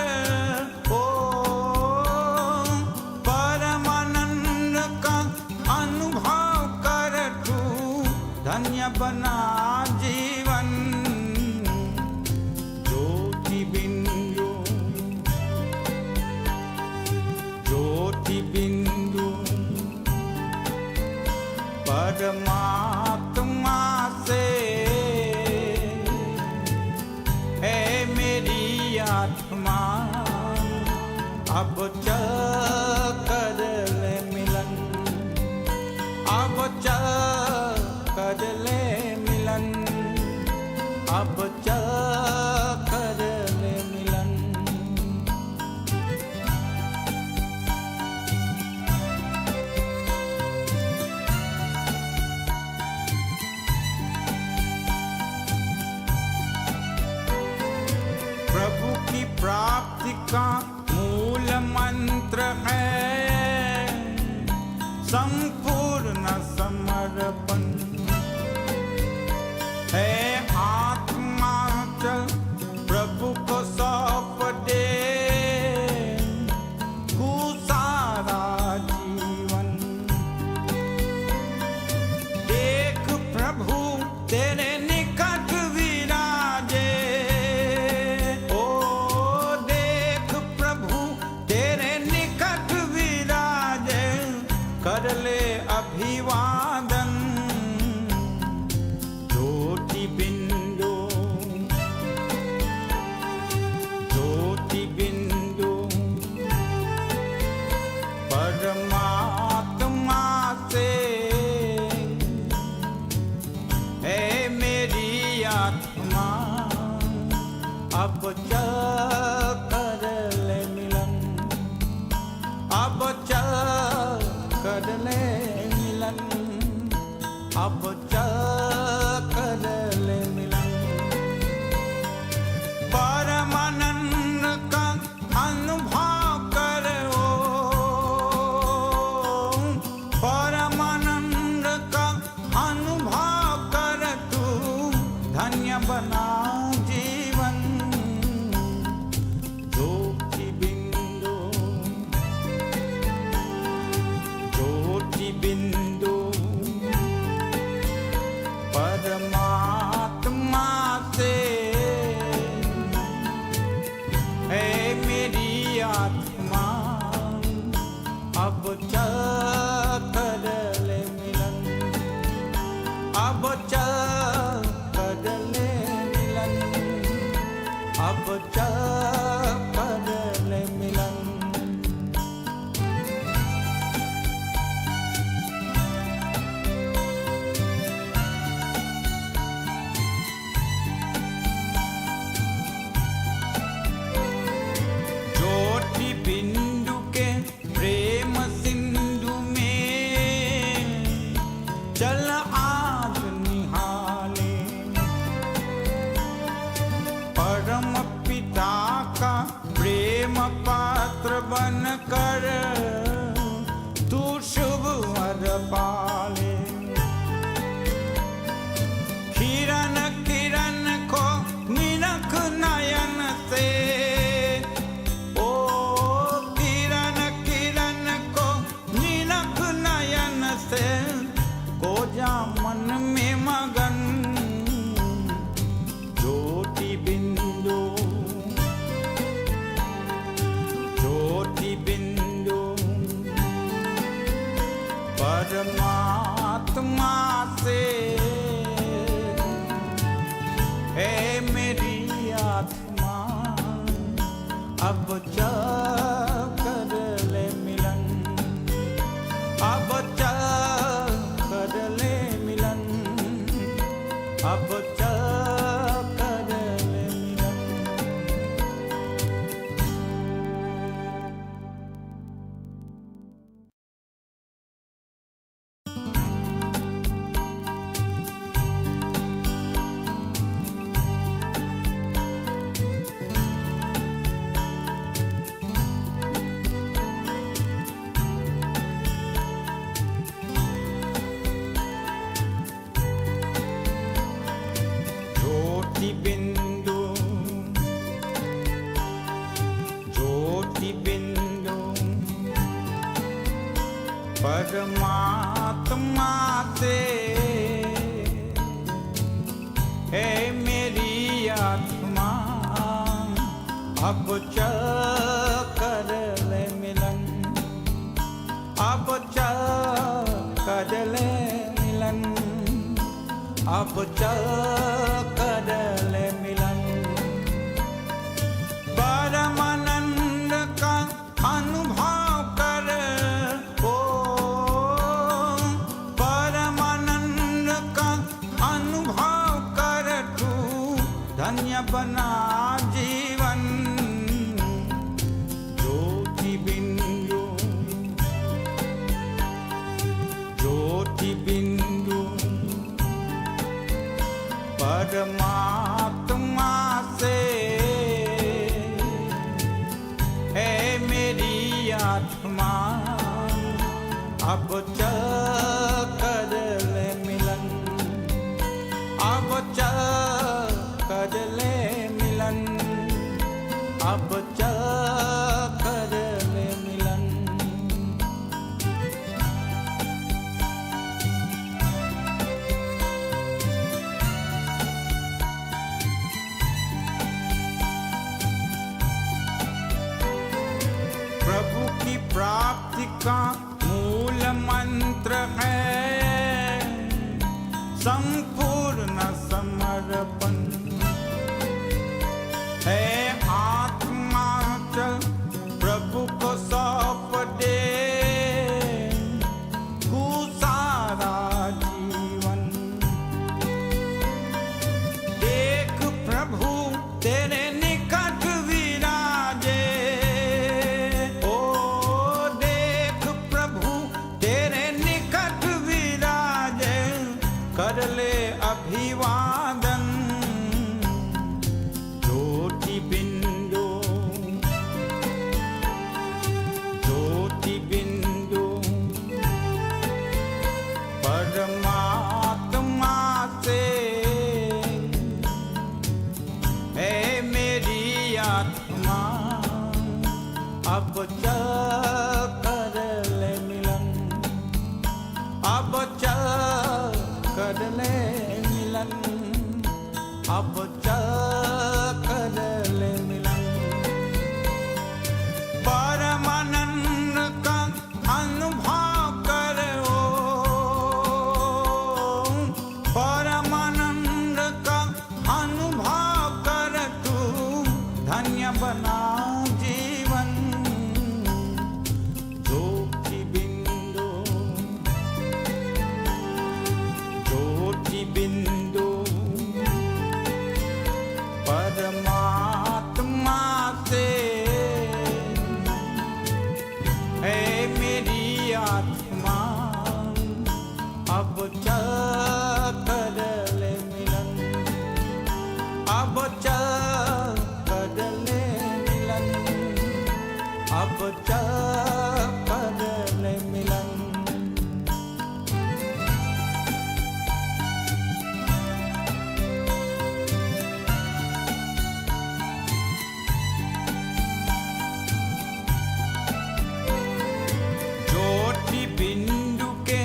ओ परमानंद का अनुभव कर तू धन्य बना जीवन ज्योति बिंदु परमात्मा से है मेरी आत्मा अब चल कर ले मिलन अब चल कर ले मिलन अब चल कर ले मिलन प्रभु की प्राप्ति का मूल मंत्र है संपूर्ण समर्पण है आत्मा चल प्रभु को सौंप दे तू सारा जीवन देख प्रभु तेरे निकट विराजे ओ देख प्रभु तेरे निकट विराजे कर ले अभिवादन ज्योति बिंदु परमात्मा से है मेरी आत्मा अब चल कर ले मिलन अब चल कर ले मिलन अब चल कर ले मिलन परमानंद का अनुभव करो परमानंद का अनुभव कर तू धन्य बना जीवन ज्योति बिंदु परमात्मा से है मेरी आत्मा अब चल कर ले मिलन अब चल कर ले मिलन अब चल कर ले मिलन ज्योति बिंदु के प्रेम सिंधु में चल आज निहाले परम पिता का प्रेम पात्र बन कर तू शुभ वर पाले किरण किरण को निरख नयन से ओ किरण किरण को निरख नयन से को जा मन में मगन ज्योति बिंदु परमात्मा से है मेरी आत्मा अब चल कर ले मिलन अब चल कर ले मिलन अब चल कर ले मिलन परमानंद का अनुभव कर ओ परमानंद का अनुभव कर तू धन्य बना जीवन ज्योति बिंदु परमात्मा से है मेरी आत्मा अब चल कर ले मिलन अब चल कर ले मिलन अब चल कर ले मिलन प्रभु की प्राप्ति का मूल मंत्र है संपूर्ण समर्पण है आत्मा चल प्रभु को सौंप दे तू सारा जीवन देख प्रभु तेरे निकट विराजे ओ देख प्रभु तेरे निकट विराजे कर ले अभिवादन ज्योति बिंदु परमात्मा से है मेरी आत्मा अब चल कर ले मिलन अब चल कर ले मिलन अब चल कर ले मिलन परमानंद का अनुभव करो परमानंद का अनुभव कर तू धन्य बना जीवन ज्योति बिंदु परमात्मा से है मेरी आत्मा अब चल कर ले मिलन अब चल कर ले मिलन अब चल कर ले मिलन ज्योति बिंदु के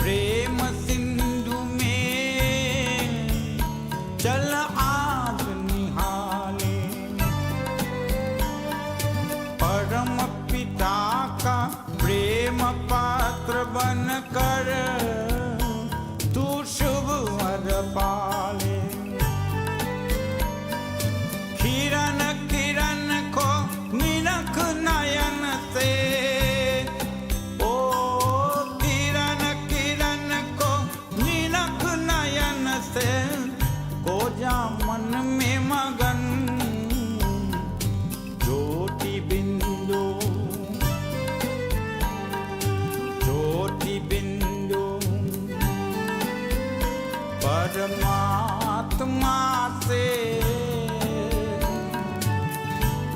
प्रेम सिंधु में चल आज निहाले परम पिता का प्रेम पात्र बन कर तू शुभ वर पाले किरण किरण को निरख नयन से ओ किरण किरण को निरख नयन से को जा मन में मगन ज्योति बिंदु परमात्मा से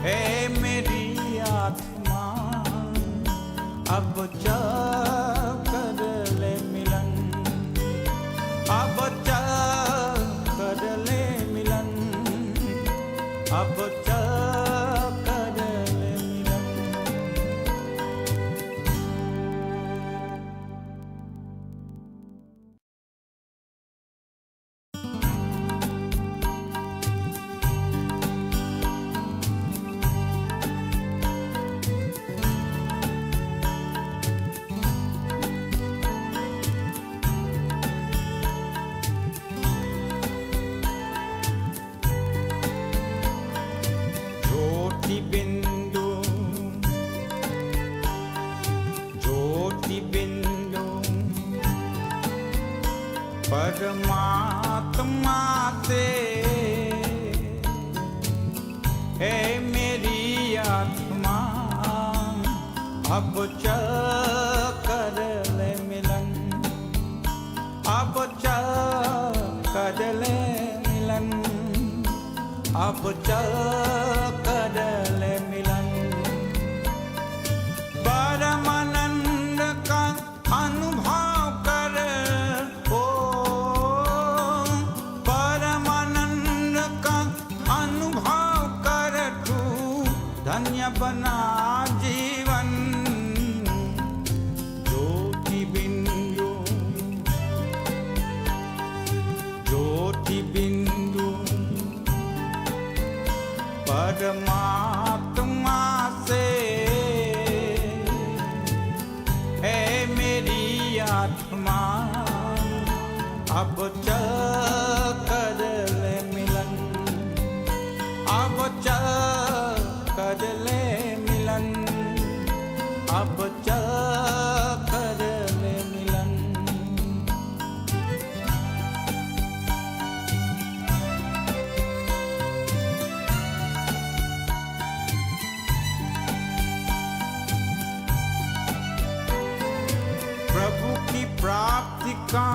है मेरी आत्मा अब चल कर ले मिलन अब चल कर ले मिलन अब चल कर ले मिलन परमात्मा से है मेरी आत्मा अब चल कर ले मिलन अब चल कर ले मिलन अब चल कर ले मिलन परमानंद का अनुभव कर ओ परमानंद का अनुभव कर तू धन्य बना जीवन ज्योति बिंदु परमात्मा से है मेरी आत्मा अब चल कर ले मिलन अब चल कर ले मिलन अब चल कर ले मिलन प्रभु की प्राप्ति का